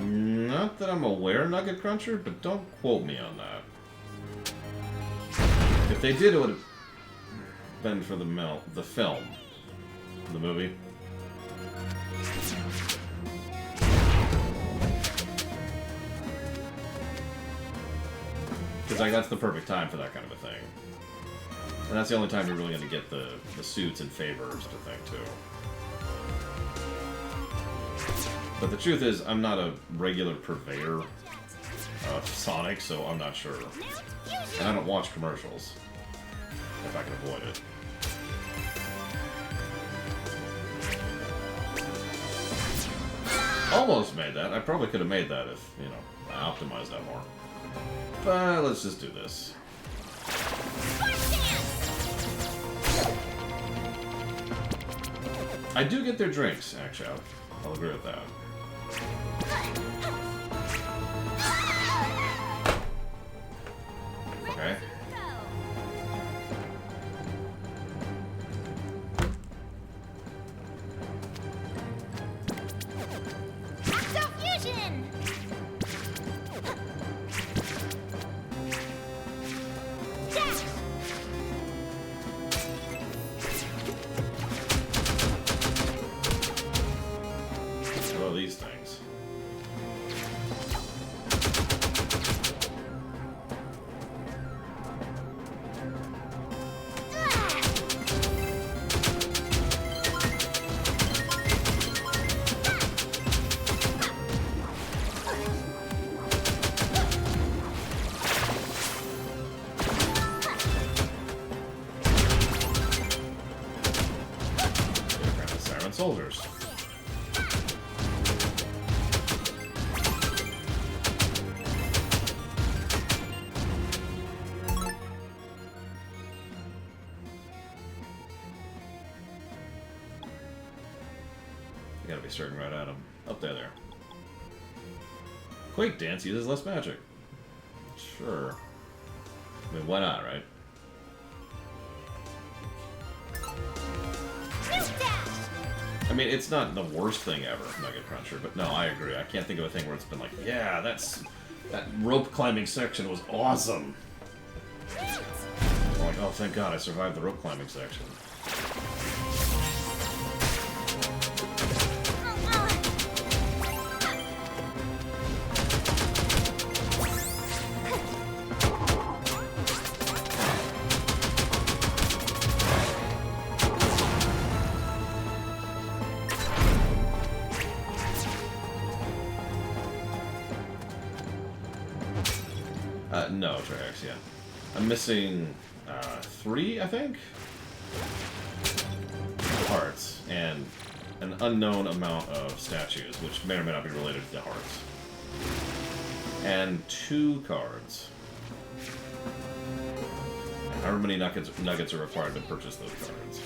Not that I'm aware, Nugget Cruncher, but don't quote me on that. If they did, it would have been for the film. The movie. Because like, that's the perfect time for that kind of a thing. And that's the only time you're really going to get the suits and favors to think, too. But the truth is, I'm not a regular purveyor of Sonic, so I'm not sure. And I don't watch commercials, if I can avoid it. Almost made that. I probably could have made that if, you know, I optimized that more. But let's just do this. I do get their drinks, actually. I'll agree with that. Okay.
Fusion. Dash.
What are these things? They're kind of Siren soldiers. You gotta be staring right at him. Up there. Quake Dance uses less magic. Sure. I mean, why not, right? I mean, it's not the worst thing ever, Nugget Cruncher, but no, I agree. I can't think of a thing where it's been like, yeah, that rope climbing section was awesome. I'm like, oh, thank God I survived the rope climbing section. No, Trax, yeah. I'm missing 3, I think? Hearts, and an unknown amount of statues, which may or may not be related to the hearts. And 2 cards. And however many nuggets are required to purchase those cards.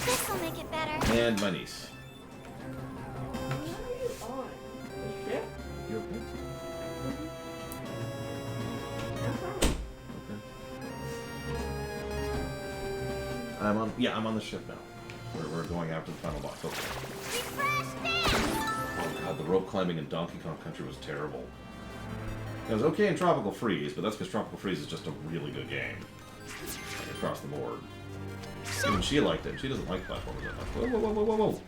This'll make it better.
And my niece. You okay? Okay. I'm on the ship now. We're going after the final boss. Okay. Oh god, the rope climbing in Donkey Kong Country was terrible. It was okay in Tropical Freeze, but that's because Tropical Freeze is just a really good game. Like, across the board. Even she liked it. She doesn't like platformers that much. Whoa, whoa, whoa, whoa, whoa, whoa!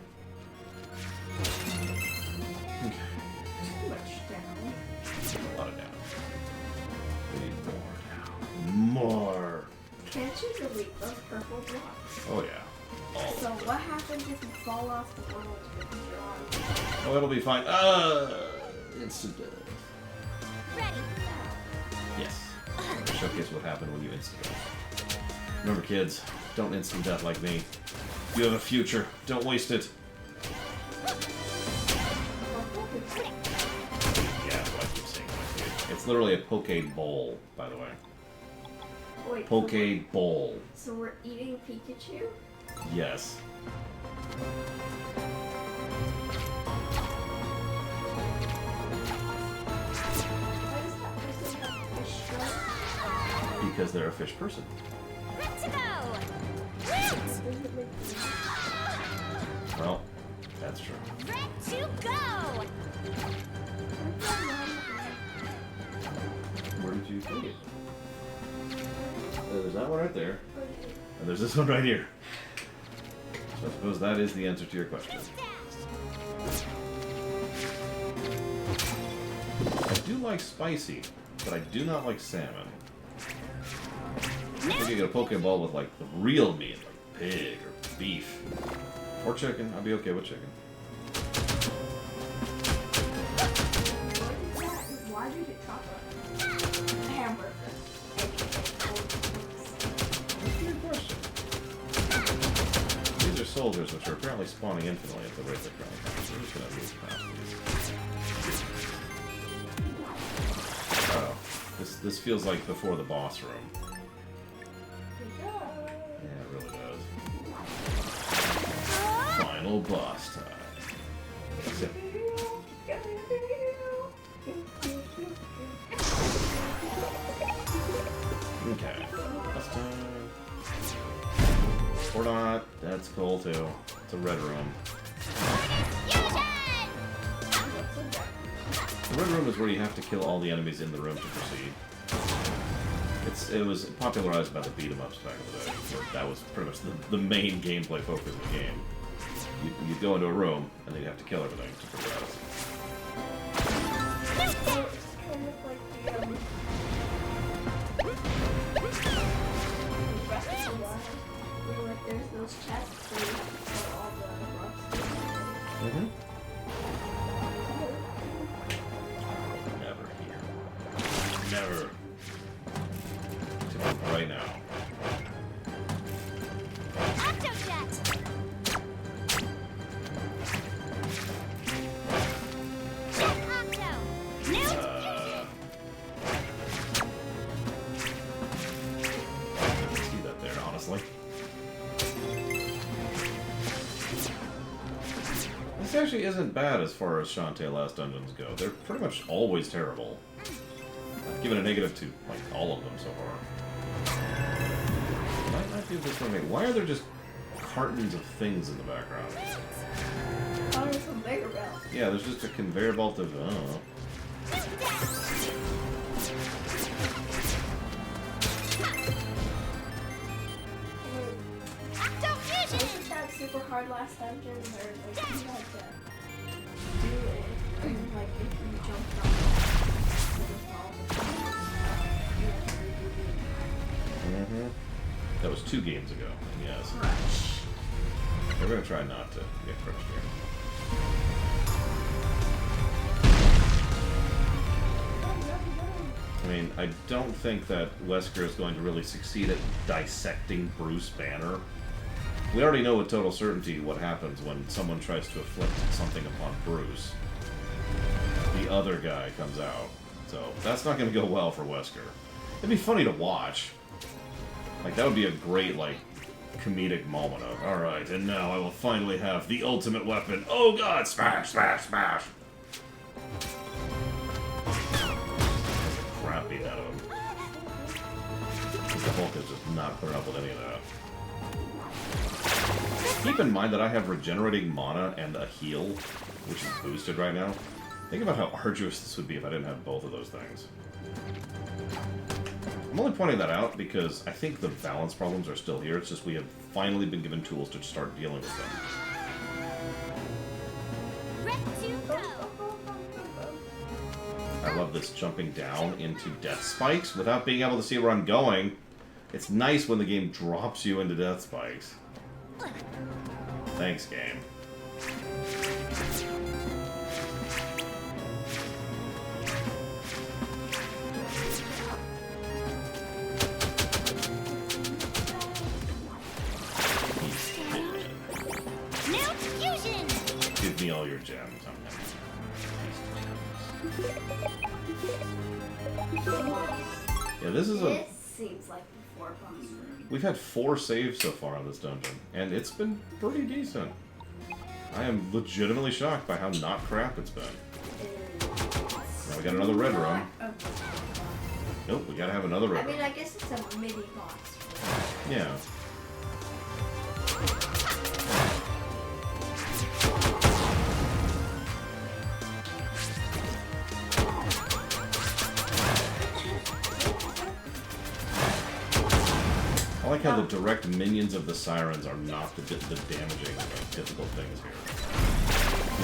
A lot of down. We need more down. More!
Can't you delete those purple blocks?
Oh yeah. All
So
of them.
what happens if you fall off the world with your arm?
Oh, it'll be fine. Instant death.
Ready.
Yes. Showcase what happened when you instant death. Remember, kids, don't instant death like me. You have a future. Don't waste it. Yeah, that's what I keep saying. It's literally a poke bowl, by the way.
Wait,
Poke bowl.
so we're eating Pikachu?
Yes.
Why does that person have fish stripes?
Because they're a fish person.
Good to go.
Does it make
Well, that's true.
Red to go.
Where did you take it? There's that one right there. And there's this one right here. So I suppose that is the answer to your question. I do like spicy, but I do not like salmon. I think you get a Pokeball with like the real meat, like pig or beef. Or chicken. I'd be okay with chicken.
Why did it chop up? Hamburger.
That's a good question. These are soldiers which are apparently spawning infinitely at the rate they're currently coming. So we're just gonna move past these. Oh. This feels like before the boss room. Yeah, it really does. Final boss time. Zip. Okay. Boss time. Or not. That's cool too. It's a red room. The red room is where you have to kill all the enemies in the room to proceed. It was popularized by the beat-em-ups back in the day. That was pretty much the main gameplay focus of the game. You'd go into a room, and then you'd have to kill everything to progress.
So it's kind of like the Breath of the Wild, where like there's those chests where you have to kill all the rocks.
Mm-hmm. Never here. Never. Right now.
Octojet. Jet Octo. New.
I can see that there, honestly. This actually isn't bad as far as Shantae Last Dungeons go. They're pretty much always terrible. I've given a negative to, like, all of them so far. Might not do this one. Why are there just cartons of things in the background?
Oh, there's a conveyor belt.
Yeah, there's just a conveyor belt of, I don't know.
Octo fusion.
Wasn't that super hard last dungeon where like you had to do it and then like if you jumped off
That was 2 games ago. Yes.
crush.
We're gonna try not to get crushed here. I mean, I don't think that Wesker is going to really succeed at dissecting Bruce Banner. We already know with total certainty what happens when someone tries to inflict something upon Bruce. The other guy comes out. So, that's not going to go well for Wesker. It'd be funny to watch. Like, that would be a great, like, comedic moment of, alright, and now I will finally have the ultimate weapon. Oh god, smash, smash, smash! Crap beat out of him. The Hulk is just not putting up with any of that. Keep in mind that I have regenerating mana and a heal, which is boosted right now. Think about how arduous this would be if I didn't have both of those things. I'm only pointing that out because I think the balance problems are still here. It's just we have finally been given tools to start dealing with them.
Red to go.
I love this jumping down into death spikes without being able to see where I'm going. It's nice when the game drops you into death spikes. Thanks, game.
New fusion.
Give me all your gems. Yeah, this is a...
This seems like the 4 boss room.
We've had 4 saves so far on this dungeon, and it's been pretty decent. I am legitimately shocked by how not crap it's been. Now we got another red room. Nope, we gotta have another red
I mean,
room.
I guess it's a mini boss.
Yeah. I like how the direct minions of the Sirens are not the damaging, difficult things here.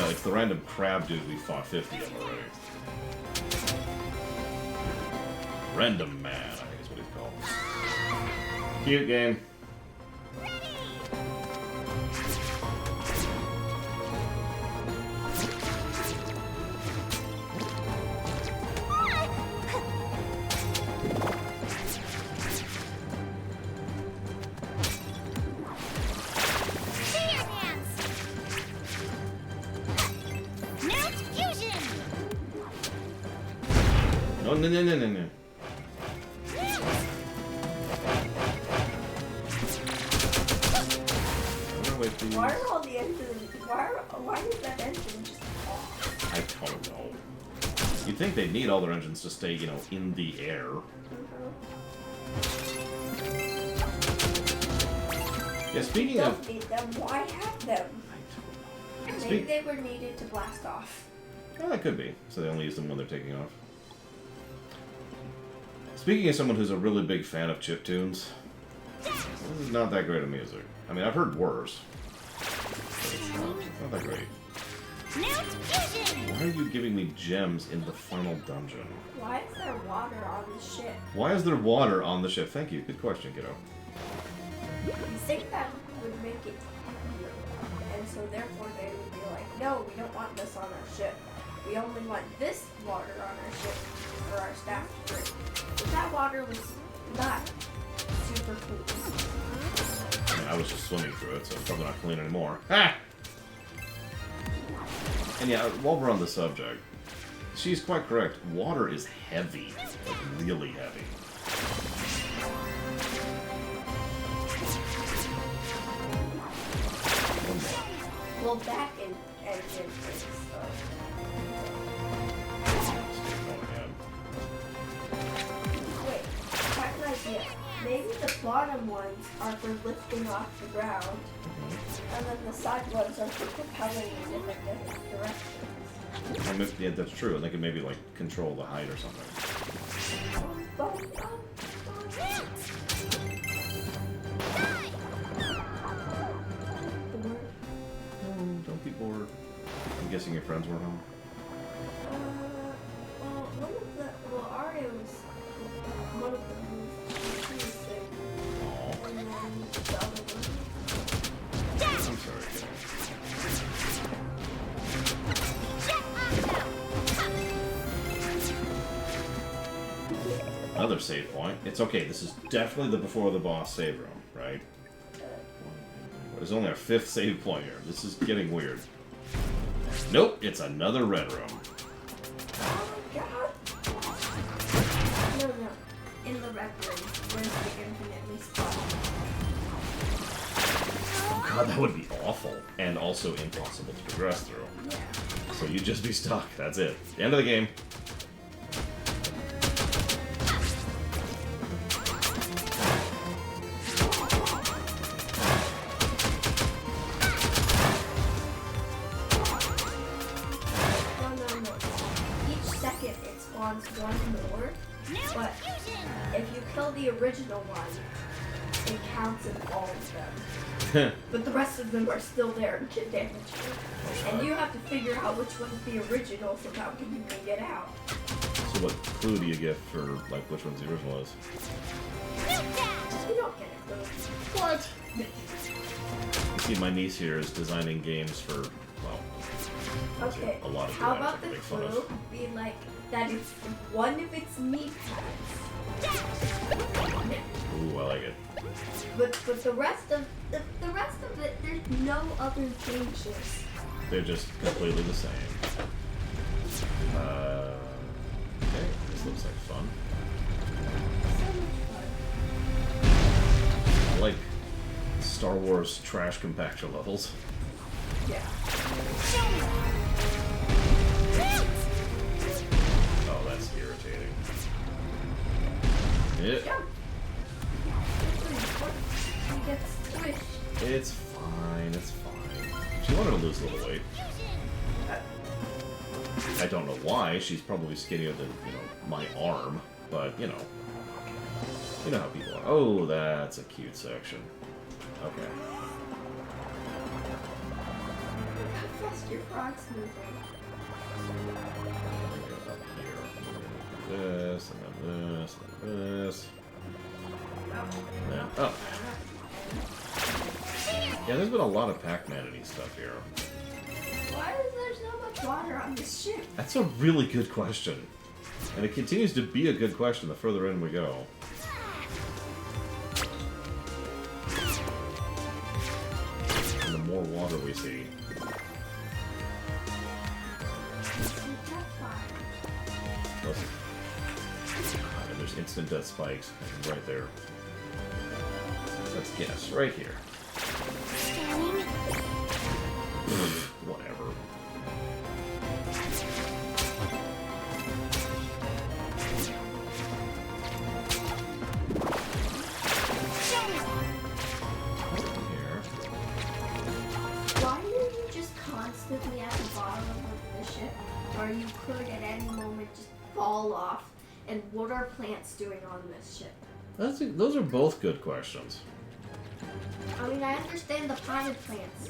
No, it's the random crab dude we fought 50 of already. Random Man, I think is what he's called. Cute game.
Fear dance. New fusion.
No, no, no, no, no, no. Wait for you.
Why are all the engines? Why is that engine just off?
I don't know. You'd think they'd need all their engines to stay, you know, in the air. Yeah, speaking
Don't
of...
need them. Why have them? Maybe
Speak-
they were needed to blast off.
Well, that could be. So they only use them when they're taking off. Speaking of someone who's a really big fan of chiptunes, this is not that great of music. I mean, I've heard worse. But it's not that great.
New fusion.
Why are you giving me gems in the final dungeon?
Why is there water on the ship?
Why is there water on the ship? Thank you. Good question, kiddo.
You think that would make it heavier, and so therefore they would be like, no, we don't want this on our ship. We only want this water on our ship for our staff to drink. But that water was not super cool.
I mean, I was just swimming through it, so it's probably not clean anymore. Ah! And yeah, while we're on the subject, she's quite correct. Water is heavy. Like, really heavy.
Well, back in engine is, wait, I have an idea. Maybe the bottom ones are for lifting off the ground, and then the side ones are for propelling in different directions.
Yeah, that's true. And they can maybe, like, control the height or something. Don't be bored. I'm guessing your friends weren't home.
Well, Ario's one of them was sick.
Aw.
And then the other one.
I'm sorry, guys. Another save point. It's okay, this is definitely the before the boss save room, right? There's only our 5th save point here. This is getting weird. Nope, it's another red room.
Oh my god! No. In the red room, where's the infinitely spot?
Oh god, that would be awful. And also impossible to progress through.
Yeah.
So you'd just be stuck. That's it. The end of the game.
No. Each second it spawns one more, but if you kill the original one, it counts in all of them. But the rest of them are still there and can damage you. And you have to figure out which one's the original so that you can get out.
So what clue do you get for, like, which one's the original is?
You don't get a clue.
What? You see, my niece here is designing games for, well,
Okay,
a lot of
how
people
about the
make fun
clue
of.
be like that it's one of its meat types?
Ooh, I like it.
But the rest of it, there's no other changes.
They're just completely the same. Okay, this looks like fun.
So much fun.
I like Star Wars trash compactor levels.
Yeah.
Oh, that's irritating. Yeah,
Jump. He gets squished.
it's fine, it's fine. She wanted to lose a little weight. I don't know why. She's probably skinnier than, you know, my arm. But, you know how people are. Oh, that's a cute section. Okay.
Look how fast your frog's moving.
Up here. This, and then this, and then this. And then up. Yeah, there's been a lot of Pac-Man-y stuff here.
Why is there so much water on this ship?
That's a really good question. And it continues to be a good question the further in we go. And the more water we see. Listen. And there's instant death spikes right there. Let's guess, right here. Whatever. Here.
Why are you just constantly at the bottom of the ship where you could at any moment just fall off? And what are plants doing on this ship?
Those are both good questions.
I mean, I understand the potted plants,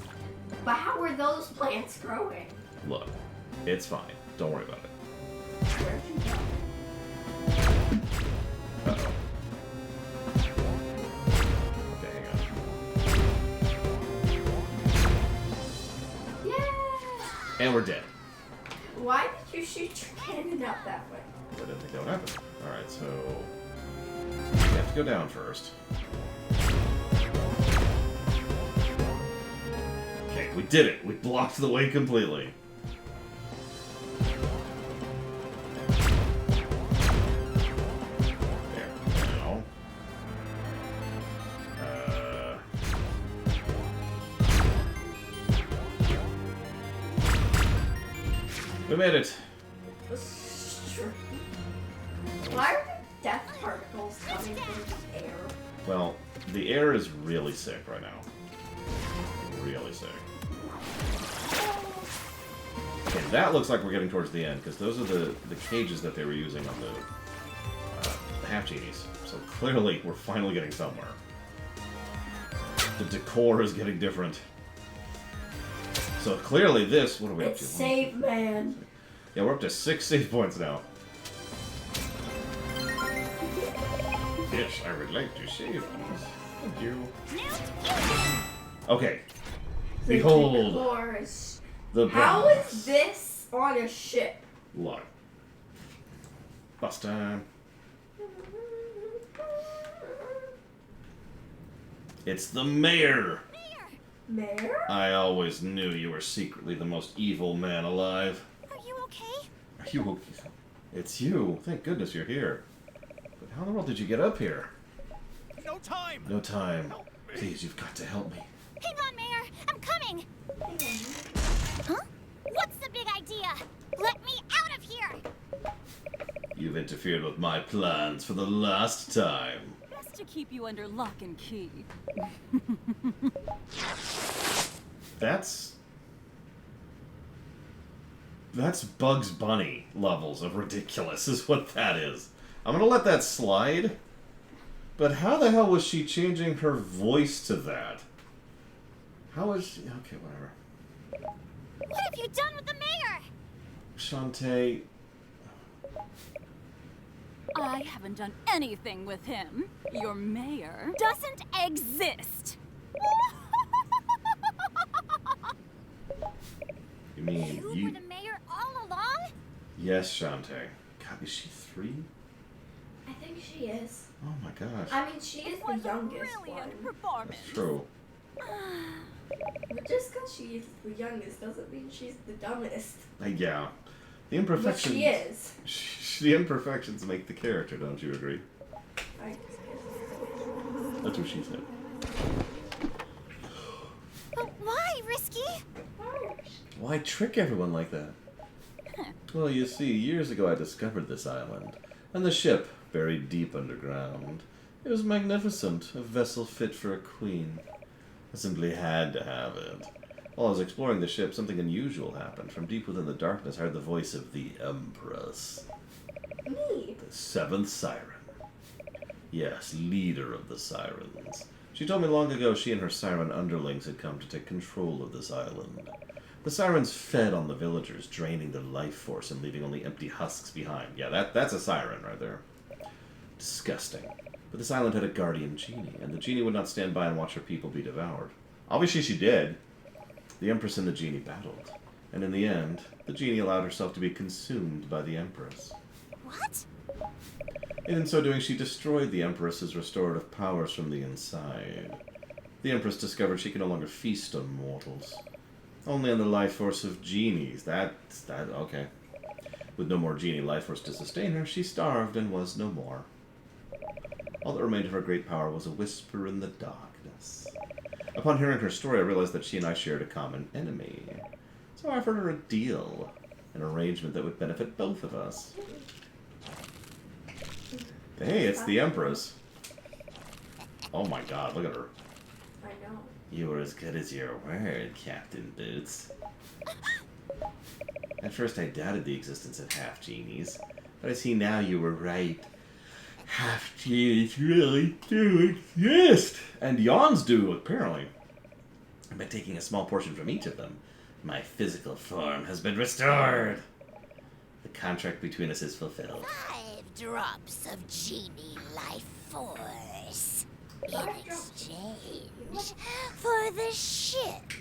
but how are those plants growing?
Look, it's fine. Don't worry about it.
Where'd you go?
Uh-oh. Okay, hang on.
Yeah!
And we're dead.
Why did you shoot your cannon out that way?
I didn't think that would happen. Alright, so... we have to go down first. Okay, we did it! We blocked the way completely. There. Now... we made it!
Why are there death particles coming from the air?
Well, the air is really sick right now. Really sick. Okay, that looks like we're getting towards the end, because those are the cages that they were using on half genies. So clearly, we're finally getting somewhere. The decor is getting different. So clearly this, what are we up to?
It's save man.
Yeah, we're up to 6 save points now. Yes, I would like to save these. Thank you. Okay. Behold
Course.
the
How
boss.
is this on a ship?
Look. Bust time. It's the mayor.
Mayor?
I always knew you were secretly the most evil man alive.
Are you okay?
Are you okay? It's you. Thank goodness you're here. But how in the world did you get up here?
No time!
No time. Please, you've got to help me.
Hang on, Mayor. I'm coming. Huh? What's the big idea? Let me out of here.
You've interfered with my plans for the last time.
Best to keep you under lock and key.
That's Bugs Bunny levels of ridiculous is what that is. I'm gonna let that slide. But how the hell was she changing her voice to that? How was she... Okay, whatever.
What have you done with the mayor?
Shantae...
I haven't done anything with him. Your mayor doesn't exist.
You mean
You were the mayor all along?
Yes, Shantae. God, is she 3?
I think she is.
Oh my gosh.
I mean, she is the
Was a
youngest
brilliant
one.
performance.
That's true.
But just because she is the youngest doesn't mean she's the dumbest.
Yeah. The
But
imperfections...
she is.
The imperfections make the character, don't you agree?
I
That's what she said.
But why, Risky?
Why trick everyone like that? Well, you see, years ago I discovered this island, and the ship, buried deep underground. It was magnificent, a vessel fit for a queen. I simply had to have it. While I was exploring the ship, something unusual happened. From deep within the darkness, I heard the voice of the Empress.
Me.
The 7th Siren. Yes, leader of the Sirens. She told me long ago she and her Siren underlings had come to take control of this island. The Sirens fed on the villagers, draining their life force and leaving only empty husks behind. Yeah, that's a Siren right there. Disgusting. But this island had a guardian genie, and the genie would not stand by and watch her people be devoured. Obviously she did. The Empress and the genie battled, and in the end, the genie allowed herself to be consumed by the Empress.
What?
And in so doing, she destroyed the Empress's restorative powers from the inside. The Empress discovered she could no longer feast on mortals, only on the life force of genies. Okay. With no more genie life force to sustain her, she starved and was no more. All that remained of her great power was a whisper in the darkness. Upon hearing her story, I realized that she and I shared a common enemy. So I offered her a deal, an arrangement that would benefit both of us. Hey, it's the Empress. Oh my god, look at her.
I know.
You were as good as your word, Captain Boots. At first I doubted the existence of half-genies, but I see now you were right. Half-genies really do exist! And yawns do, apparently. By taking a small portion from each of them, my physical form has been restored. The contract between us is fulfilled.
5 drops of genie life force in exchange for the ship.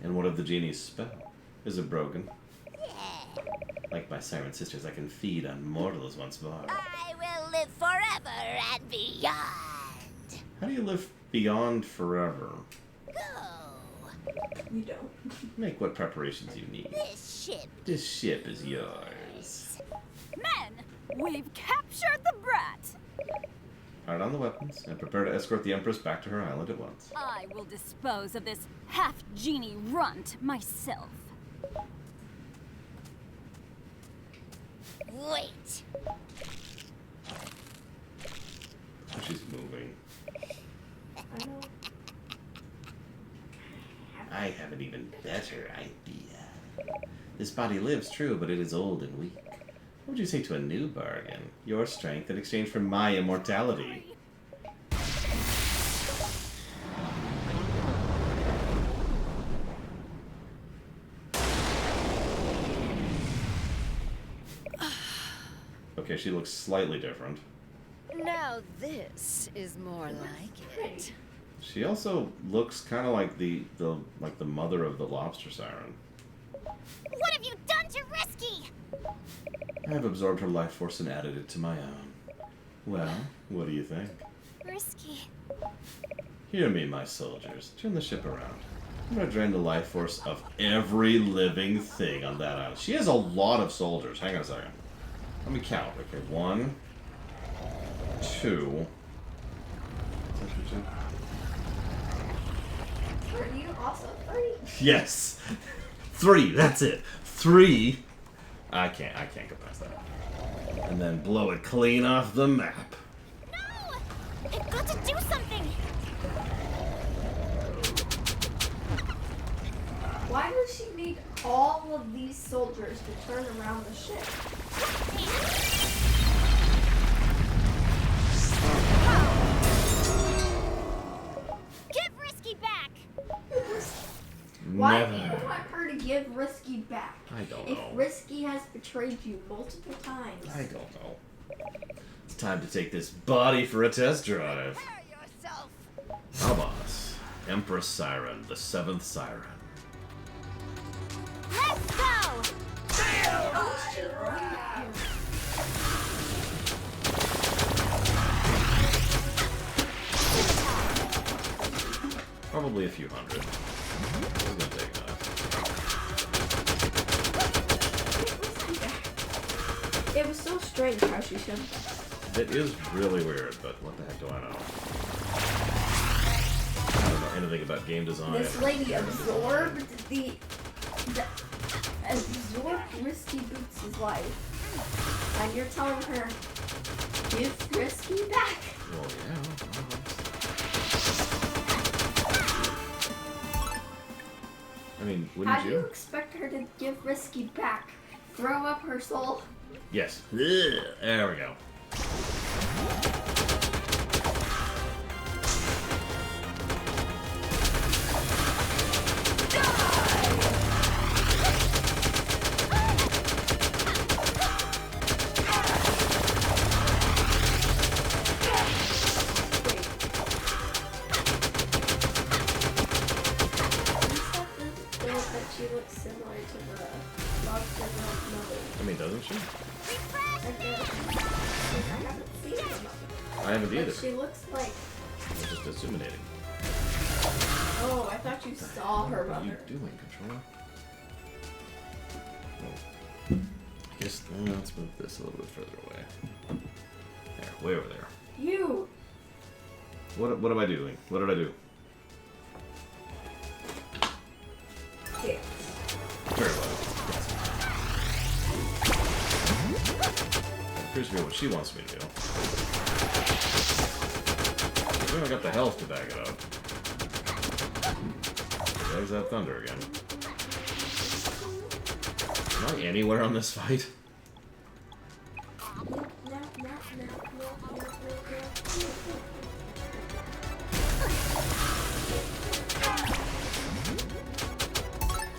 And what of the genie's spell? Is it broken?
Yeah.
Like my siren sisters, I can feed on mortals once more.
I will live forever and beyond.
How do you live beyond forever?
Go.
You don't.
Make what preparations you need.
This ship.
This ship is yours.
Men, we've captured the brat.
Hard on the weapons, and prepare to escort the Empress back to her island at once.
I will dispose of this half-genie runt myself.
Wait.
She's moving.
I know.
I have an even better idea. This body lives, true, but it is old and weak. What would you say to a new bargain? Your strength in exchange for my immortality. Okay, she looks slightly different.
Now this is more like it.
She also looks kind of like the mother of the lobster siren.
What have you done to Risky?
I have absorbed her life force and added it to my own. Well, what do you think?
Risky.
Hear me, my soldiers. Turn the ship around. I'm gonna drain the life force of every living thing on that island. She has a lot of soldiers. Hang on a second. Let me count. Okay, 1, 2.
Are you also 3?
Yes, 3. That's it. 3. I can't go past that. And then blow it clean off the map.
No! I've got to do something!
Why does she need all of these soldiers to turn around the ship?
Give Risky back!
Why do
Never.
you want her to give Risky back?
I don't
If
know.
Risky has betrayed you multiple times.
I don't know. It's time to take this body for a test drive.
Prepare yourself.
Albos, Empress Siren, the 7th Siren.
Let's go!
Probably a few hundred. It's gonna take that.
It was so strange how she showed that.
It is really weird, but what the heck do I know? I don't know anything about game design.
This lady absorbed absorbed Risky Boots' life. And you're telling her, give Risky back.
Well, yeah. I mean,
How
wouldn't
do you
you?
expect her to give Risky back? Throw up her soul?
Yes. There we go.
She looks similar to the lobster mother.
I mean, doesn't she?
I haven't seen her mother.
I haven't either.
But she looks like.
I'm just disseminating.
Oh, I thought you saw her
What are you
mother.
doing, controller? Oh. I guess let's move this a little bit further away. There, way over there.
You!
What am I doing? What did I do?
Okay.
Very well. Appears to be what she wants me to do. We only got the health to back it up. There's that thunder again. Am I anywhere on this fight?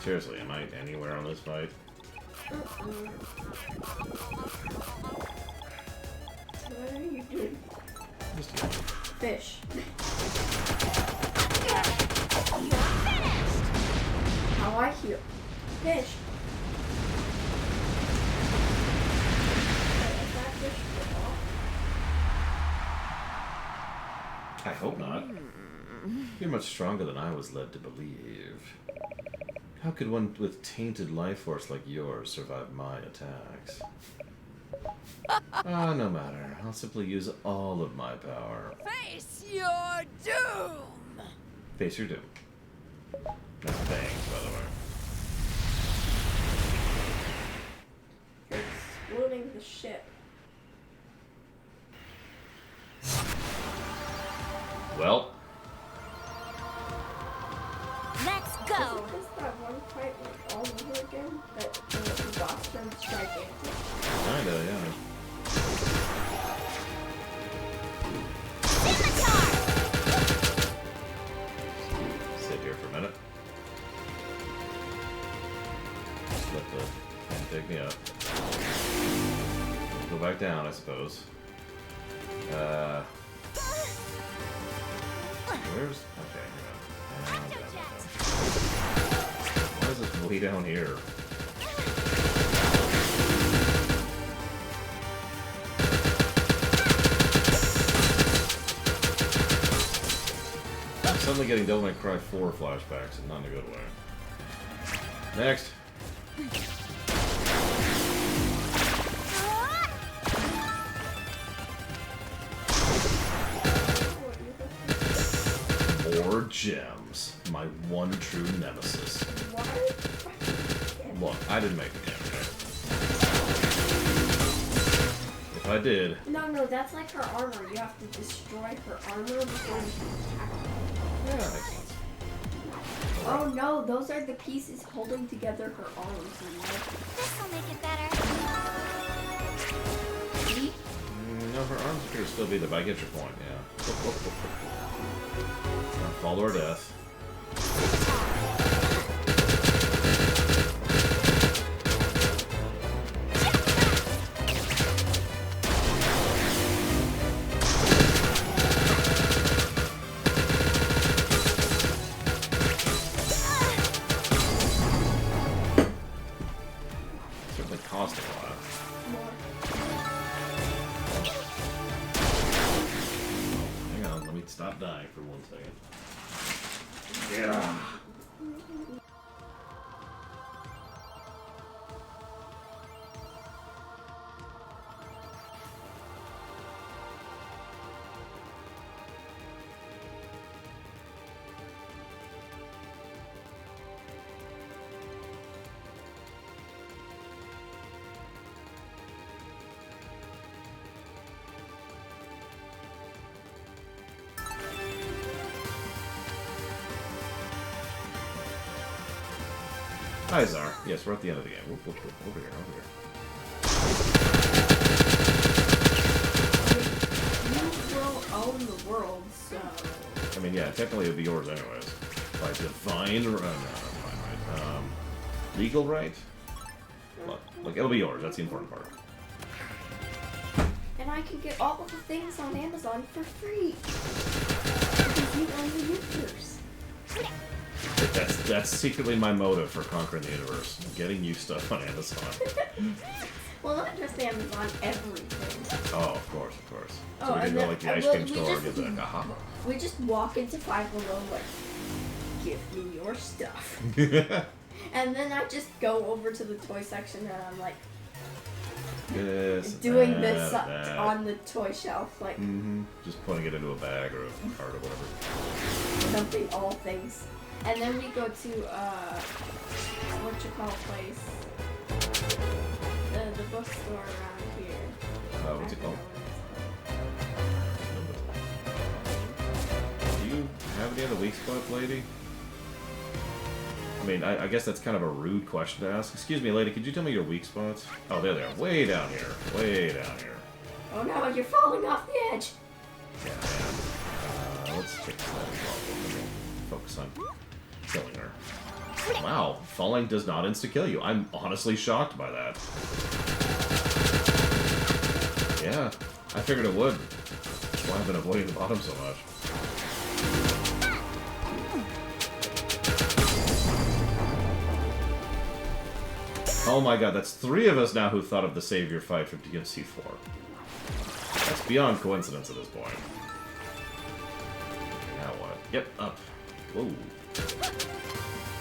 Seriously, am I anywhere on this fight?
What are you doing?
Just a moment.
Fish.
You're finished!
How I hear. Fish. Is that fish football?
I hope not. You're much stronger than I was led to believe. How could one with tainted life force like yours survive my attacks? Ah, no matter. I'll simply use all of my power.
Face your doom!
Face your doom. That's thanks, by the way.
You're exploding the ship.
Well,
Let's Let's go.
Is that one fight like all over again? That the boss turns gigantic?
Kinda, yeah.
Scimitar!
Sit here for a minute. Just let the thing take me up. Go back down, I suppose. Where's... Okay, hang on. Down, down, down. Why is this way down here? I'm suddenly getting Devil May Cry 4 flashbacks, and not in a good way. Next! More gems. My one true nemesis. Look, I didn't make the game, okay? If I did...
No, that's like her armor. You have to destroy her armor before you can attack her.
Yeah, that makes sense.
Oh no, those are the pieces holding together her arms.
This'll make it better.
See?
No, her arms appear to still be there, but I get your point, yeah. Follow her death. Certainly cost a lot. Hang on, let me stop dying for 1 second. Yeah. Hi, Czar. Yes, we're at the end of the game. Whoop, whoop, whoop. Over here, over
You
here.
will own the world, so...
I mean, yeah, technically it would be yours anyways. By divine... no, divine right. Legal right? Look, it'll be yours. That's the important part.
And I can get all of the things on Amazon for free. Because you own the universe.
That's secretly my motive for conquering the universe. Getting you stuff on Amazon.
Well, not just Amazon, everything.
Oh, of course, of course.
Oh,
So we can
and
go
then-
like the ice
well,
cream
we
store and
just-
get like, aha.
We just walk into Five Below like, give me your stuff. And then I just go over to the toy section and I'm like,
This,
doing
that,
this
that.
on the toy shelf, like
Just putting it into a bag or a cart or whatever.
dumping all things. And then we go to what you call place, the bookstore around here.
What's it
I
called?
forget what
Do you have any other weak spots, lady? I mean, I guess that's kind of a rude question to ask. Excuse me, lady, could you tell me your weak spots? Oh, there they are. Way down here. Way down here.
it's called. Oh no, you're falling off the edge.
Yeah, I am. Let's fix that as well. Focus on killing her. Wow, falling does not insta-kill you. I'm honestly shocked by that. Yeah, I figured it would. That's why I've been avoiding the bottom so much. Oh my god, that's 3 of us now who thought of the Savior fight from DMC 4. That's beyond coincidence at this point. Now what? Yep, up. Whoa.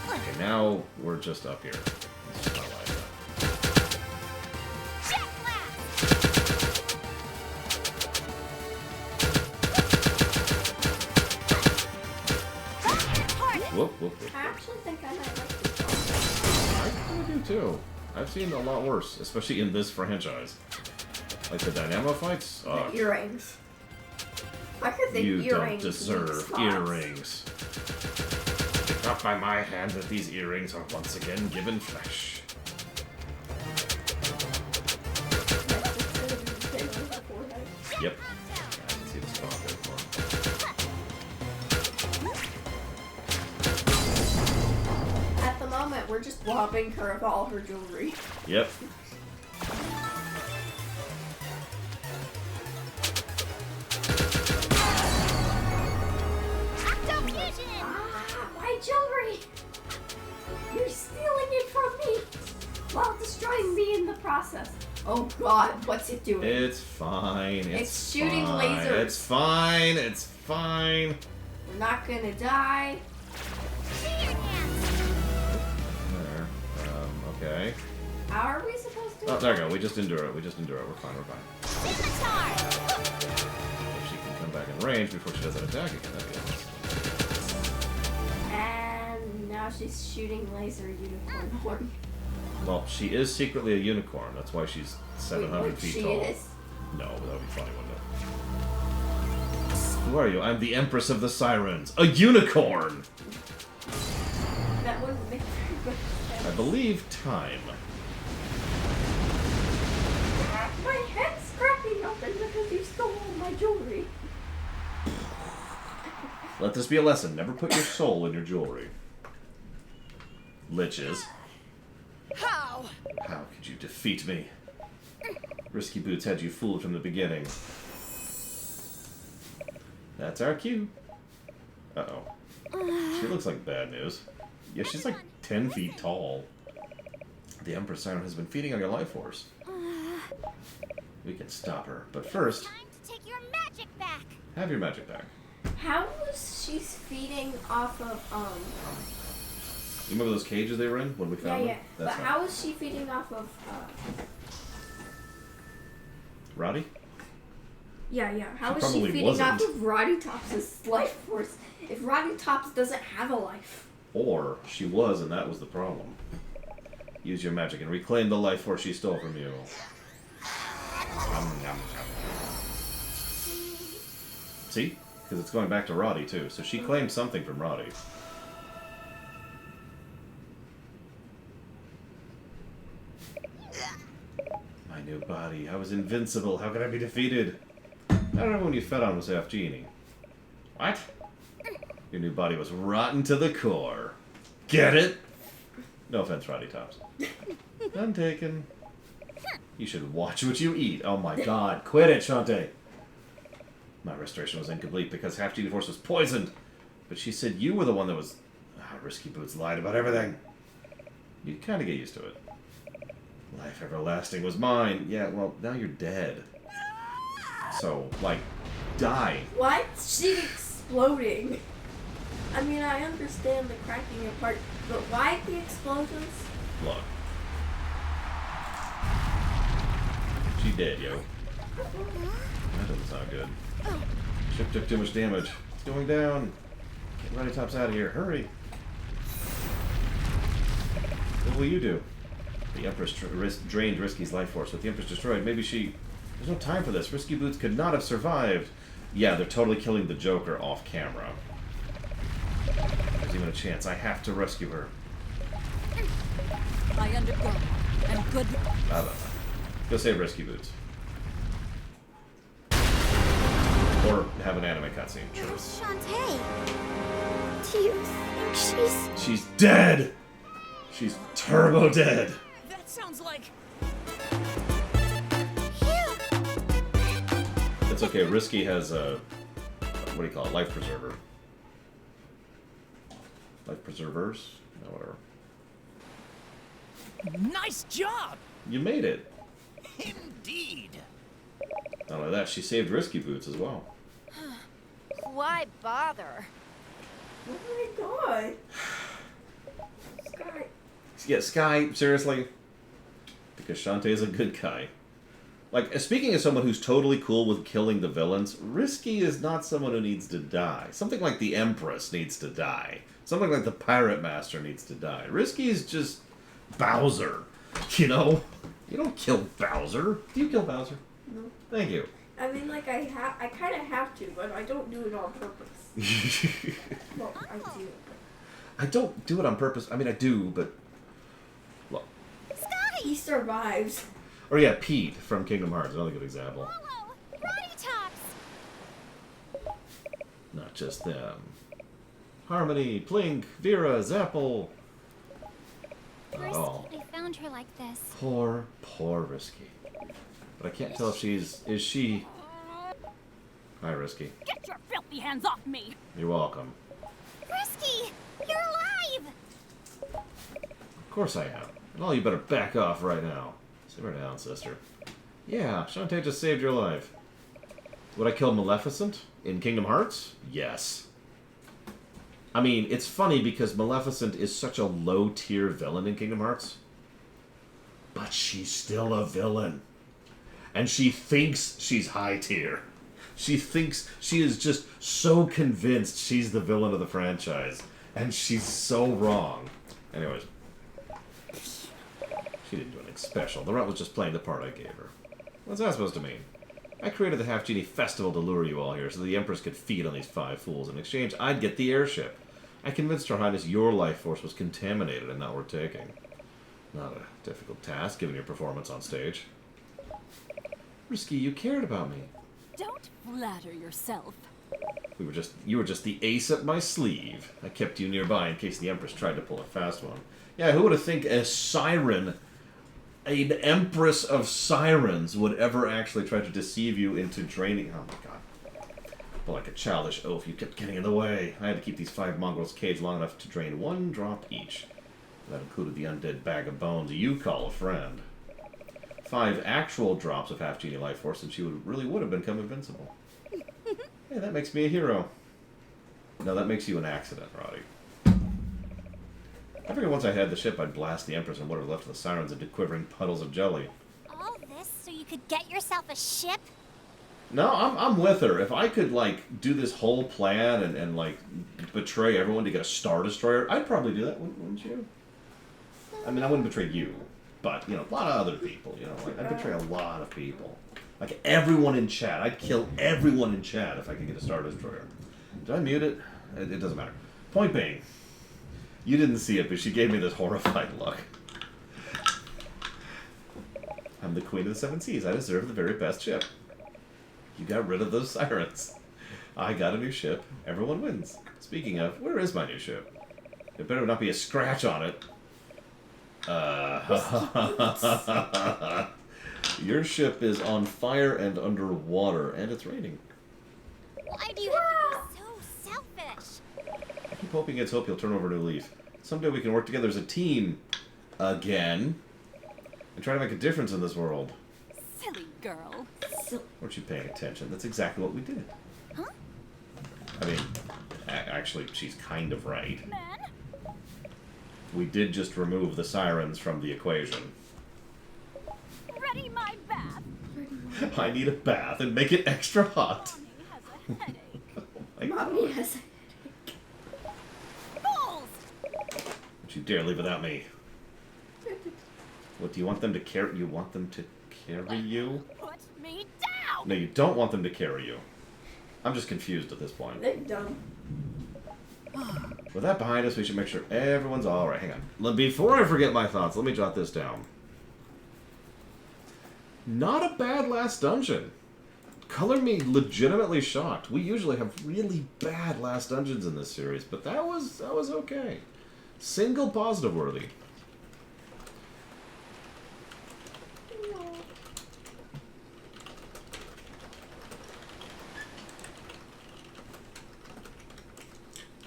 Okay, now we're just up here. This is not like that.
Jet blast!
Whoop, whoop, whoop.
I actually think I might like this one.
I kind of do too. I've seen a lot worse, especially in this franchise. Like the Dynamo fights?
The earrings. I could think
You don't
earrings.
deserve earrings. not by my hand that these earrings are once again given flesh. Yep. I can see the spot there for him.
At the moment, we're just robbing her of all her jewelry.
Yep.
My jewelry! You're stealing it from me while destroying me in the process. Oh god, what's it doing?
It's fine.
It's shooting
fine.
lasers.
It's fine. It's fine.
We're not gonna die.
There. Okay.
How are we supposed to?
Oh, there we go. We just endure it. We just endure it. We're fine. We're fine. If she can come back in range before she does that attack again, that'd be awesome.
And now she's shooting laser unicorn horn.
Well, she is secretly a unicorn. That's why she's 700 feet
she
tall.
Is?
No, that would be funny, wouldn't it? Who are you? I'm the Empress of the Sirens. A unicorn!
That wouldn't make very good sense.
I believe time.
My head's cracking open because you stole all my jewelry.
Let this be a lesson. Never put your soul in your jewelry. Liches.
How?
How could you defeat me? Risky Boots had you fooled from the beginning. That's our cue. Uh-oh. She looks like bad news. Yeah, she's like 10 feet tall. The Empress Siren has been feeding on your life force. We can stop her, but first...
Time to take your magic back.
Have your magic back.
How was she feeding off of,
You remember those cages they were in when we found them?
But
That's
how was she feeding off of,
Roddy?
Yeah. How
She
was she
probably
feeding off
wasn't.
of Roddy Tops' life force? If Roddy Tops doesn't have a life.
Or she was, and that was the problem. Use your magic and reclaim the life force she stole from you. See? Because it's going back to Roddy, too. So she claimed something from Roddy. My new body. I was invincible. How could I be defeated? I don't know when you fed on was half genie. What? Your new body was rotten to the core. Get it? No offense, Roddy Tops. None taken. You should watch what you eat. Oh my god. Quit it, Shantae. My restoration was incomplete because half genie force was poisoned. But she said you were the one that was... Risky Boots lied about everything. You kind of get used to it. Life everlasting was mine. Yeah, well, now you're dead. So, like, die.
Why is she exploding? I mean, I understand the cracking apart, but why the explosions?
Look. She dead, yo. That doesn't sound good. Ship took too much damage. It's going down. Get Roddy Tops out of here. Hurry. What will you do? The Empress drained Risky's life force. With the Empress destroyed, maybe she... There's no time for this. Risky Boots could not have survived. Yeah, they're totally killing the Joker off camera. There's even a chance. I have to rescue her.
I undergo. I'm good.
Go save Risky Boots. Or have an anime cutscene. Sure.
Where's Shantae? Do you think
She's dead! She's turbo dead!
That sounds like...
It's okay, Risky has a... What do you call it? Life preserver. Life preservers? No, whatever.
Nice job!
You made it!
Indeed.
Not only that, she saved Risky Boots as well.
Why bother?
Oh my god. Sky.
Yeah, Sky, seriously? Because Shantae's a good guy. Like, speaking as someone who's totally cool with killing the villains, Risky is not someone who needs to die. Something like the Empress needs to die. Something like the Pirate Master needs to die. Risky is just Bowser. You know? You don't kill Bowser. Do you kill Bowser?
No.
Thank you.
I mean, like, I kind of have to, but I don't do it on purpose. Well, I do.
I don't do it on purpose. I mean, I do, but... Well,
He survives.
or yeah, Pete from Kingdom Hearts, another good example.
Follow! Roddy Tops!
Not just them. Harmony, Plink, Vera, Zapple. Not all.
They found her like this.
Poor Risky. But I can't tell if she's... Is she... Hi, Risky.
Get your filthy hands off me!
You're welcome.
Risky! You're alive!
Of course I am. And all you better back off right now. Simmer down, sister. Yeah, Shantae just saved your life. Would I kill Maleficent in Kingdom Hearts? Yes. I mean, it's funny because Maleficent is such a low-tier villain in Kingdom Hearts. But she's still a villain. And she thinks she's high-tier. She thinks, she is just so convinced she's the villain of the franchise. And she's so wrong. Anyways. She didn't do anything special. The rat was just playing the part I gave her. What's that supposed to mean? I created the Half-Genie Festival to lure you all here so the Empress could feed on these 5 fools. In exchange, I'd get the airship. I convinced Her Highness your life force was contaminated and not worth taking. Not a difficult task, given your performance on stage. Risky, you cared about me.
Don't flatter yourself.
You were just the ace up my sleeve. I kept you nearby in case the Empress tried to pull a fast one. Yeah, who would have think a siren, an Empress of Sirens, would ever actually try to deceive you into draining... Oh my god. But like a childish oaf, you kept getting in the way. I had to keep these 5 mongrels caged long enough to drain 1 drop each. That included the undead bag of bones you call a friend. 5 actual drops of Half-Genie Life Force, and she really would have become invincible. Hey, that makes me a hero. No, that makes you an accident, Roddy. I figured once I had the ship, I'd blast the Empress and whatever left of the Sirens into quivering puddles of jelly.
All this so you could get yourself a ship?
No, I'm with her. If I could, like, do this whole plan and like, betray everyone to get a Star Destroyer, I'd probably do that, wouldn't you? I mean, I wouldn't betray you, but, you know, a lot of other people, you know, like, I'd betray a lot of people. Like, everyone in chat. I'd kill everyone in chat if I could get a Star Destroyer. Did I mute it? It doesn't matter. Point being, you didn't see it, but she gave me this horrified look. I'm the Queen of the Seven Seas. I deserve the very best ship. You got rid of those Sirens. I got a new ship. Everyone wins. Speaking of, where is my new ship? There better not be a scratch on it. Your ship is on fire and underwater, and it's raining.
Why do you have to be so selfish?
I keep hoping it's hope you'll turn over a new leaf. Someday we can work together as a team. Again. And try to make a difference in this world.
Silly girl.
Weren't you paying attention? That's exactly what we did.
Huh?
I mean, actually, she's kind of right.
Man,
We did just remove the Sirens from the equation.
ready my bath.
I need a bath and make it extra hot.
Mommy has a headache.
Oh my
Mommy
God.
has
Balls!
Don't you dare leave without me. What, do you want them to carry? You want them to carry you?
Put me down!
No, you don't want them to carry you. I'm just confused at this point.
They're dumb.
With that behind us, we should make sure everyone's alright. Hang on. Before I forget my thoughts, let me jot this down. Not a bad last dungeon. Color me legitimately shocked. We usually have really bad last dungeons in this series, but that was okay. Single positive worthy.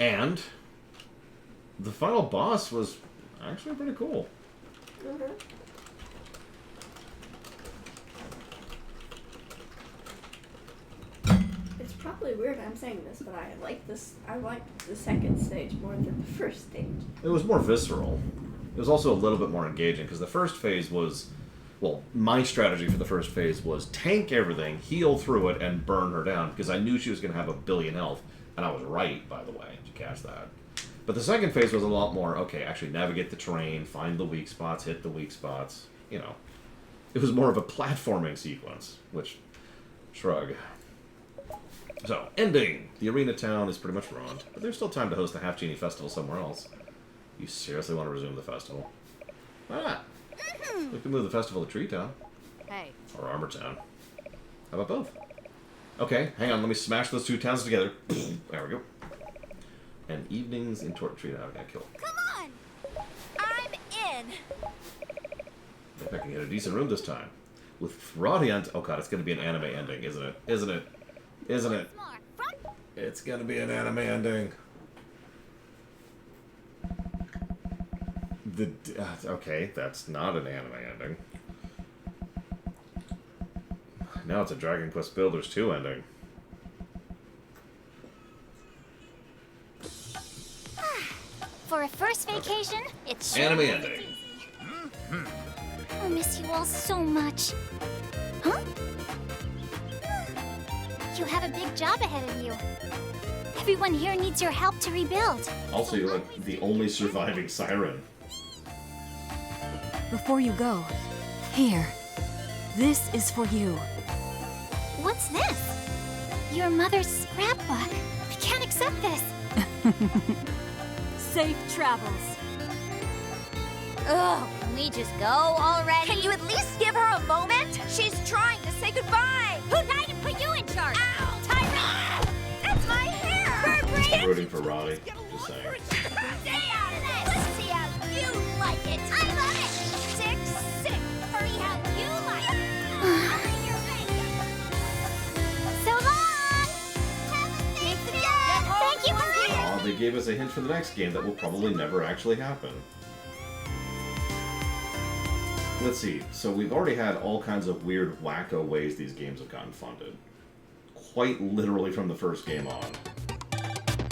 And the final boss was actually pretty cool.
It's probably weird I'm saying this, but I like this. I liked the second stage more than the first stage.
It was more visceral. It was also a little bit more engaging, because the first phase was... Well, my strategy for the first phase was tank everything, heal through it, and burn her down, because I knew she was going to have 1 billion health. And I was right, by the way. Did you catch that? But the second phase was a lot more, okay, actually navigate the terrain, find the weak spots, hit the weak spots. You know. It was more of a platforming sequence, which... Shrug. So, ending! The arena town is pretty much ruined, but there's still time to host a Half Genie festival somewhere else. You seriously want to resume the festival? Why not? We can move the festival to Tree Town.
Hey.
Or Armor Town. How about both? Okay, hang on, let me smash those two towns together. There we go. And evenings in Tree Town got killed.
Come on! I'm in!
If I can get a decent room this time. With Radiant... Oh god, it's gonna be an anime ending, isn't it? Isn't it? Isn't it?
More. Front.
It's gonna be an anime ending. Okay, that's not an anime ending. Now it's a Dragon Quest Builders 2 ending.
For a first vacation, it's sure
Anime
was
ending.
easy. I'll miss you all so much. Huh? You have a big job ahead of you. Everyone here needs your help to rebuild.
Also, you're like the only surviving Siren.
Before you go, here. This is for you.
What's this? Your mother's scrapbook. I can't accept this.
Safe travels.
Ugh, can we just go already? Can you at least give her a moment? She's trying to say goodbye. Who died to put you in charge? Ow! Tyra! That's my hair!
I'm rooting for Roddy. Just saying.
Stay out of this! Let's see how you like it. I love it! Sick. Hurry how you like it. I'll make your face. So long! Have a safe day! Thank you for
Aw, they gave us a hint for the next game that will probably never actually happen. Let's see. So we've already had all kinds of weird, wacko ways these games have gotten funded. Quite literally from the first game on.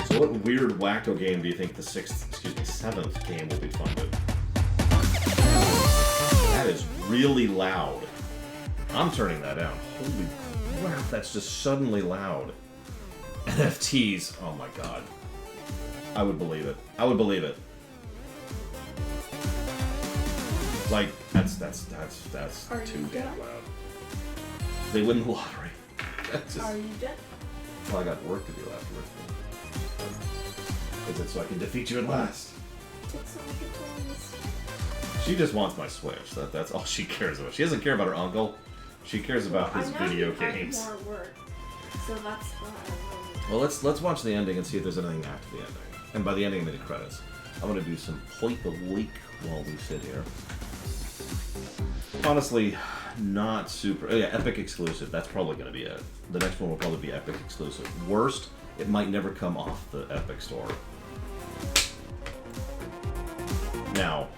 So what weird, wacko game do you think the seventh game will be funded? That is really loud. I'm turning that down. Holy crap, that's just suddenly loud. NFTs. Oh my god. I would believe it. I would believe it. Like, that's
Are
too
you
damn
done?
loud. They win the lottery. That's just...
Are you done?
Well, I got work to do afterwards. Is it so I can defeat you at last?
Take some of the toys.
She just wants my Switch. That's all she cares about. She doesn't care about her uncle. She cares about his
I know
video
you have
games.
more work, so that's why
Well, let's watch the ending and see if there's anything after the ending. And by the ending, I mean the credits. I'm gonna do some point the leak while we sit here. Honestly, not super. Oh yeah, Epic exclusive. That's probably gonna be it. The next one will probably be Epic exclusive. Worst, it might never come off the Epic store. Now,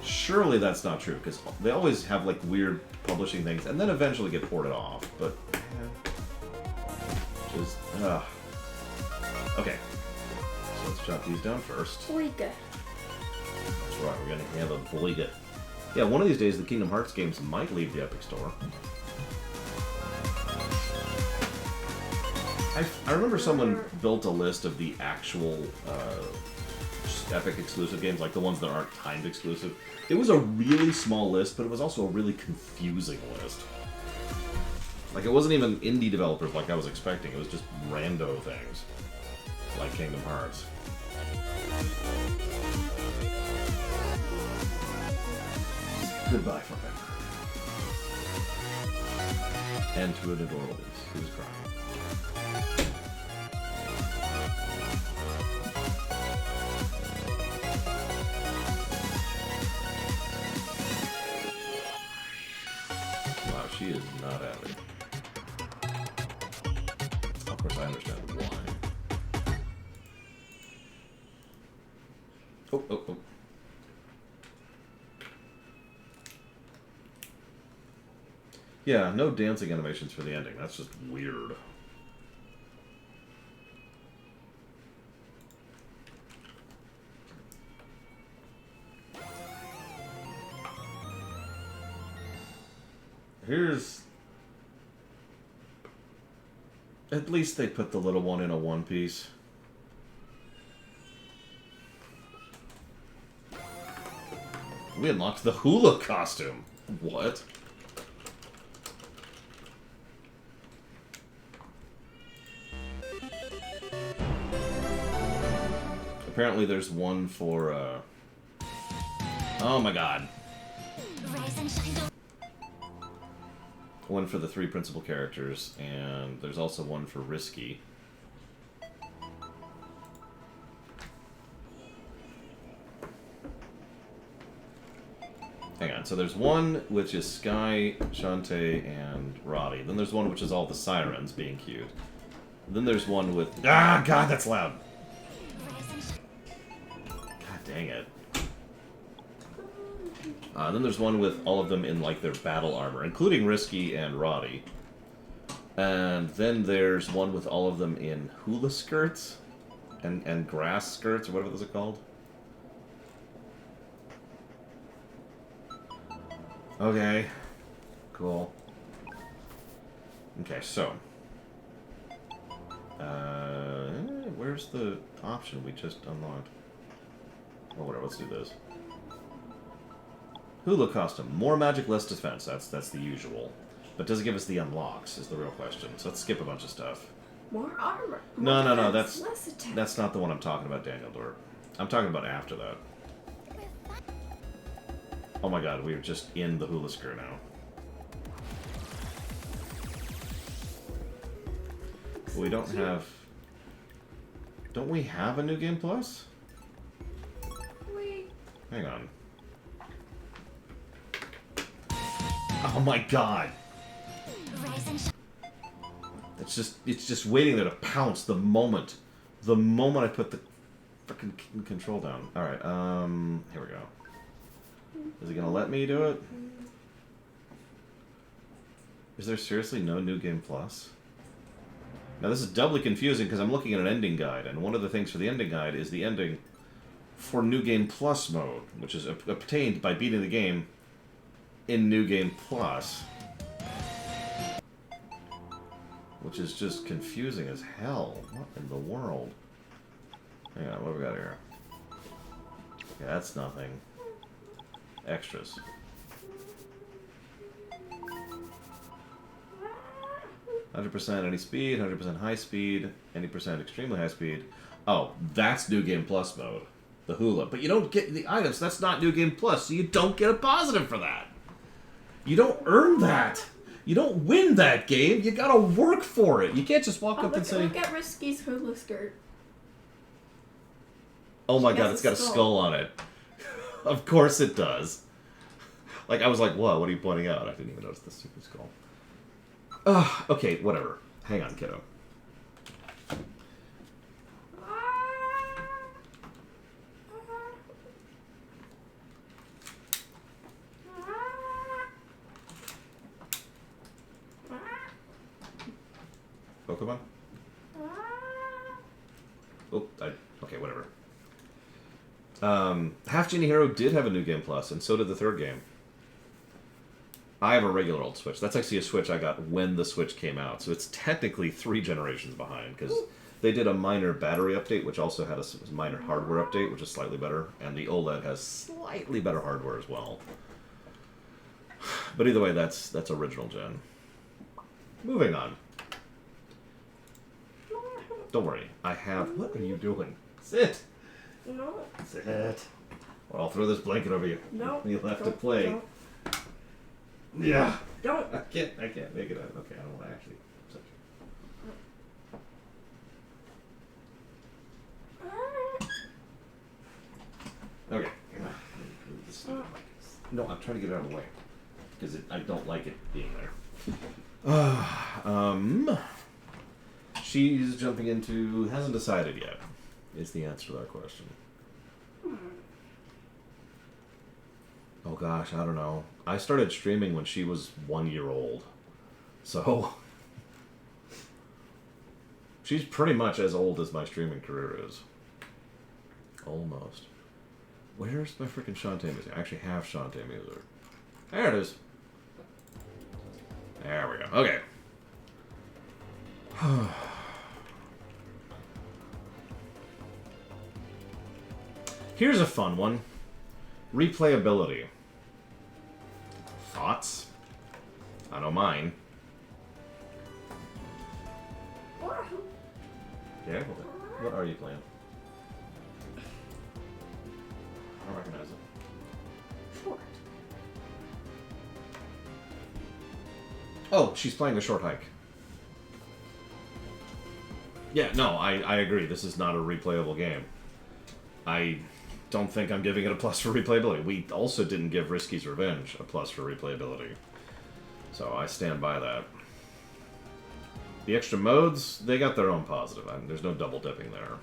surely that's not true because they always have like weird publishing things and then eventually get ported off. But just okay. So let's jot these down first.
Boyga.
That's right, we're gonna have a Boyga. Yeah, one of these days the Kingdom Hearts games might leave the Epic Store. I remember someone built a list of the actual Epic exclusive games, like the ones that aren't timed exclusive. It was a really small list, but it was also a really confusing list. Like, it wasn't even indie developers like I was expecting, it was just rando things. Like Kingdom Hearts. Goodbye forever. And to an adorable beast who's crying. Wow, she is not happy. Of course, I understand why. Oh. Yeah, no dancing animations for the ending. That's just weird. Here's... At least they put the little one in a one piece. We unlocked the hula costume. What? Apparently there's one for, oh my god.
Rise and shine.
One for the 3 principal characters, and there's also one for Risky. Hang on, so there's one which is Sky, Shantae, and Roddy. Then there's one which is all the Sirens being cute. Then there's one with... Ah, God, that's loud! God dang it. Then there's one with all of them in, like, their battle armor, including Risky and Roddy. And then there's one with all of them in hula skirts and grass skirts, or whatever those are called. Okay. Cool. Okay, so. Where's the option we just unlocked? Oh, whatever, let's do this. Hula costume. More magic, less defense. That's the usual. But does it give us the unlocks, is the real question. So let's skip a bunch of stuff.
More armor.
No,
more
no, no,
defense,
that's
less attack.
that's not the one I'm talking about, Daniel Dorp. I'm talking about after that. Oh my god, we are just in the hula skirt now. We don't have... Don't we have a New Game Plus?
Wait.
Hang on. Oh my god!
Rise and shine.
It's just waiting there to pounce the moment I put the frickin' control down. Alright, here we go. Is it gonna let me do it? Is there seriously no New Game Plus? Now this is doubly confusing because I'm looking at an ending guide, and one of the things for the ending guide is the ending for New Game Plus mode, which is obtained by beating the game in New Game Plus. Which is just confusing as hell. What in the world? Hang on, what do we got here? Okay, that's nothing. Extras. 100% any speed, 100% high speed, any percent extremely high speed. Oh, that's New Game Plus mode. The hula. But you don't get the items. That's not New Game Plus, so you don't get a positive for that. You don't earn that. You don't win that game. You gotta work for it. You can't just walk up and say...
Look at Risky's hula skirt.
Oh my
She
god,
has
it's
a
got a
skull.
skull on it. Of course it does. Like, I was like, what? What are you pointing out? I didn't even notice the stupid skull. Okay, whatever. Hang on, kiddo. Pokemon? Oh, okay, whatever. Half Genie Hero did have a New Game Plus, and so did the third game. I have a regular old Switch. That's actually a Switch I got when the Switch came out, so it's technically 3 generations behind, because they did a minor battery update, which also had a minor hardware update, which is slightly better, and the OLED has slightly better hardware as well. But either way, that's original gen. Moving on. Don't worry, I have... What are you doing? Sit!
No.
Sit. Or I'll throw this blanket over you.
No.
You'll have to
Don't-
play.
Don't.
Yeah.
Don't.
I can't make it out. Okay, I don't want to actually touch you. Okay. No, I'm trying to get it out of the way. Because I don't like it being there. She's jumping into... Hasn't decided yet, is the answer to that question. Oh gosh, I don't know. I started streaming when she was 1 year old. So... She's pretty much as old as my streaming career is. Almost. Where's my freaking Shantae music? I actually have Shantae music. There it is. There we go. Okay. Here's a fun one. Replayability. Thoughts? I know mine. Yeah, what are you playing? don't recognize it.
Short.
Oh, she's playing the short hike. Yeah, no, I agree. This is not a replayable game. I don't think I'm giving it a plus for replayability. We also didn't give Risky's Revenge a plus for replayability. So I stand by that. The extra modes, they got their own positive. I mean, there's no double dipping there.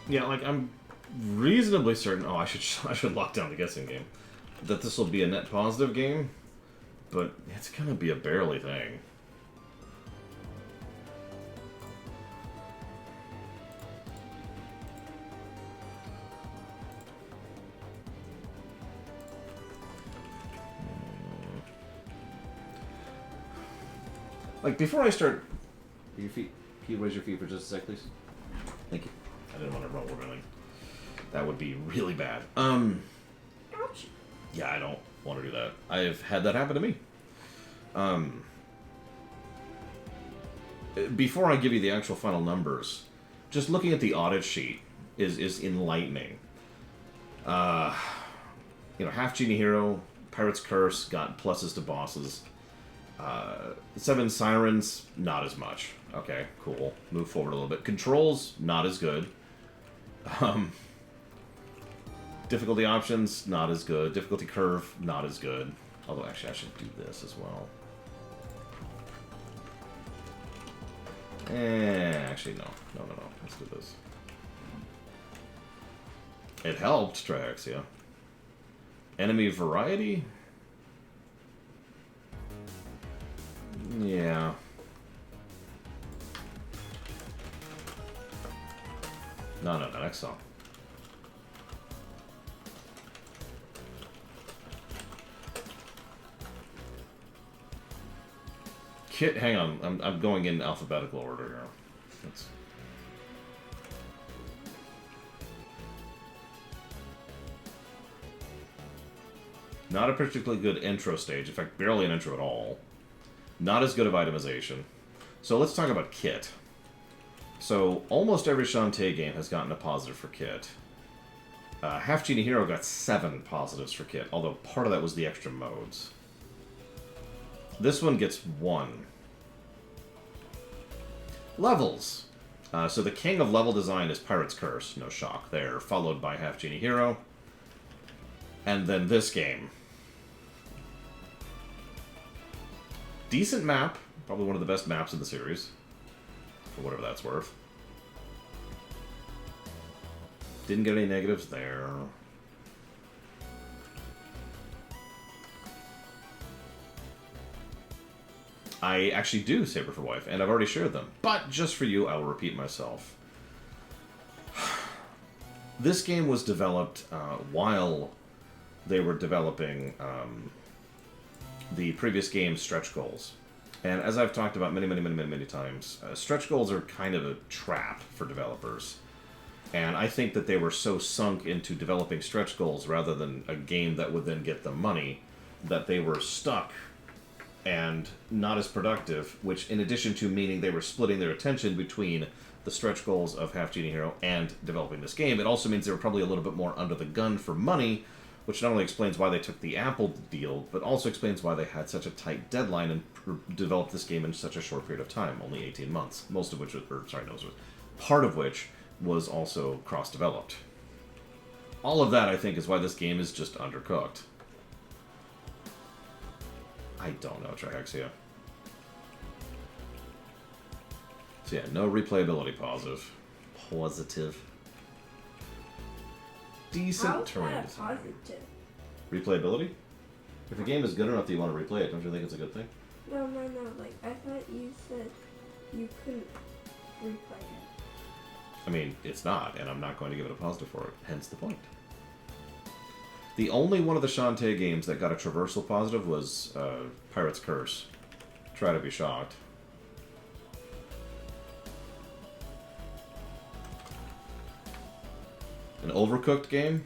Yeah, like, I'm reasonably certain... Oh, I should lock down the guessing game. That this will be a net positive game, but it's gonna be a barely thing. Like, before I start... Your feet. Can you raise your feet for just a sec, please? Thank you. I didn't want to roll or anything. That would be really bad.
Ouch.
Yeah, I don't want to do that. I've had that happen to me. Before I give you the actual final numbers, just looking at the audit sheet is enlightening. You know, Half Genie Hero, Pirate's Curse got pluses to bosses. 7 Sirens, not as much. Okay, cool. Move forward a little bit. Controls, not as good. Difficulty options, not as good. Difficulty curve, not as good. Although, actually, I should do this as well. Actually, no. No. Let's do this. It helped, Triaxia. Enemy variety? Yeah. No, next song. Kit, hang on, I'm going in alphabetical order here. That's... Not a particularly good intro stage, in fact, barely an intro at all. Not as good of itemization. So let's talk about Kit. So, almost every Shantae game has gotten a positive for Kit. Half Genie Hero got 7 positives for Kit, although part of that was the extra modes. This one gets 1. Levels. So the king of level design is Pirate's Curse, no shock there, followed by Half Genie Hero. And then this game. Decent map, probably one of the best maps in the series. For whatever that's worth. Didn't get any negatives there. I actually do Saber for Wife, and I've already shared them. But just for you, I will repeat myself. This game was developed while they were developing the previous game's stretch goals. And as I've talked about many times, stretch goals are kind of a trap for developers. And I think that they were so sunk into developing stretch goals rather than a game that would then get them money, that they were stuck and not as productive, which in addition to meaning they were splitting their attention between the stretch goals of Half Genie Hero and developing this game, it also means they were probably a little bit more under the gun for money, which not only explains why they took the Apple deal, but also explains why they had such a tight deadline and developed this game in such a short period of time, only 18 months, most of which was, part of which was also cross-developed. All of that, I think, is why this game is just undercooked. I don't know, Triaxia. So yeah, no replayability positive. Decent terrain design.
Positive?
Replayability? If a game is good enough that you want to replay it, don't you think it's a good thing?
No. Like, I thought you said you couldn't replay it.
I mean, it's not, and I'm not going to give it a positive for it. Hence the point. The only one of the Shantae games that got a traversal positive was Pirate's Curse. Try to be shocked. An Overcooked game?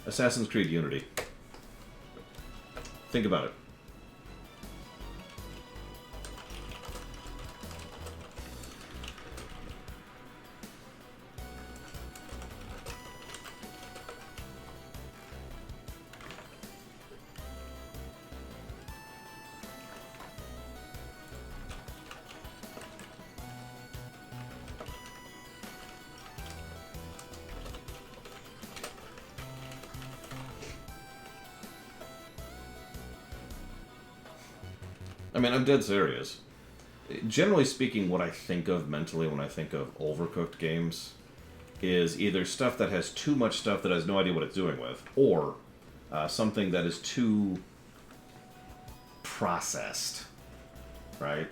Assassin's Creed Unity. Think about it. I mean, I'm dead serious. Generally speaking, what I think of mentally when I think of overcooked games is either stuff that has too much stuff that has no idea what it's doing with, or something that is too processed, right?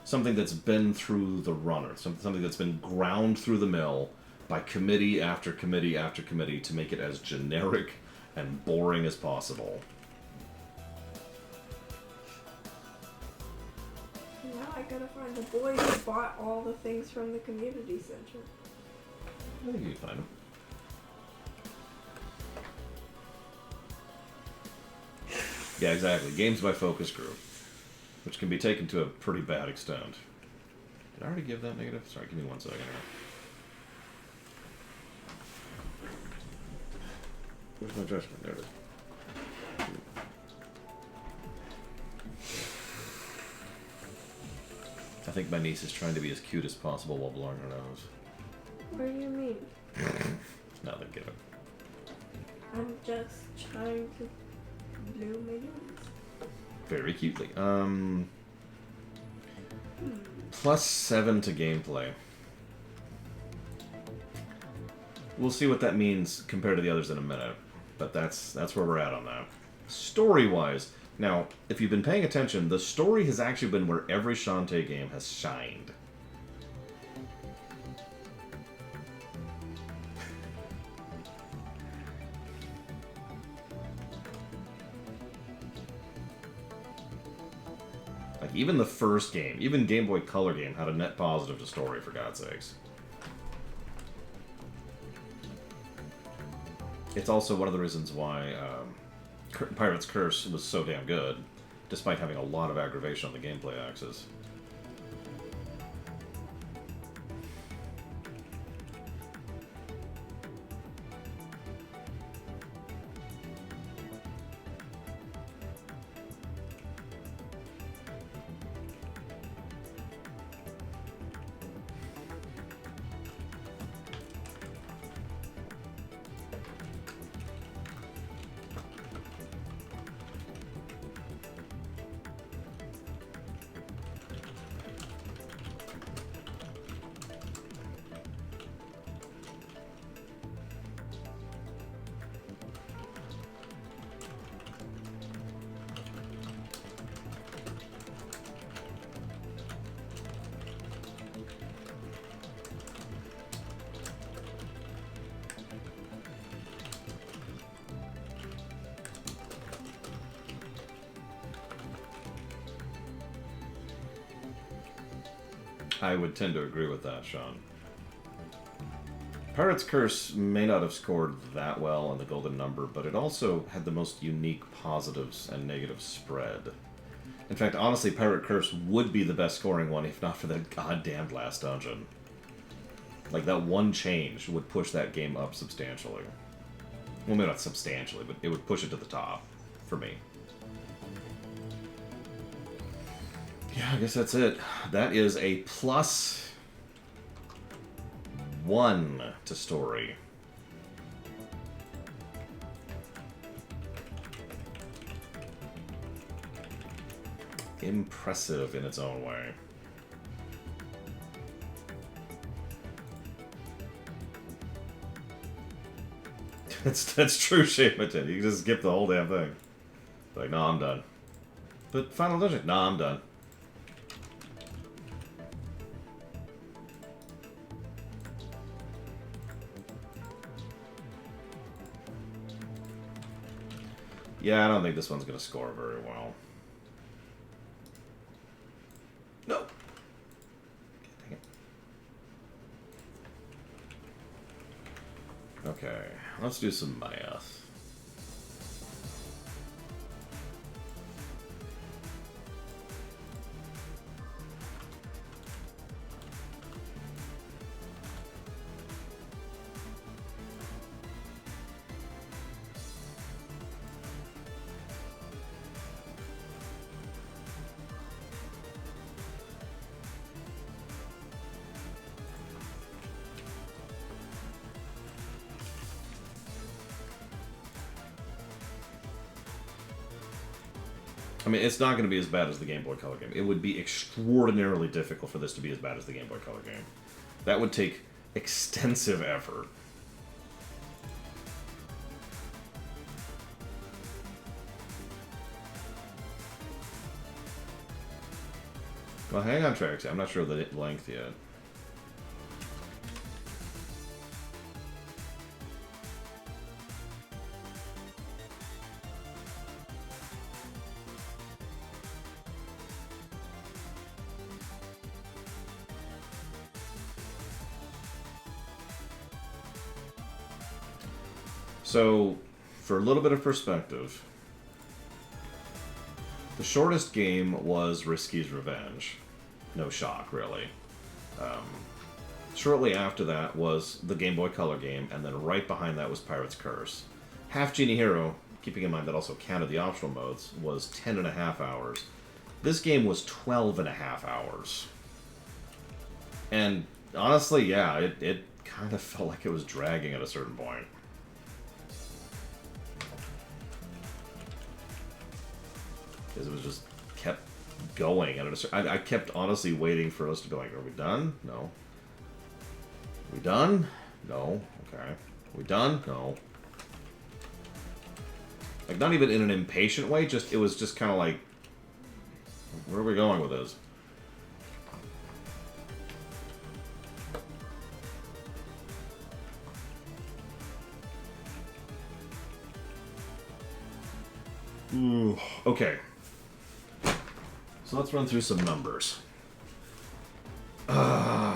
Something that's been through the runner, something that's been ground through the mill by committee after committee after committee to make it as generic and boring as possible.
I gotta find the boy who bought all the things from the community center.
I think you can find them. Yeah, exactly. Games by focus group, which can be taken to a pretty bad extent. Did I already give that negative? Sorry, give me 1 second here. Where's my judgment? There it is. I think my niece is trying to be as cute as possible while blowing her nose.
What do you mean?
Nothing, give it.
I'm just trying to blow my nose.
Very cutely. +7 to gameplay. We'll see what that means compared to the others in a minute, but that's where we're at on that. Story-wise, now, if you've been paying attention, the story has actually been where every Shantae game has shined. Like, even the first game, even Game Boy Color game, had a net positive to story, for God's sakes. It's also one of the reasons why Pirate's Curse was so damn good, despite having a lot of aggravation on the gameplay axis. I would tend to agree with that, Sean. Pirate's Curse may not have scored that well on the golden number, but it also had the most unique positives and negatives spread. In fact, honestly, Pirate Curse would be the best scoring one if not for that goddamned last dungeon. Like, that one change would push that game up substantially. Well, maybe not substantially, but it would push it to the top, for me. Yeah, I guess that's it. That is a +1 to story. Impressive in its own way. That's true, Shapeton. You can just skip the whole damn thing. Like, no, I'm done. But Final Dungeon, no, I'm done. Yeah, I don't think this one's going to score very well. No. Dang it. Okay, let's do some math. I mean, it's not going to be as bad as the Game Boy Color game. It would be extraordinarily difficult for this to be as bad as the Game Boy Color game. That would take extensive effort. Well, hang on, Trixie. I'm not sure the length yet. So, for a little bit of perspective, the shortest game was Risky's Revenge. No shock, really. Shortly after that was the Game Boy Color game, and then right behind that was Pirate's Curse. Half Genie Hero, keeping in mind that also counted the optional modes, was 10.5 hours. This game was 12.5 hours. And honestly, yeah, it kind of felt like it was dragging at a certain point. Because it was just kept going. And I kept honestly waiting for us to be like, are we done? No. We done? No. Okay. We done? No. Like, not even in an impatient way, just it was just kind of like, where are we going with this? Ooh, okay. So let's run through some numbers. Wow.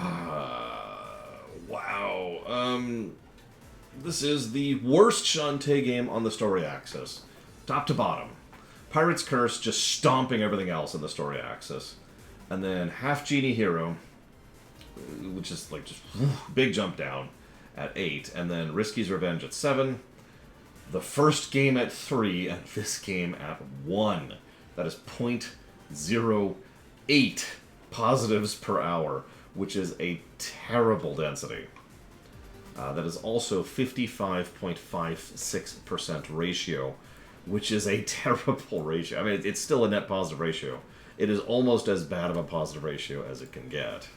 This is the worst Shantae game on the story axis. Top to bottom. Pirate's Curse just stomping everything else in the story axis. And then Half Genie Hero, which is like just big jump down at 8. And then Risky's Revenge at 7. The first game at 3, and this game at 1. That is 0.08 positives per hour, which is a terrible density. That is also 55.56% ratio, which is a terrible ratio. I mean, it's still a net positive ratio. It is almost as bad of a positive ratio as it can get.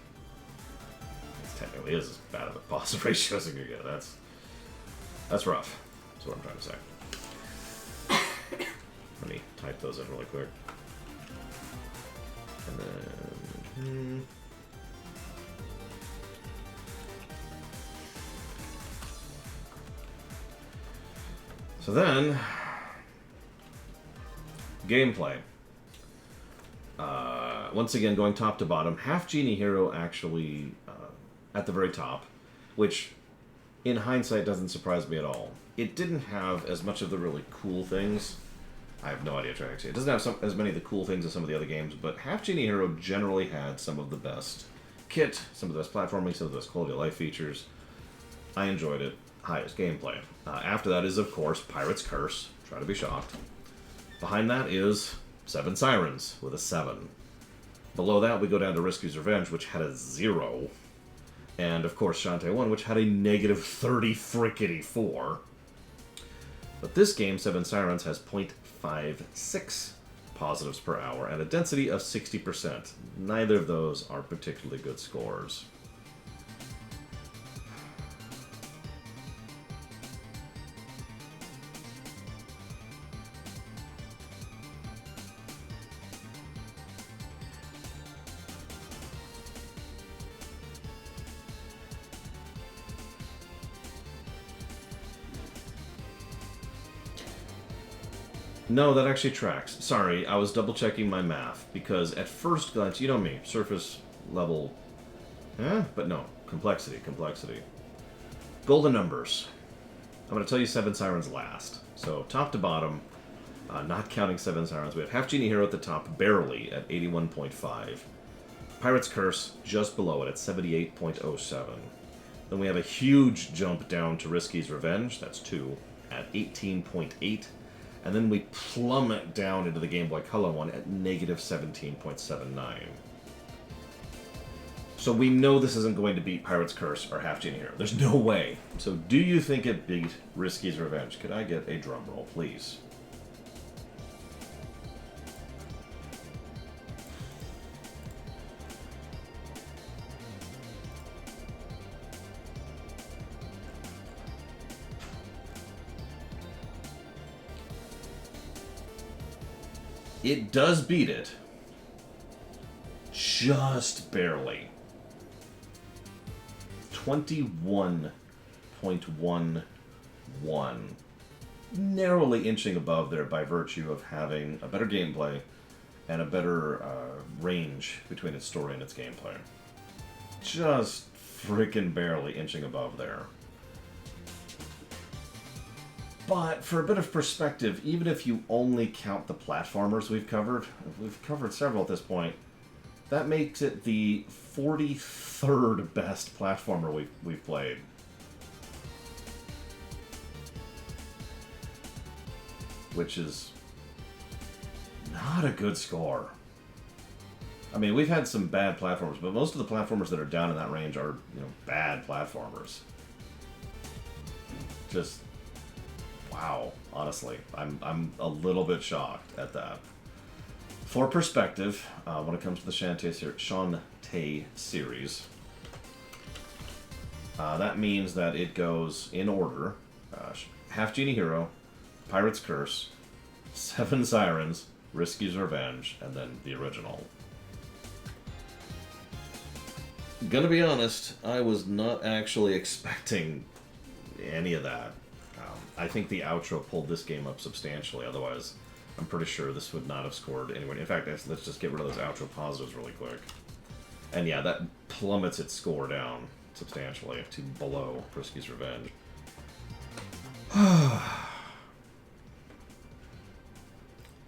It technically is as bad of a positive ratio as it can get. That's rough. That's what I'm trying to say. Let me type those in really quick. And then... So then... Gameplay. Once again, going top to bottom. Half Genie Hero actually at the very top, which in hindsight doesn't surprise me at all. It didn't have as much of the really cool things. I have no idea, actually. It doesn't have as many of the cool things as some of the other games, but Half Genie Hero generally had some of the best kit, some of the best platforming, some of the best quality of life features. I enjoyed it. Highest gameplay. After that is, of course, Pirate's Curse. Try to be shocked. Behind that is 7 Sirens with a 7. Below that, we go down to Risky's Revenge, which had a 0. And, of course, Shantae 1, which had a negative 30 frickety 4. But this game, 7 Sirens, has 0.56 positives per hour and a density of 60%. Neither of those are particularly good scores. No, that actually tracks. Sorry, I was double-checking my math, because at first glance, you know me, surface level... But no, complexity. Golden numbers. I'm going to tell you 7 Sirens last. So, top to bottom, not counting 7 Sirens, we have Half Genie Hero at the top, barely, at 81.5. Pirate's Curse, just below it, at 78.07. Then we have a huge jump down to Risky's Revenge, that's 2, at 18.8. And then we plummet down into the Game Boy Color one at negative 17.79. So we know this isn't going to beat Pirate's Curse or Half Genie Hero. There's no way. So do you think it beat Risky's Revenge? Could I get a drum roll, please? It does beat it. Just barely. 21.11. Narrowly inching above there by virtue of having a better gameplay and a better range between its story and its gameplay. Just freaking barely inching above there. But for a bit of perspective, even if you only count the platformers we've covered several at this point, that makes it the 43rd best platformer we've played. Which is not a good score. I mean, we've had some bad platformers, but most of the platformers that are down in that range are, you know, bad platformers. Just... wow, honestly. I'm a little bit shocked at that. For perspective, when it comes to the Shantae series, that means that it goes in order. Half Genie Hero, Pirate's Curse, 7 Sirens, Risky's Revenge, and then the original. Gonna be honest, I was not actually expecting any of that. I think the outro pulled this game up substantially, otherwise I'm pretty sure this would not have scored anywhere. In fact, let's just get rid of those outro positives really quick. And yeah, that plummets its score down substantially to below Risky's Revenge. I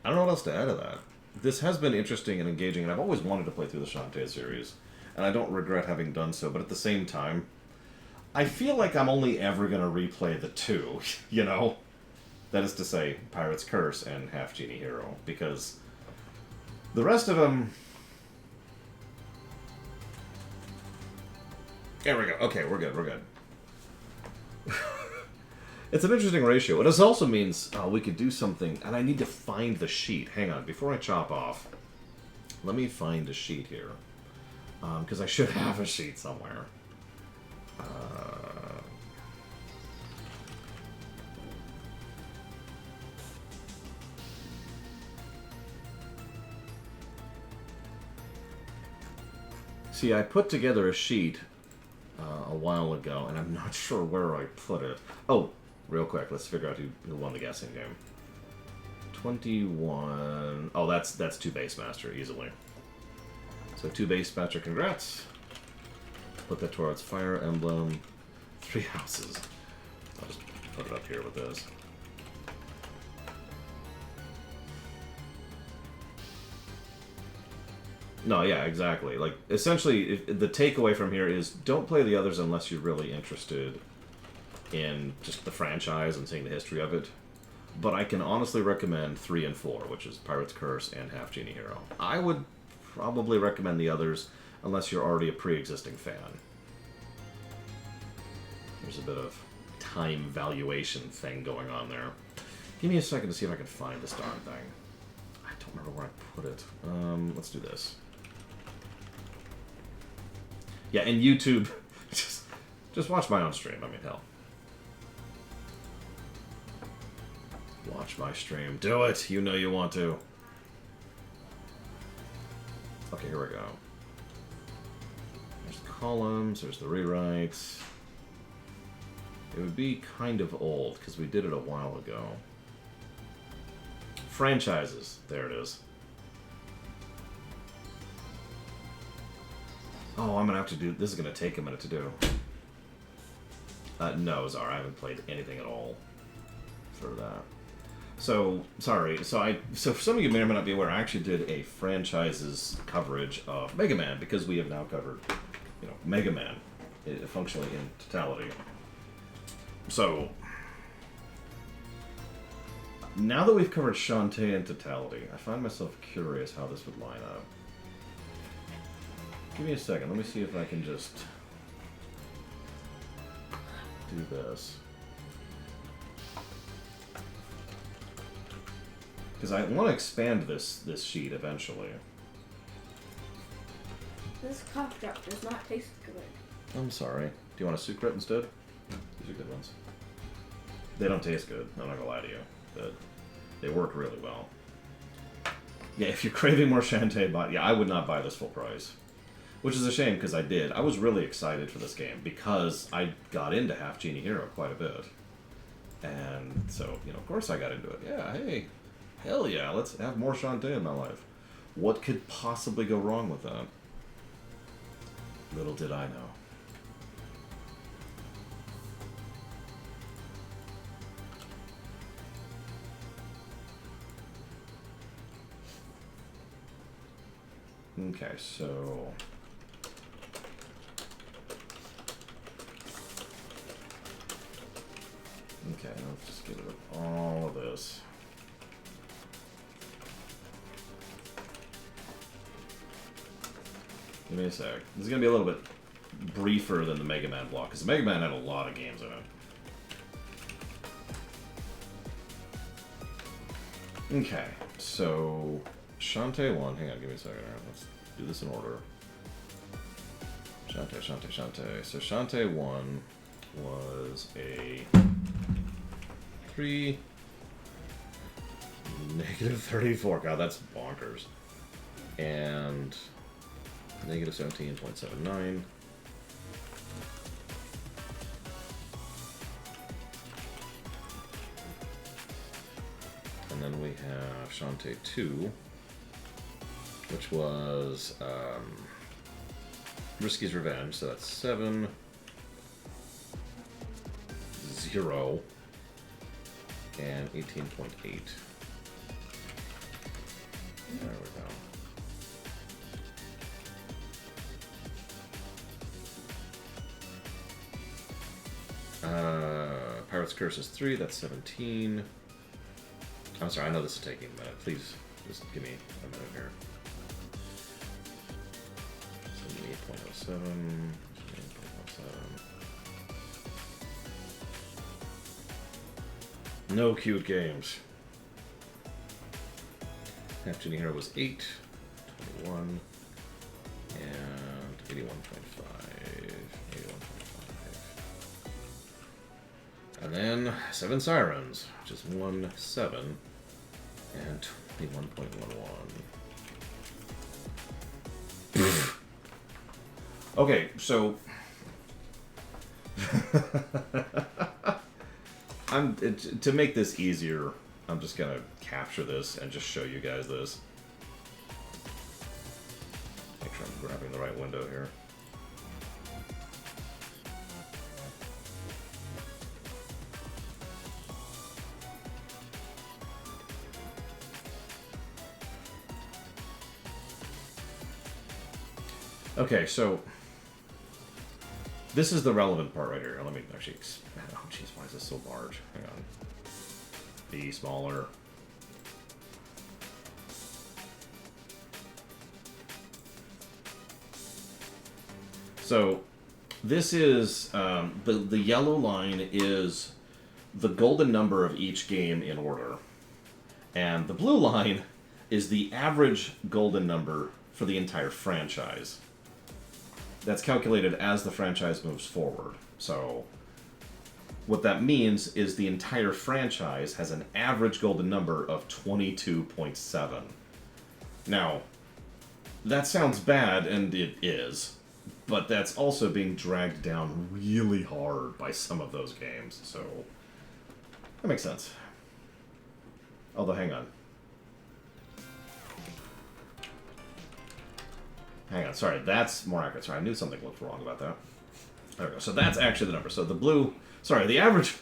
don't know what else to add to that. This has been interesting and engaging, and I've always wanted to play through the Shantae series, and I don't regret having done so, but at the same time, I feel like I'm only ever going to replay the 2, you know? That is to say, Pirate's Curse and Half Genie Hero, because the rest of them... There we go. Okay, we're good. It's an interesting ratio. It also means we could do something, and I need to find the sheet. Hang on, before I chop off, let me find a sheet here. Because I should have a sheet somewhere. See, I put together a sheet a while ago, and I'm not sure where I put it. Oh, real quick, let's figure out who won the guessing game. 21... Oh, that's 2 Base Master, easily. So 2 Base Master, congrats. Put that towards Fire Emblem 3 Houses. I'll just put it up here with this. No, yeah, exactly. Like, essentially, the takeaway from here is don't play the others unless you're really interested in just the franchise and seeing the history of it. But I can honestly recommend 3 and 4, which is Pirate's Curse and Half Genie Hero. I would probably recommend the others unless you're already a pre-existing fan. There's a bit of time valuation thing going on there. Give me a second to see if I can find this darn thing. I don't remember where I put it. Let's do this. Yeah, and YouTube, just watch my own stream. I mean, hell. Watch my stream. Do it! You know you want to. Okay, here we go. There's the columns, there's the rewrites. It would be kind of old, because we did it a while ago. franchises. There it is. Oh, I'm gonna have to do... This is gonna take a minute to do. No, Zara, I haven't played anything at all for that. So, sorry. So for some of you may or may not be aware, I actually did a franchises coverage of Mega Man, because we have now covered, Mega Man functionally in totality. So, now that we've covered Shantae in totality, I find myself curious how this would line up. Give me a second. Let me see if I can just do this. Because I want to expand this sheet eventually.
This cough drop does not taste good.
I'm sorry. Do you want a sucrete instead? These are good ones. They don't taste good. I'm not gonna lie to you, but they work really well. Yeah, if you're craving more Shantae, I would not buy this full price. Which is a shame, because I did. I was really excited for this game, because I got into Half Genie Hero quite a bit. And so, of course I got into it. Yeah, hey, hell yeah, let's have more Shantae in my life. What could possibly go wrong with that? Little did I know. Okay, so... Okay, let's just get rid of all of this. Give me a sec. This is going to be a little bit briefer than the Mega Man block, because the Mega Man had a lot of games in it. Okay, so... Shantae 1. Hang on, give me a second here. Let's do this in order. Shantae. So Shantae 1 was a 3... -34. God, that's bonkers. And... -17.79. And then we have Shantae 2, which was Risky's Revenge, so that's 7, 0, and 18.8. There we go. Pirate's Curse is 3, that's 17. I'm sorry, I know this is taking a minute. Please, just give me a minute here. 78.07. 78.07. No cute games. Half Genie Hero was 8, 21, and 81.5. 81.5. And then 7 Sirens, which is 1, 7, and 21.11. Okay, so to make this easier, I'm just gonna capture this and just show you guys this. Make sure I'm grabbing the right window here. Okay, so this is the relevant part right here. Let me actually... Oh, jeez, why is this so large? Hang on. Be smaller. So, this is... the yellow line is the golden number of each game in order. And the blue line is the average golden number for the entire franchise. That's calculated as the franchise moves forward. So, what that means is the entire franchise has an average golden number of 22.7. Now, that sounds bad, and it is, but that's also being dragged down really hard by some of those games, so that makes sense. Although, hang on. hang on, sorry, that's more accurate. Sorry, I knew something looked wrong about that. There we go. So that's actually the number. So the blue, sorry, the average,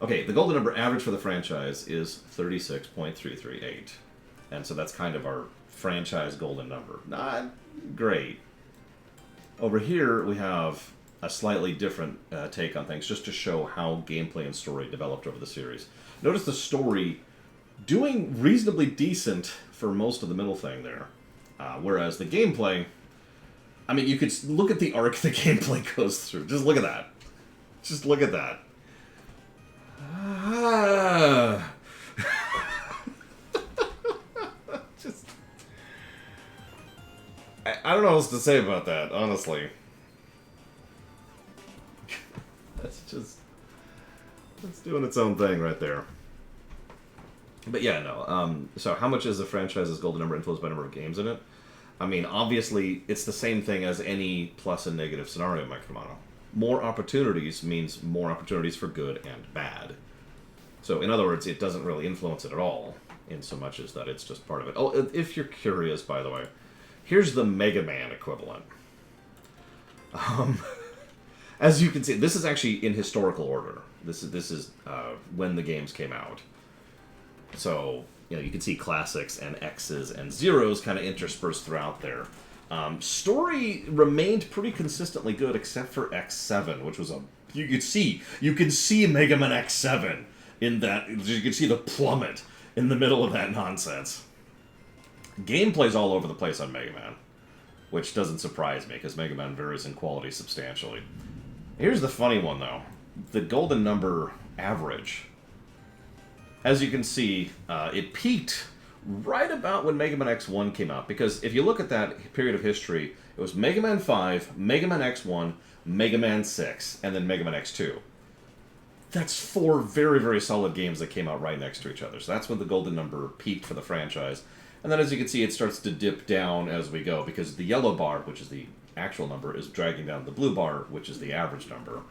okay, the golden number average for the franchise is 36.338. And so that's kind of our franchise golden number. Not great. Over here, we have a slightly different take on things, just to show how gameplay and story developed over the series. Notice the story doing reasonably decent for most of the middle thing there. Whereas the gameplay, I mean, you could look at the arc the gameplay goes through. Just look at that. Just look at that. Just, I don't know what else to say about that, honestly. That's doing its own thing right there. But yeah, no. So how much is the franchise's golden number influenced by number of games in it? I mean, obviously, it's the same thing as any plus and negative scenario, Mike Romano. More opportunities means more opportunities for good and bad. So, in other words, it doesn't really influence it at all, in so much as that it's just part of it. Oh, if you're curious, by the way, here's the Mega Man equivalent. As you can see, this is actually in historical order. This is when the games came out. So, you know, you can see classics and X's and zeros kind of interspersed throughout there. Story remained pretty consistently good, except for X7, which was you can see Mega Man X7 in that. You can see the plummet in the middle of that nonsense. Gameplay's all over the place on Mega Man, which doesn't surprise me, because Mega Man varies in quality substantially. Here's the funny one, though. The golden number average. As you can see, it peaked right about when Mega Man X1 came out, because if you look at that period of history, it was Mega Man 5, Mega Man X1, Mega Man 6, and then Mega Man X2. That's 4 very, very solid games that came out right next to each other. So that's when the golden number peaked for the franchise. And then as you can see, it starts to dip down as we go, because the yellow bar, which is the actual number, is dragging down the blue bar, which is the average number.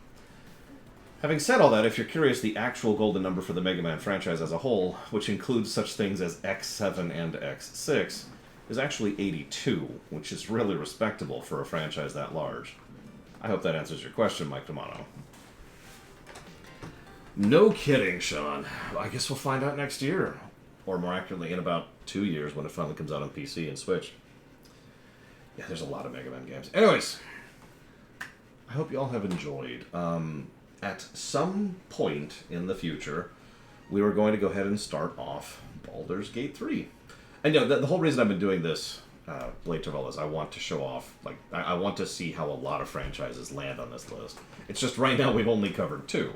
Having said all that, if you're curious, the actual golden number for the Mega Man franchise as a whole, which includes such things as X7 and X6, is actually 82, which is really respectable for a franchise that large. I hope that answers your question, Mike Romano. No kidding, Sean. I guess we'll find out next year. Or more accurately, in about 2 years when it finally comes out on PC and Switch. Yeah, there's a lot of Mega Man games. Anyways, I hope you all have enjoyed. At some point in the future, we were going to go ahead and start off Baldur's Gate 3. And you know, the whole reason I've been doing this, Blade Travel, is I want to show off, like, I want to see how a lot of franchises land on this list. It's just right now we've only covered 2.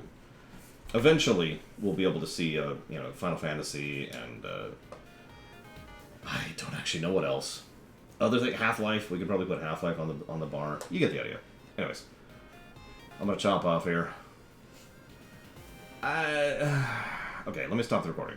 Eventually, we'll be able to see, you know, Final Fantasy and, I don't actually know what else. Other than Half-Life, we could probably put Half-Life on the bar. You get the idea. Anyways, I'm gonna chop off here. Okay, let me stop the recording.